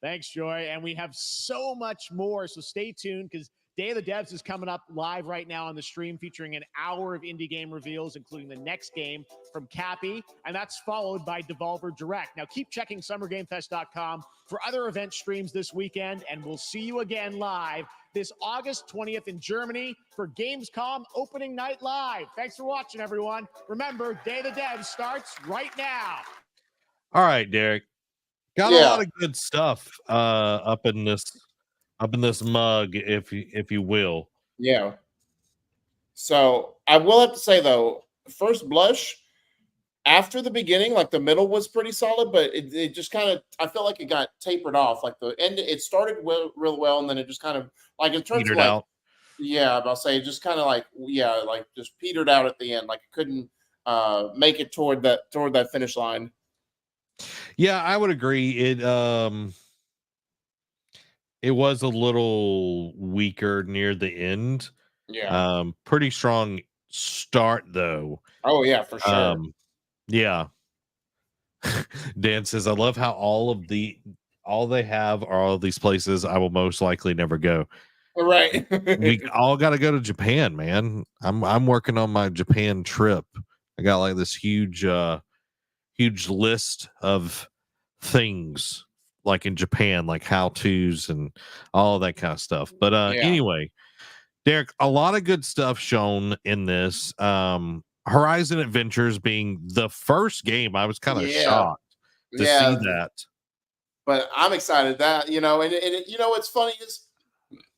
Thanks, Joy. And we have so much more. So stay tuned because Day of the Devs is coming up live right now on the stream, featuring an hour of indie game reveals, including the next game from Cappy. And that's followed by Devolver Direct. Now keep checking summergamefest.com for other event streams this weekend. And we'll see you again live this August 20th in Germany for Gamescom Opening Night Live. Thanks for watching, everyone. Remember, Day of the Devs starts right now. All right, Derek. Got a lot of good stuff up in this mug, if you will. Yeah. So I will have to say though, first blush, after the beginning, like the middle was pretty solid, but it just kind of, I felt like it got tapered off. Like the end, it started real well, and then it just kind of like in terms Petered of like, out. yeah, I'll say just kind of like like just petered out at the end, like it couldn't make it toward that finish line. Yeah, I would agree. It was a little weaker near the end. Yeah. Pretty strong start though. Oh yeah, for sure. Yeah. Dan says, I love how all they have are all these places I will most likely never go. Right. We all got to go to Japan, man. I'm working on my Japan trip. I got like this huge list of things like in Japan, like how-tos and all that kind of stuff. But anyway, Derek, a lot of good stuff shown in this. Horizon Adventures being the first game, I was kind of shocked to see that. But I'm excited that, and what's funny is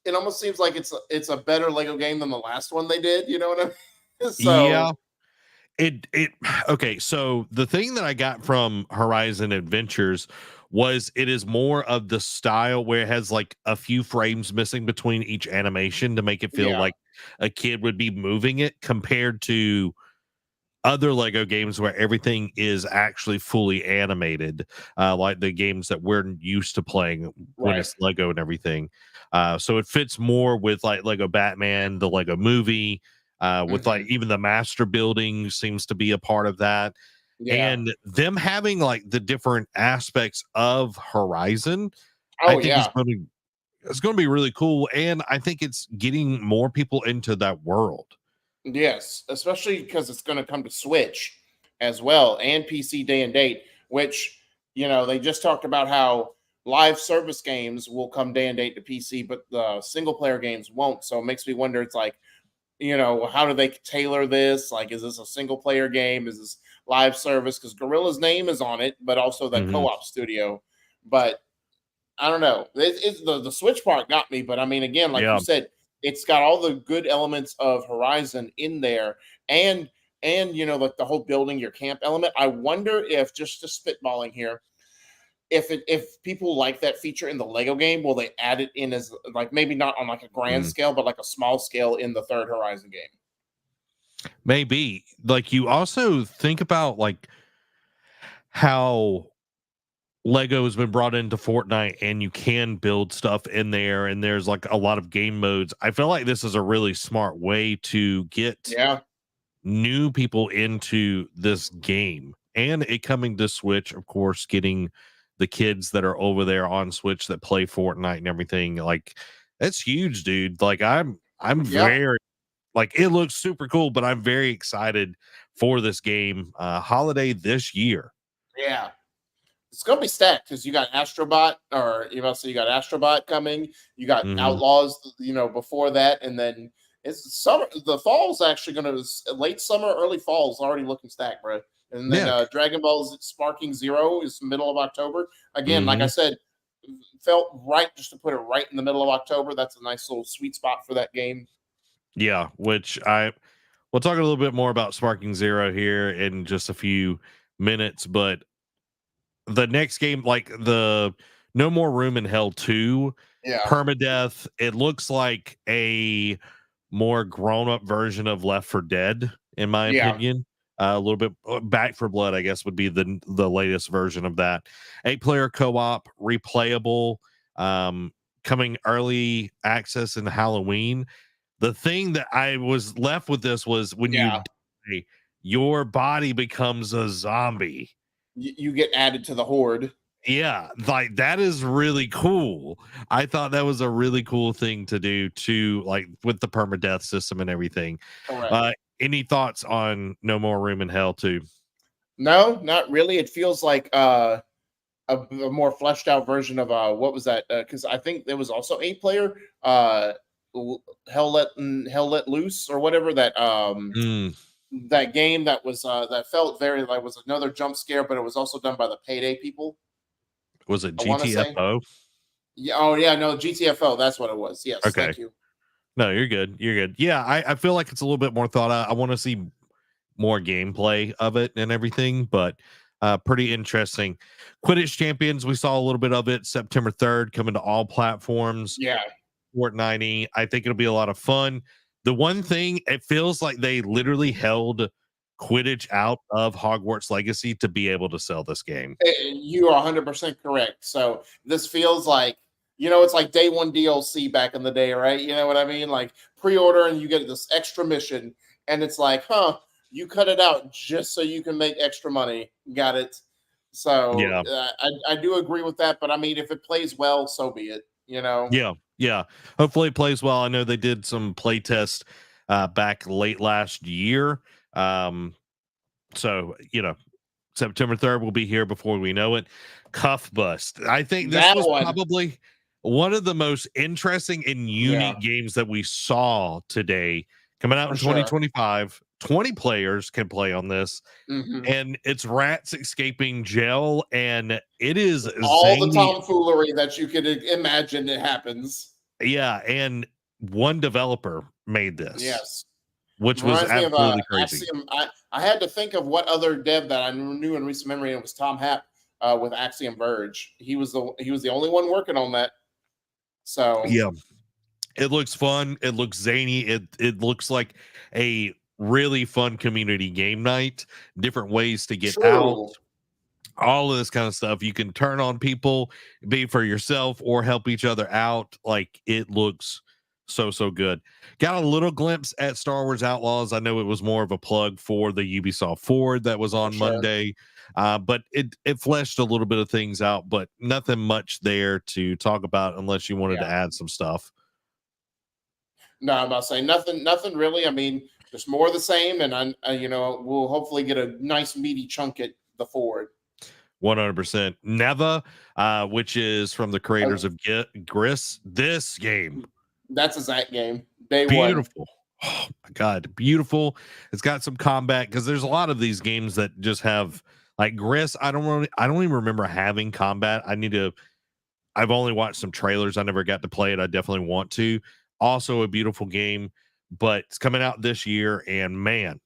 it almost seems like it's a better Lego game than the last one they did. You know what I mean? So, yeah. Okay, so the thing that I got from Horizon Adventures was it is more of the style where it has like a few frames missing between each animation to make it feel like a kid would be moving it, compared to other Lego games where everything is actually fully animated, like the games that we're used to playing when it's Lego and everything. So it fits more with like Lego Batman, the Lego movie, with like even the master building seems to be a part of that. And them having like the different aspects of Horizon, I think it's going to be really cool. And I think it's getting more people into that world. Yes, especially because it's going to come to Switch as well and PC day and date, which, they just talked about how live service games will come day and date to PC, but the single player games won't. So it makes me wonder, it's like, how do they tailor this? Like, is this a single player game? Is this live service? Because Gorilla's name is on it, but also the co-op studio. But I don't know. It's the Switch part got me, but I mean, again, like you said, it's got all the good elements of Horizon in there, and like the whole building your camp element. I wonder if, just spitballing here, if people like that feature in the Lego game, will they add it in as like maybe not on like a grand scale, but like a small scale in the third Horizon game? Maybe. Like, you also think about like how Lego has been brought into Fortnite and you can build stuff in there, and there's like a lot of game modes. I feel like this is a really smart way to get new people into this game, and it coming to Switch, of course, getting the kids that are over there on Switch that play Fortnite and everything. Like, that's huge, dude. Like, I'm very, like, it looks super cool, but I'm very excited for this game. Holiday this year. Yeah. It's gonna be stacked because you got Astrobot, or you know, so you got Astrobot coming, you got Outlaws, you know, before that, and then it's summer. The fall's actually gonna late summer, early fall's already looking stacked, bro. And then Dragon Ball's Sparking Zero is middle of October. Again, like I said, felt right just to put it right in the middle of October. That's a nice little sweet spot for that game. Yeah, which we'll talk a little bit more about Sparking Zero here in just a few minutes, but the next game, like the No More Room in Hell 2, Permadeath, it looks like a more grown-up version of Left 4 Dead, in my opinion. A little bit Back 4 Blood, I guess, would be the latest version of that. 8-player co-op, replayable, coming early access in Halloween. The thing that I was left with this was when you die, your body becomes a zombie. You get added to the horde. Yeah, like that is really cool. I thought that was a really cool thing to do to, like, with the permadeath system and everything. Any thoughts on No More Room in Hell 2? No, not really. It feels like a more fleshed out version of what was that? Because I think there was also 8-player Hell Let Loose or whatever that that game that was that felt very like was another jump scare, but it was also done by the Payday people. Was it GTFO? Yeah. Oh yeah, no, GTFO. That's what it was. Yes. Okay. Thank you. No, you're good. You're good. Yeah, I feel like it's a little bit more thought out. I want to see more gameplay of it and everything, but pretty interesting. Quidditch Champions, we saw a little bit of it September 3rd, coming to all platforms. Yeah. Fortnite. I think it'll be a lot of fun. The one thing, it feels like they literally held Quidditch out of Hogwarts Legacy to be able to sell this game. You are 100% correct. So this feels like, you know, it's like day one DLC back in the day, right? You know what I mean? Like pre-order and you get this extra mission, and it's like, you cut it out just so you can make extra money. Got it. So I do agree with that, but I mean, if it plays well, so be it. You know? Yeah. Hopefully it plays well. I know they did some play test back late last year. So, you know, September 3rd will be here before we know it. Cuff Bust. I think this was probably one of the most interesting and unique games that we saw today, coming out in 2025. 20 players can play on this, and it's rats escaping jail, and it is all the tomfoolery that you could imagine it happens. Yeah, and one developer made this. Yes. Which was absolutely crazy. Axiom, I had to think of what other dev that I knew in recent memory, and it was Tom Happ with Axiom Verge. He was the only one working on that. So yeah, it looks fun. It looks zany. It looks like a really fun community game night. Different ways to get out. All of this kind of stuff. You can turn on people, be for yourself, or help each other out. Like, it looks so good. Got a little glimpse at Star Wars Outlaws. I know it was more of a plug for the Ubisoft Forward that was on Monday, but it fleshed a little bit of things out, but nothing much there to talk about unless you wanted to add some stuff. No, I'm about saying nothing really. I mean, just more of the same, and you know, we'll hopefully get a nice meaty chunk at the Forward. 100%. Neva, which is from the creators of Gris. This game, that's a Zach game. Day beautiful. Oh my god, beautiful. It's got some combat, because there's a lot of these games that just have, like Gris. I don't even remember having combat. I've only watched some trailers. I never got to play it. I definitely want to. Also a beautiful game, but it's coming out this year, and man,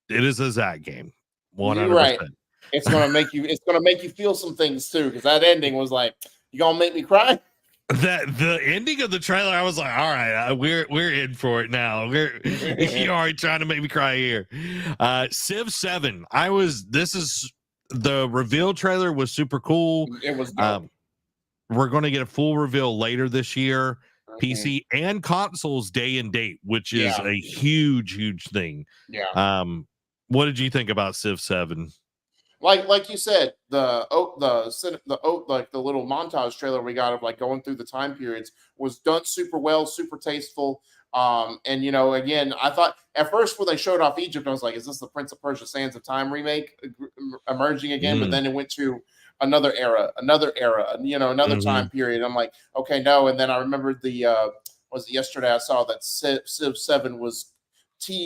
it is a Zach game. 100%. You're right. It's gonna make you feel some things too, because that ending was like, you gonna make me cry. That the ending of the trailer, I was like, all right, we're in for it now. You're already trying to make me cry here. Civ 7. This is the reveal trailer was super cool. It was dope. We're going to get a full reveal later this year, Mm-hmm. PC and consoles day and date, which is Yeah. a huge thing. Yeah. What did you think about Civ 7? Like you said, the little montage trailer we got of like going through the time periods was done super well, super tasteful. And again, I thought at first when they showed off Egypt, I was like, is this the Prince of Persia Sands of Time remake emerging again? But then it went to another era, another time period. I'm like, okay, no. And then I remembered was it yesterday I saw that Civ 7 was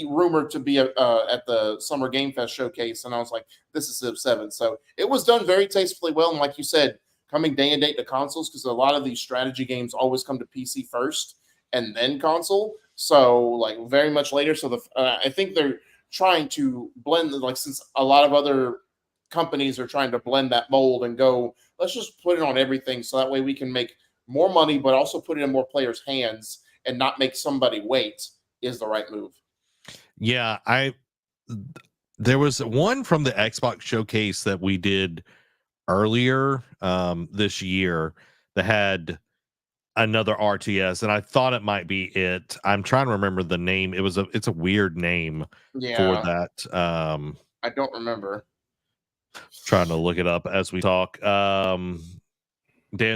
rumored to be at the Summer Game Fest showcase, and I was like, this is Civ 7. So it was done very tastefully well, and like you said, coming day and date to consoles, because a lot of these strategy games always come to PC first and then console. So like very much later. So I think they're trying to blend, like, since a lot of other companies are trying to blend that mold and go, let's just put it on everything, so that way we can make more money, but also put it in more players' hands and not make somebody wait, is the right move. Yeah, there was one from the Xbox showcase that we did earlier this year that had another RTS, and I thought it might be it. I'm trying to remember the name. It's a weird name for that. I don't remember. Trying to look it up as we talk. Dan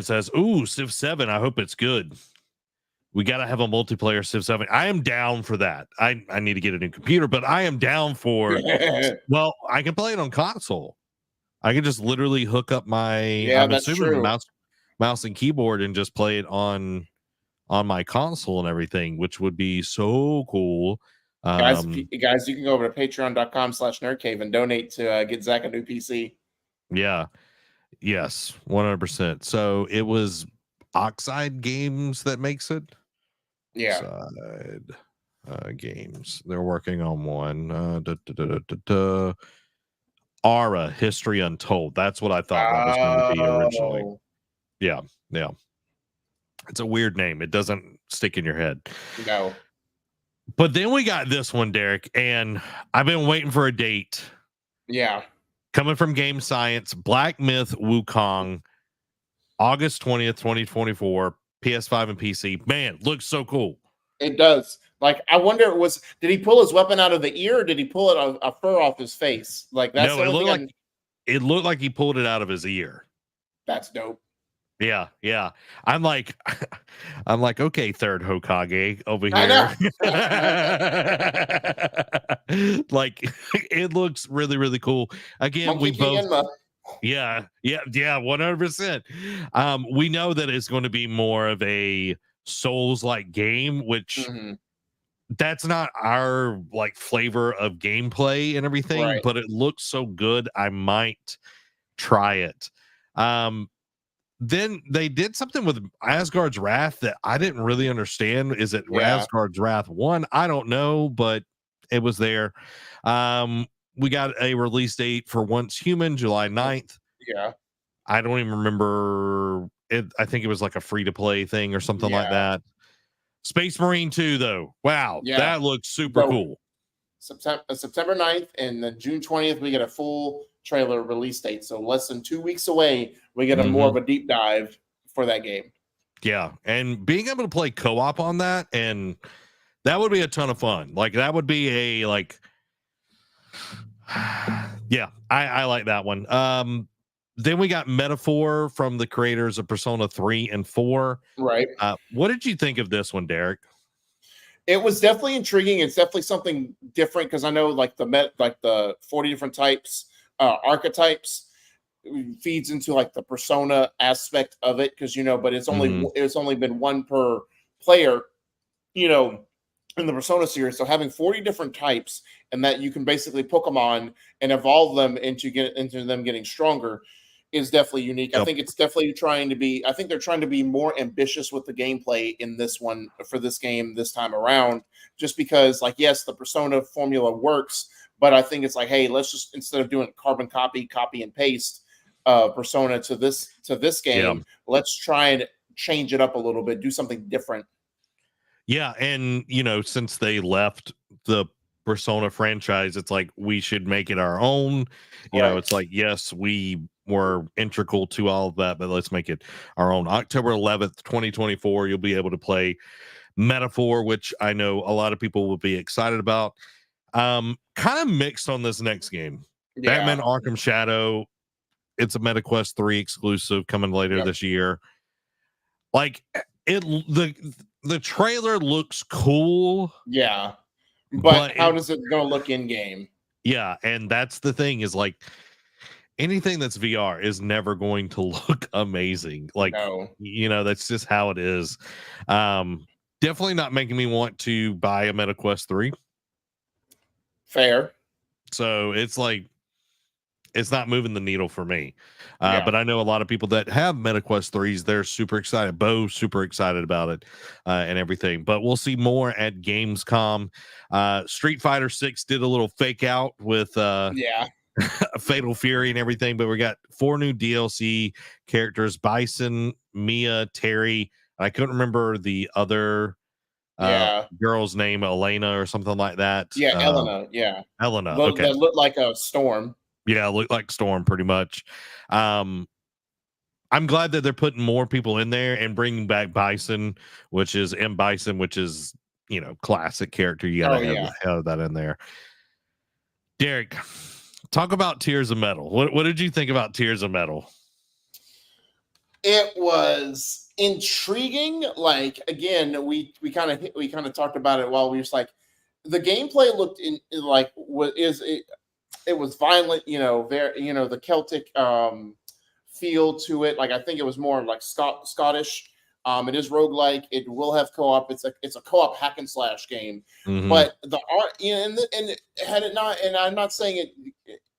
says, "Ooh, Civ 7. I hope it's good. We got to have a multiplayer Civ 7. I am down for that. I need to get a new computer, but I am down for well, I can play it on console. I can just literally hook up my that's true. mouse and keyboard and just play it on my console and everything, which would be so cool. Guys, you can go over to patreon.com/nerdcave and donate to get Zach a new PC. Yeah. Yes, 100%. So it was Oxide Games that makes it. Yeah. Games. They're working on one. Aura, History Untold. That's what I thought that was going to be originally. Yeah. It's a weird name. It doesn't stick in your head. No. But then we got this one, Derek, and I've been waiting for a date. Yeah. Coming from Game Science, Black Myth Wukong, August 20th, 2024, PS5 and PC. Man, looks so cool. It does. Like, I wonder, did he pull his weapon out of the ear, or did he pull a fur off his face? Like, that's no, it looked like he pulled it out of his ear. That's dope. Yeah. I'm like, okay, third Hokage over here. Like, it looks really, really cool. Again, Monkey we King both. Yeah, 100%. We know that it's going to be more of a Souls-like game, which that's not our like flavor of gameplay and everything, right. But it looks so good, I might try it. Then they did something with Asgard's Wrath that I didn't really understand. Is it Asgard's Wrath 1? I don't know, but it was there. We got a release date for Once Human, July 9th. Yeah. I don't even remember it. I think it was like a free-to-play thing or something like that. Space Marine 2, though. Wow, that looks super cool. September 9th, and then June 20th, we get a full trailer release date. So less than 2 weeks away, we get a more of a deep dive for that game. Yeah, and being able to play co-op on that, and that would be a ton of fun. Like, that would be a, like, yeah, I like that one. Then we got Metaphor from the creators of Persona 3 and 4. Right. What did you think of this one, Derek? It was definitely intriguing. It's definitely something different, because I know like the 40 different types, archetypes feeds into like the Persona aspect of it, because but it's only been one per player, in the Persona series. So having 40 different types, and that you can basically Pokemon and evolve them into them getting stronger, is definitely unique. Yep. I think it's definitely they're trying to be more ambitious with the gameplay in this one, for this game this time around, just because, like, yes, the Persona formula works, but I think it's like, hey, let's just, instead of doing carbon copy and paste Persona to this game, let's try and change it up a little bit, do something different. Yeah, and since they left the Persona franchise, it's like we should make it our own. You know, it's like, yes, we were integral to all of that, but let's make it our own. October 11th, 2024, you'll be able to play Metaphor, which I know a lot of people will be excited about. Kind of mixed on this next game. Batman Arkham Shadow. It's a MetaQuest 3 exclusive coming later this year. Like the trailer looks cool. Yeah. But how does it gonna look in game? Yeah, and that's the thing is like anything that's VR is never going to look amazing. Like you know, that's just how it is. Definitely not making me want to buy a MetaQuest 3. Fair. So it's like it's not moving the needle for me. But I know a lot of people that have MetaQuest 3s, they're super excited. Bo's super excited about it and everything. But we'll see more at Gamescom. Street Fighter 6 did a little fake out with Fatal Fury and everything, but we got 4 new DLC characters: Bison, Mia, Terry. I couldn't remember the other girl's name, Elena or something like that. Elena. Elena. That looked like a Storm. Yeah, looked like Storm pretty much. I'm glad that they're putting more people in there and bringing back Bison, which is M. Bison, which is, you know, classic character. You gotta have that in there. Derek, talk about Tears of Metal. What did you think about Tears of Metal? It was intriguing. Like, again, we kind of talked about it while we were just like, the gameplay looked it was violent, you know, very, you know, the Celtic feel to it. Like, I think it was more like Scottish. It is roguelike. It will have co-op. It's a co-op hack and slash game. But the art, you know, and had it not, and I'm not saying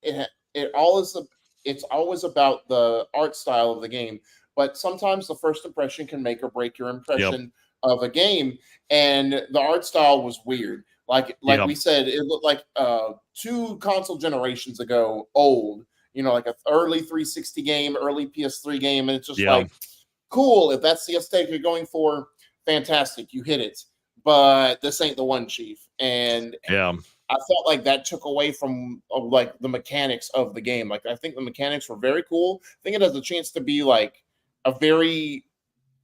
it's always about the art style of the game, but sometimes the first impression can make or break your impression of a game. And the art style was weird. Like we said, it looked like 2 console generations ago old, you know, like an early 360 game, early PS3 game. And it's just like, cool. If that's the aesthetic you're going for, fantastic. You hit it. But this ain't the one, Chief. And I felt like that took away from like the mechanics of the game. Like, I think the mechanics were very cool. I think it has a chance to be like a very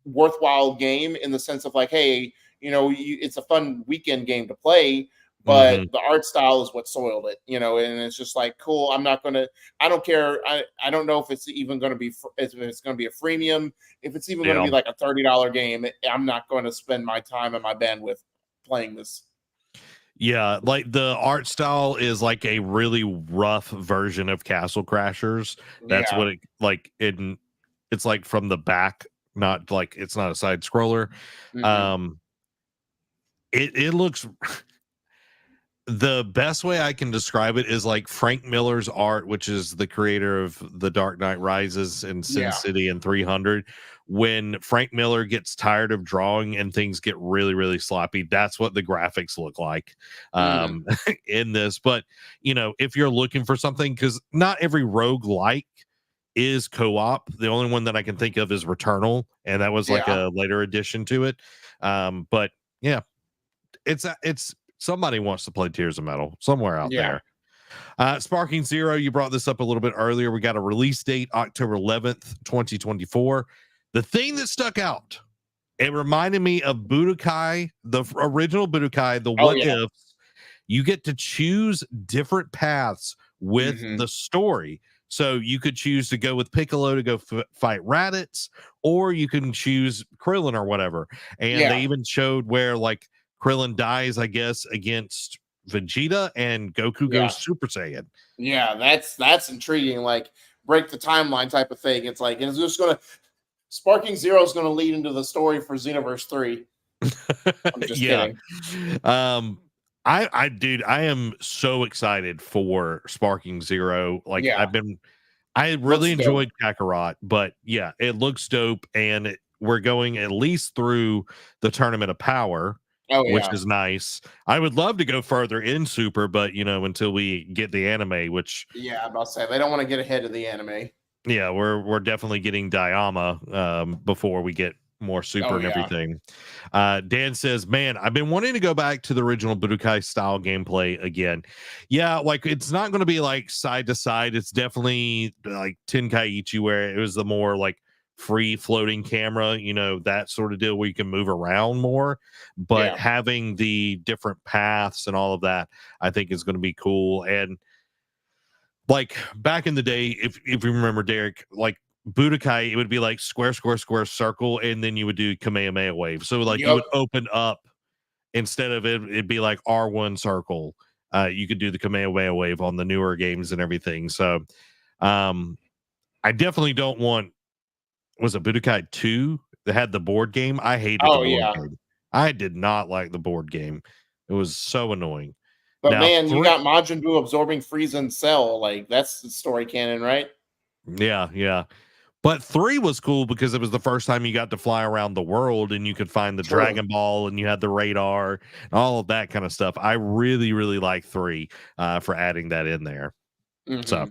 worthwhile game in the sense of like, hey, you know, it's a fun weekend game to play, but the art style is what soiled it, you know, and it's just like, cool. I don't care. I don't know if it's even going to be, if it's going to be a freemium, if it's even going to be like a $30 game. I'm not going to spend my time and my bandwidth playing this. Yeah, like the art style is like a really rough version of Castle Crashers. That's what it like. It's like from the back, not like it's not a side scroller. It looks the best way I can describe it is like Frank Miller's art, which is the creator of The Dark Knight Rises and Sin City and 300. When Frank Miller gets tired of drawing and things get really, really sloppy, that's what the graphics look like in this. But, you know, if you're looking for something, because not every roguelike is co-op. The only one that I can think of is Returnal, and that was like a later addition to it. But yeah, it's somebody wants to play Tears of Metal somewhere out there. Sparking Zero, you brought this up a little bit earlier. We got a release date, October 11th, 2024. The thing that stuck out, it reminded me of Budokai, the original Budokai, the what ifs. You get to choose different paths with the story. So you could choose to go with Piccolo to go fight Raditz, or you can choose Krillin or whatever. And they even showed where like Krillin dies, I guess, against Vegeta, and Goku goes Super Saiyan. Yeah, that's intriguing. Like, break the timeline type of thing. It's like, it's just gonna Sparking Zero is gonna lead into the story for Xenoverse 3. I'm just kidding. I am so excited for Sparking Zero. Like, I really enjoyed Kakarot, but yeah, it looks dope, and we're going at least through the Tournament of Power. Which is nice. I would love to go further in Super, but you know, until we get the anime, which I'm about to say they don't want to get ahead of the anime. Yeah, we're definitely getting Dayama before we get more super Oh, and yeah. everything. Dan says, man, I've been wanting to go back to the original Budokai style gameplay again. Yeah, like it's not going to be like side to side. It's definitely like Tenkaichi, where it was the more like free floating camera, that sort of deal where you can move around more. But Yeah. having the different paths and all of that, I think is going to be cool. And like back in the day, if you remember, Derek, like Budokai, it would be like square, square, square, circle, and then you would do Kamehameha wave. So like you would open up instead of it'd be like R1 circle. You could do the Kamehameha wave on the newer games and everything. So I definitely don't want, was it Budokai 2 that had the board game? I hated the board game. I did not like the board game. It was so annoying. But Now, man, you got Majin Buu absorbing Frieza and Cell. Like that's the story canon, right? Yeah. But 3 was cool because it was the first time you got to fly around the world and you could find the True. Dragon Ball and you had the radar and all of that kind of stuff. I really, really like 3 for adding that in there. So,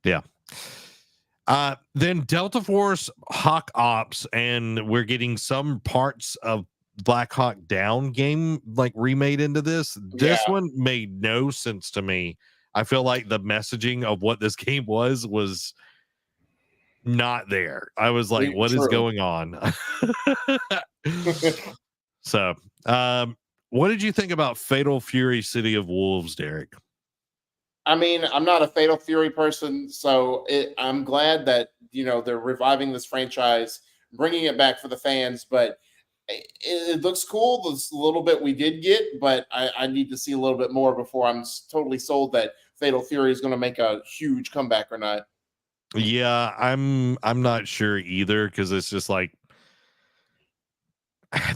yeah. Then Delta Force, Hawk Ops, and we're getting some parts of Black Hawk Down game like remade into this. This one made no sense to me. I feel like the messaging of what this game was not there. I was like, what is going on? So, what did you think about Fatal Fury City of Wolves, Derek? I mean, I'm not a Fatal Fury person, so I'm glad that they're reviving this franchise, bringing it back for the fans. But it looks cool. There's a little bit we did get, but I need to see a little bit more before I'm totally sold that Fatal Fury is going to make a huge comeback or not. Yeah, I'm not sure either, because it's just like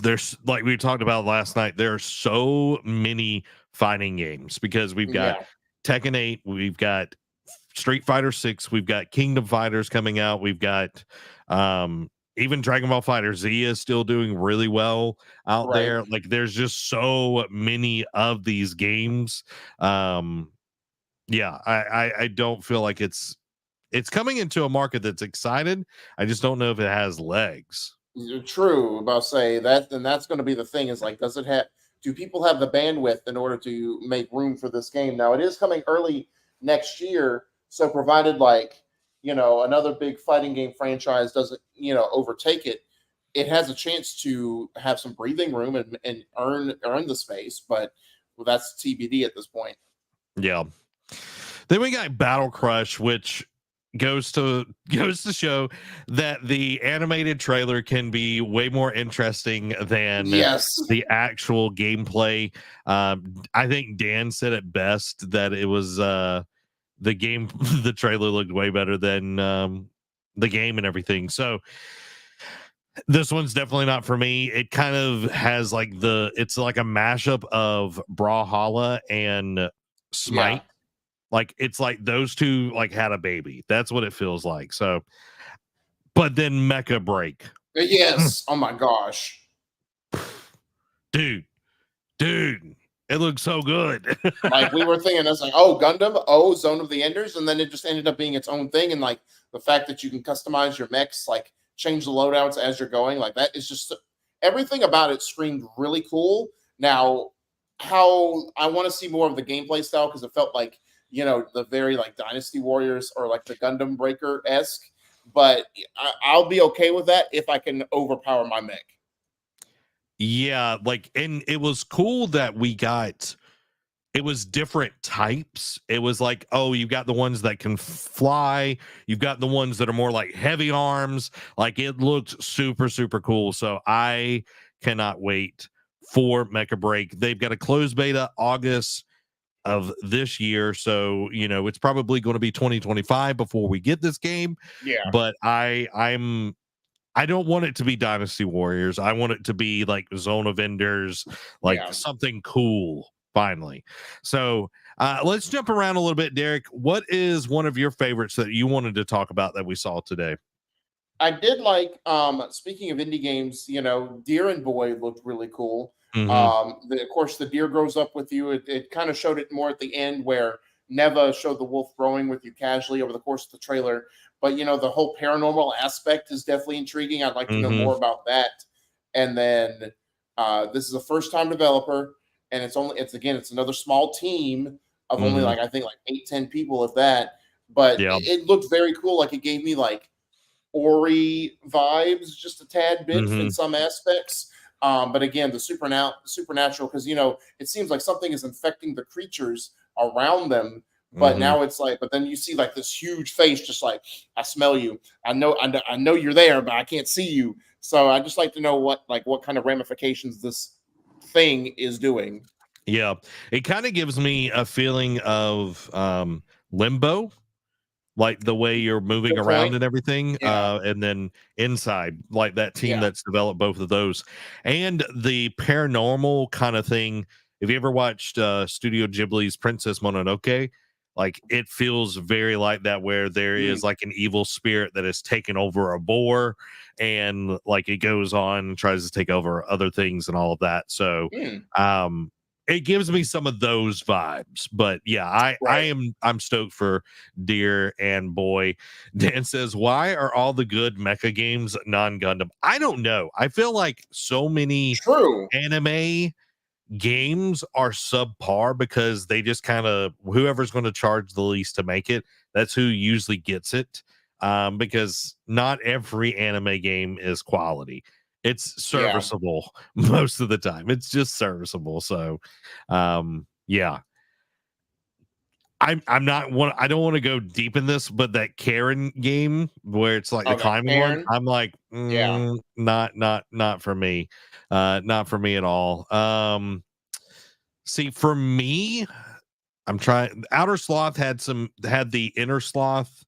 there's, like we talked about last night, there are so many fighting games because we've got Tekken 8, we've got Street Fighter 6, we've got Kingdom Fighters coming out, we've got even Dragon Ball Fighter Z is still doing really well out there. Like there's just so many of these games. Yeah, I don't feel like it's coming into a market that's excited. I just don't know if it has legs. You're true about say that, and that's going to be the thing. Is like, do people have the bandwidth in order to make room for this game? Now it is coming early next year, so provided another big fighting game franchise doesn't overtake it, it has a chance to have some breathing room and earn the space. But that's TBD at this point. Yeah. Then we got Battle Crush, which goes to show that the animated trailer can be way more interesting than the actual gameplay. I think Dan said it best that it was the trailer looked way better than the game and everything. So this one's definitely not for me. It kind of has like it's like a mashup of Brawlhalla and Smite. Like it's like those two like had a baby. That's what it feels like. So, but then Mecha Break. Yes. Oh my gosh. Dude, it looks so good. Like we were thinking, it's like, oh, Gundam, oh, Zone of the Enders, and then it just ended up being its own thing. And like the fact that you can customize your mechs, like change the loadouts as you're going, like that is just everything about it screamed really cool. Now, how I want to see more of the gameplay style because it felt like the very like Dynasty Warriors or like the Gundam Breaker-esque, but I'll be okay with that if I can overpower my mech. Yeah, like, and it was cool that it was different types. It was like, oh, you've got the ones that can fly, you've got the ones that are more like heavy arms. Like it looked super, super cool. So I cannot wait for Mecha Break. They've got a closed beta August of this year, so it's probably going to be 2025 before we get this game. But I don't want it to be Dynasty Warriors. I want it to be like Zone of Enders, like something cool finally. So let's jump around a little bit. Derek, what is one of your favorites that you wanted to talk about that we saw today? I did like speaking of indie games, Deer and Boy looked really cool. Of course, the deer grows up with you. It kind of showed it more at the end where Neva showed the wolf growing with you casually over the course of the trailer. but the whole paranormal aspect is definitely intriguing. I'd like to know more about that. And then this is a first-time developer, and it's another small team of only like I think like 8-10 people, if that. But it looked very cool. Like it gave me like Ori vibes, just a tad bit in some aspects. But again, the supernatural, because it seems like something is infecting the creatures around them. But now it's like, but then you see like this huge face, just like, I smell you. I know you're there, but I can't see you. So I just like to know what kind of ramifications this thing is doing. Yeah, it kind of gives me a feeling of Limbo, like the way you're moving around and everything. And then Inside, like that team that's developed both of those, and the paranormal kind of thing. If you ever watched Studio Ghibli's Princess Mononoke, like it feels very like that, where there is like an evil spirit that has taken over a boar, and like it goes on and tries to take over other things and all of that. So it gives me some of those vibes. But yeah, I'm stoked for Deer and Boy. Dan says, why are all the good mecha games non-Gundam? I don't know. I feel like so many anime games are subpar because they just kind of, whoever's going to charge the least to make it, that's who usually gets it. Because not every anime game is quality. It's serviceable most of the time. It's just serviceable. So yeah, I'm not one. I don't want to go deep in this, but that Karen game where it's like the climbing one, I'm like, not for me. Not for me at all. See, for me, I'm trying. Outer Sloth had the Inner Sloth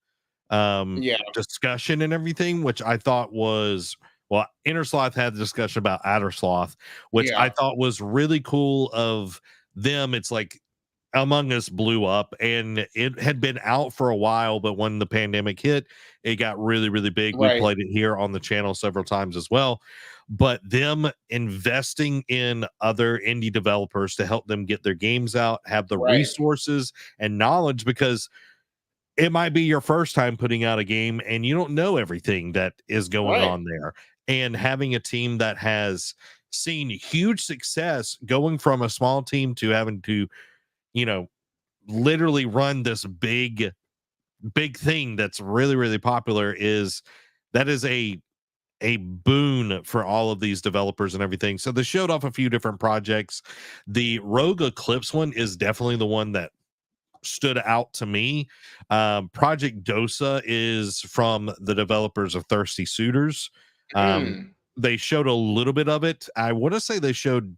discussion and everything, which I thought was, well, Inner Sloth had the discussion about Outer Sloth, which I thought was really cool of them. It's like Among Us blew up, and it had been out for a while, but when the pandemic hit, it got really, really big. We played it here on the channel several times as well. But them investing in other indie developers to help them get their games out, have the resources and knowledge, because it might be your first time putting out a game and you don't know everything that is going on there. And having a team that has seen huge success going from a small team to having to, literally run this big thing that's really, really popular is a boon for all of these developers and everything. So they showed off a few different projects. The Rogue Eclipse one is definitely the one that stood out to me. Project Dosa is from the developers of Thirsty Suitors. They showed a little bit of it. I want to say they showed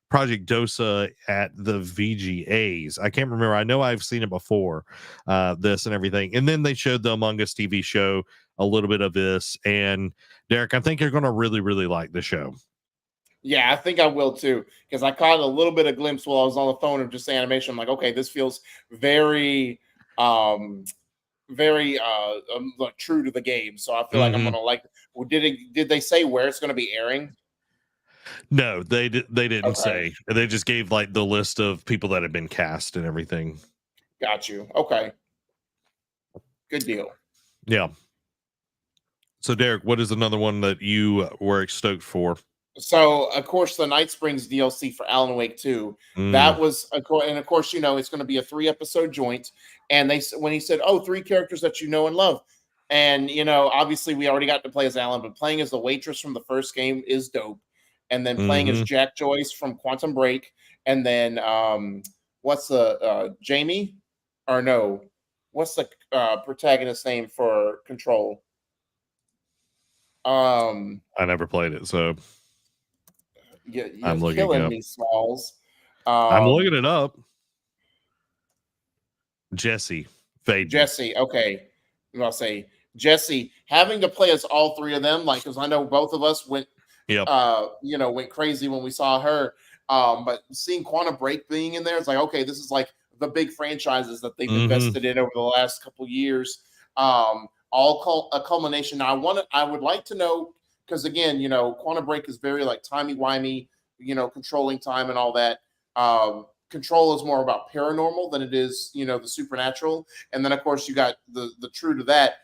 Project Dosa at the VGAs. I can't remember. I know I've seen it before, this and everything. And then they showed the Among Us TV show, a little bit of this. And Derek, I think you're going to really, really like the show. Yeah, I think I will too, because I caught a little bit of glimpse while I was on the phone of just the animation. I'm like, okay, this feels very, very like true to the game. So I feel like I'm gonna like. Well, did they say where it's going to be airing? No, they didn't say. They just gave like the list of people that had been cast and everything. Got you. Okay, good deal. Yeah. So Derek, what is another one that you were stoked for? So, of course, the Night Springs DLC for Alan Wake 2, that was, and of course, it's going to be a 3-episode joint. And when he said, 3 characters that you know and love. And, obviously we already got to play as Alan, but playing as the waitress from the first game is dope. And then playing as Jack Joyce from Quantum Break. And then, what's the, Jamie? Or no, what's the protagonist name for Control? I never played it, so... You're I'm looking killing me, Smalls. I'm looking it up. Jesse. Jesse, okay. I'll say Jesse, having to play as all 3 of them, like, because I know both of us went, went crazy when we saw her. But seeing Quantum Break being in there, it's like, okay, this is like the big franchises that they've invested in over the last couple years. A culmination. Now, I would like to know, because again, Quantum Break is very like timey-wimey, controlling time and all that. Control is more about paranormal than it is, the supernatural. And then, of course, you got the true to that.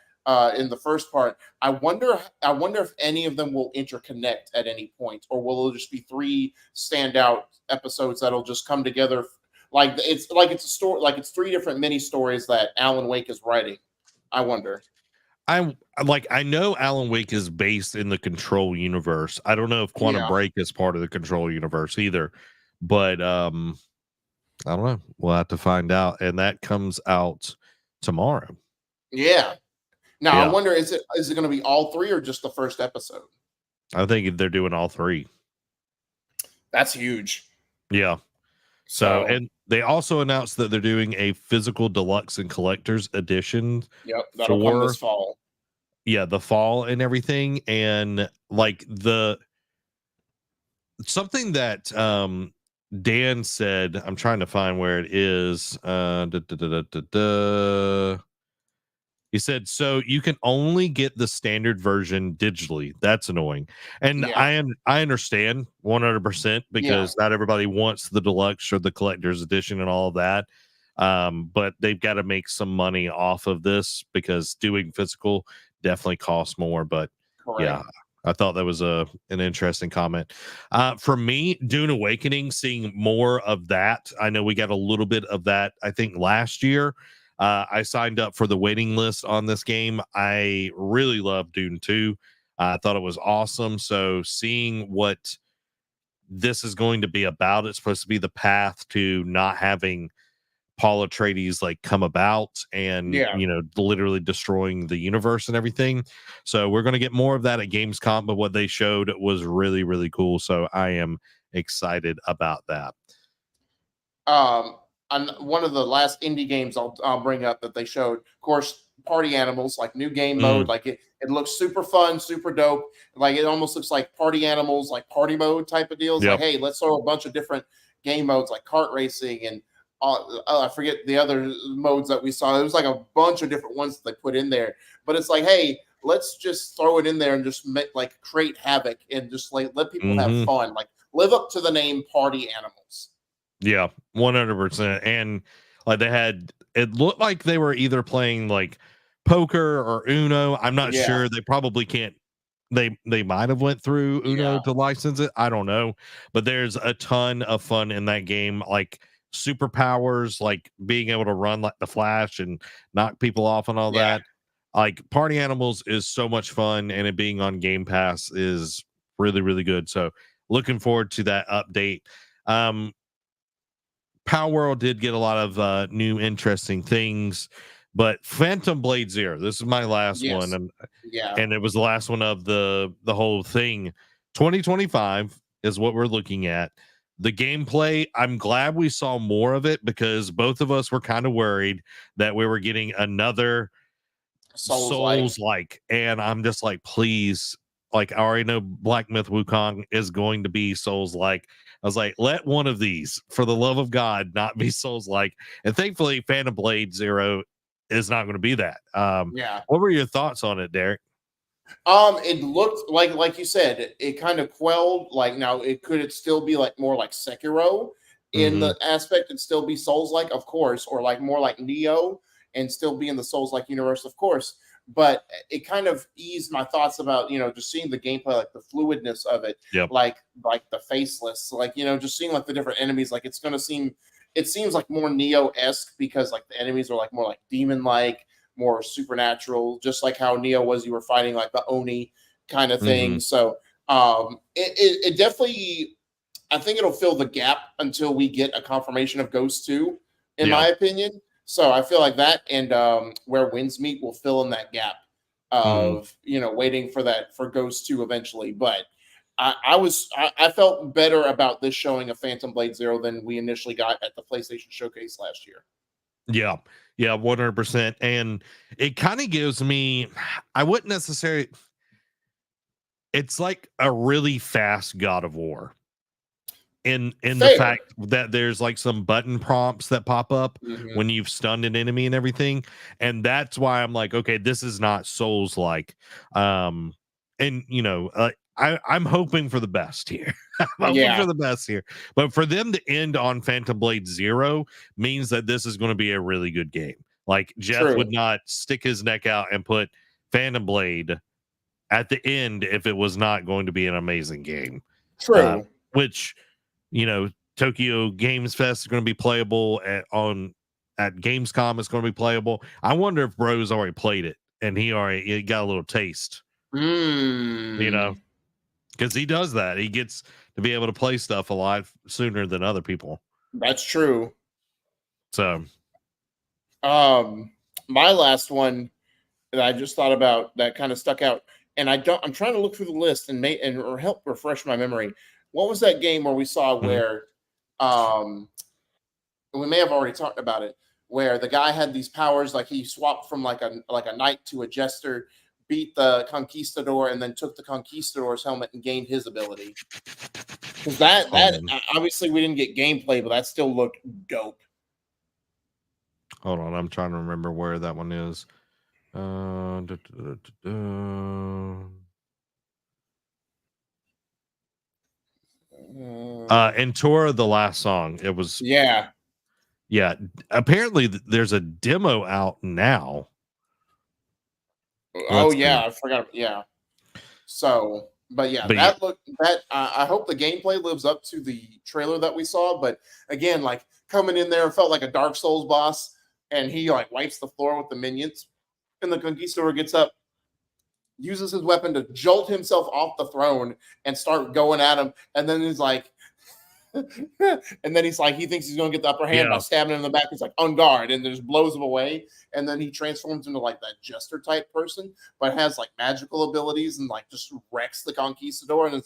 in the first part. I wonder if any of them will interconnect at any point, or will it just be 3 standout episodes that'll just come together like it's a story, like it's 3 different mini stories that Alan Wake is writing. I wonder. I know Alan Wake is based in the Control universe. I don't know if Quantum Break is part of the Control universe either, but I don't know. We'll have to find out, and that comes out tomorrow. Yeah. Now I wonder, is it going to be all 3 or just the first episode? I think they're doing all 3. That's huge. Yeah. So, and they also announced that they're doing a physical deluxe and collector's edition. Yep, that'll come this fall. Yeah, the fall and everything, and like something that Dan said. I'm trying to find where it is. He said, so you can only get the standard version digitally. That's annoying. And I understand 100% because not everybody wants the deluxe or the collector's edition and all of that. But they've got to make some money off of this because doing physical definitely costs more. But yeah, I thought that was an interesting comment. For me, Dune Awakening, seeing more of that. I know we got a little bit of that, I think, last year. I signed up for the waiting list on this game. I really love Dune 2. I thought it was awesome. So seeing what this is going to be about, it's supposed to be the path to not having Paul Atreides like come about and literally destroying the universe and everything. So we're going to get more of that at Gamescom, but what they showed was really, really cool. So I am excited about that. On one of the last indie games I'll bring up that they showed, of course, Party Animals, like new game mode. Like it looks super fun, super dope. Like it almost looks like Party Animals, like party mode type of deals. Like, hey, let's throw a bunch of different game modes like kart racing and I forget the other modes that we saw. It was like a bunch of different ones that they put in there. But it's like, hey, let's just throw it in there and just create havoc and just like let people have fun. Like live up to the name Party Animals. Yeah, 100%. And like it looked like they were either playing like poker or Uno. I'm not sure. They probably can't. They might have went through Uno to license it. I don't know. But there's a ton of fun in that game. Like superpowers, like being able to run like the Flash and knock people off and all that. Like Party Animals is so much fun, and it being on Game Pass is really, really good. So looking forward to that update. Power World did get a lot of new interesting things, but Phantom Blade Zero, this is my last one, and it was the last one of the whole thing. 2025 is what we're looking at. The gameplay, I'm glad we saw more of it because both of us were kind of worried that we were getting another Souls-like, and I'm just like, please, like I already know Black Myth Wukong is going to be Souls-like. I was like, let one of these, for the love of God, not be Souls-like. And thankfully, Phantom Blade Zero is not going to be that. What were your thoughts on it, Derek? It looked like you said, it kind of quelled. Like now, could it still be like more like Sekiro in the aspect and still be Souls-like, of course, or like more like Neo and still be in the Souls-like universe, of course. But it kind of eased my thoughts about, just seeing the gameplay, like the fluidness of it, like the faceless, like, just seeing like the different enemies, like it seems like more Neo-esque because like the enemies are like more like demon-like, more supernatural, just like how Neo was, you were fighting like the Oni kind of thing. So it definitely, I think it'll fill the gap until we get a confirmation of Ghost 2, in my opinion. So I feel like that and Where Winds Meet will fill in that gap of waiting for Ghost 2 eventually. But I felt better about this showing of Phantom Blade Zero than we initially got at the PlayStation Showcase last year. Yeah, 100%. And it kind of gives me, I wouldn't necessarily, it's like a really fast God of War. In the fact that there's like some button prompts that pop up when you've stunned an enemy and everything, and that's why I'm like, okay, this is not Souls-like. I'm hoping for the best here. I'm hoping for the best here, but for them to end on Phantom Blade Zero means that this is going to be a really good game. Like Jeff would not stick his neck out and put Phantom Blade at the end if it was not going to be an amazing game. True. Which, Tokyo Games Fest is going to be playable at Gamescom. It's going to be playable. I wonder if Bro's already played it and he got a little taste. Because he does that. He gets to be able to play stuff a lot sooner than other people. That's true. So, my last one that I just thought about that kind of stuck out, and I'm trying to look through the list and help refresh my memory. What was that game where we saw where, we may have already talked about it, where the guy had these powers, like he swapped from like a knight to a jester, beat the conquistador, and then took the conquistador's helmet and gained his ability. Because that obviously we didn't get gameplay, but that still looked dope. Hold on, I'm trying to remember where that one is. In Tora, the last song, it was yeah. Apparently, there's a demo out now. I forgot. Yeah. So, but I hope the gameplay lives up to the trailer that we saw. But again, like coming in there, felt like a Dark Souls boss, and he like wipes the floor with the minions, and the conquistador gets up, uses his weapon to jolt himself off the throne and start going at him, and then he's like. And then he thinks he's going to get the upper hand by stabbing him in the back. He's like, on guard, and just blows him away. And then he transforms into like that jester type person, but has like magical abilities and like just wrecks the conquistador. And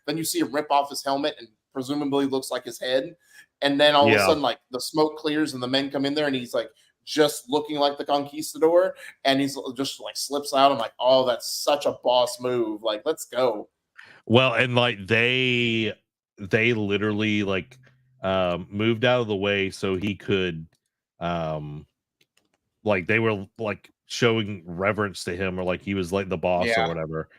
then you see him rip off his helmet and presumably looks like his head. And then all of a sudden, like the smoke clears and the men come in there, and he's like just looking like the conquistador, and he's just like slips out. I'm like, oh, that's such a boss move. Like, let's go. Well, and like they literally like moved out of the way so he could like they were like showing reverence to him, or like he was like the boss or whatever.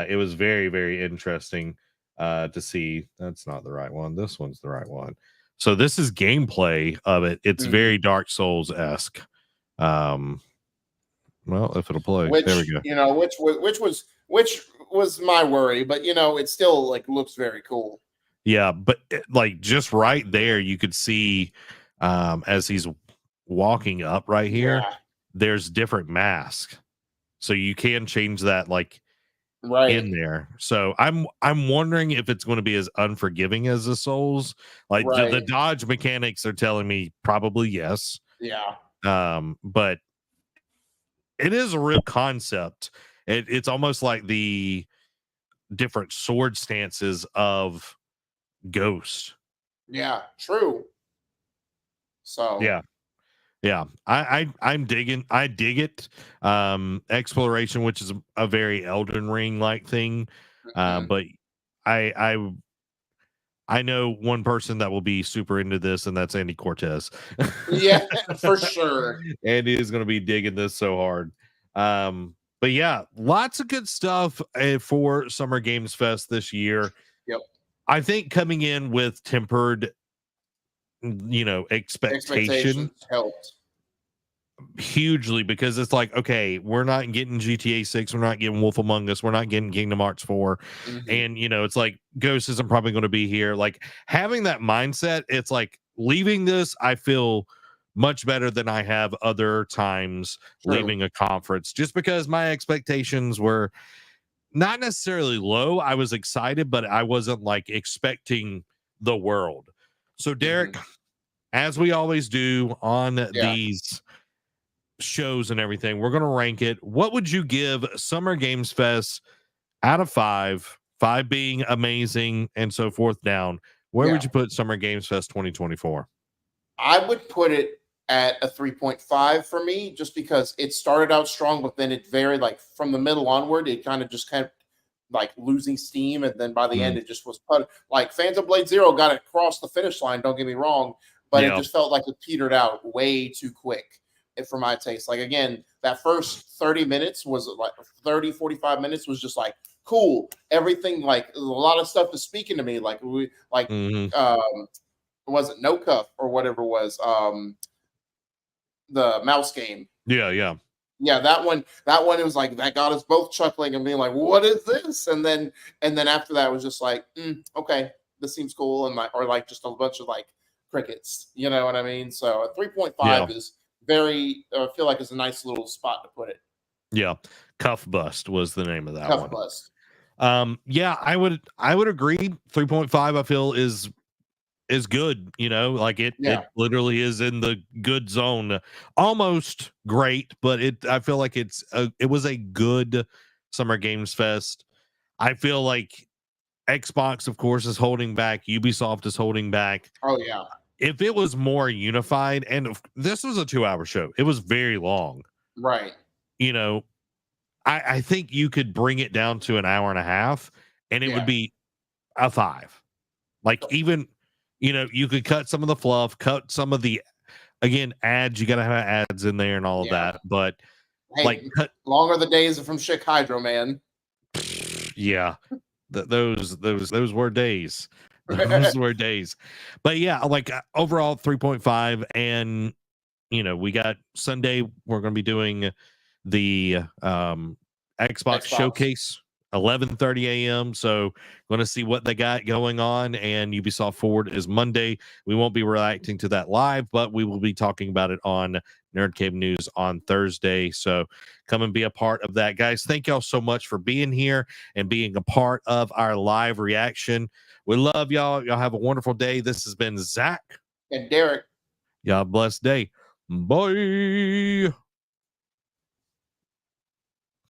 It was very, very interesting to see. That's not the right one. This one's the right one. So this is gameplay of it. It's very Dark Souls-esque. Well, if it'll play, there we go. Which was my worry, but it still like looks very cool. Yeah, but like just right there, you could see as he's walking up right here, there's different masks, so you can change that like in there. So I'm wondering if it's going to be as unforgiving as the Souls. Like the dodge mechanics are telling me probably yes. Yeah. But it is a real concept. It's almost like the different sword stances of Ghost. Yeah, true. So yeah, I'm digging. I dig it. Exploration, which is a very Elden Ring like thing, but I know one person that will be super into this, and that's Andy Cortez. Yeah, for sure. Andy is going to be digging this so hard. But yeah, lots of good stuff for Summer Games Fest this year. Yep. I think coming in with tempered, expectations helped hugely, because it's like, okay, we're not getting GTA 6, we're not getting Wolf Among Us, we're not getting Kingdom Hearts 4, and it's like Ghost isn't probably going to be here. Like having that mindset, it's like leaving this, I feel much better than I have other times leaving a conference, just because my expectations were not necessarily low. I was excited, but I wasn't like expecting the world. So Derek, as we always do on these shows and everything, we're going to rank it. What would you give Summer Games Fest out of 5 being amazing and so forth down? Where would you put Summer Games Fest 2024? I would put it at a 3.5 for me, just because it started out strong, but then it varied like from the middle onward. It kind of just like losing steam, and then by the end, it just was put like Phantom Blade Zero got it across the finish line. Don't get me wrong, but it just felt like it petered out way too quick for my taste. Like again, that first 30 minutes was like 45 minutes was just like cool. Everything, like a lot of stuff is speaking to me. Like was it No Cuff or whatever it was, the mouse game. Yeah. Yeah, that one it was like that got us both chuckling and being like, what is this? And then after that it was just like, okay, this seems cool, and like just a bunch of like crickets, you know what I mean? So a 3.5 is very I feel like it's a nice little spot to put it. Yeah. Cuff Bust was the name of that Cuff one. Bust. Yeah, I would agree. 3.5 I feel is good, you know, like it literally is in the good zone. Almost great, but I feel like it was a good Summer Games Fest. I feel like Xbox, of course, is holding back. Ubisoft is holding back. Oh yeah. If it was more unified, and this was a 2-hour show, it was very long. Right. You know, I think you could bring it down to an hour and a half, and it would be a 5. Like even, you know, you could cut some of the fluff, cut some of the ads. You gotta have ads in there and all of that. But hey, like, longer the days from Chick Hydro, man. Yeah, those were days. Those were days. But yeah, like overall 3.5, and you know, we got Sunday. We're going to be doing the Xbox showcase 11:30 a.m. So going to see what they got going on. And Ubisoft Forward is Monday. We won't be reacting to that live, but we will be talking about it on NerdCave News on Thursday. So come and be a part of that, guys. Thank y'all so much for being here and being a part of our live reaction. We love y'all. Y'all have a wonderful day. This has been Zach and Derek. Y'all blessed day. Bye.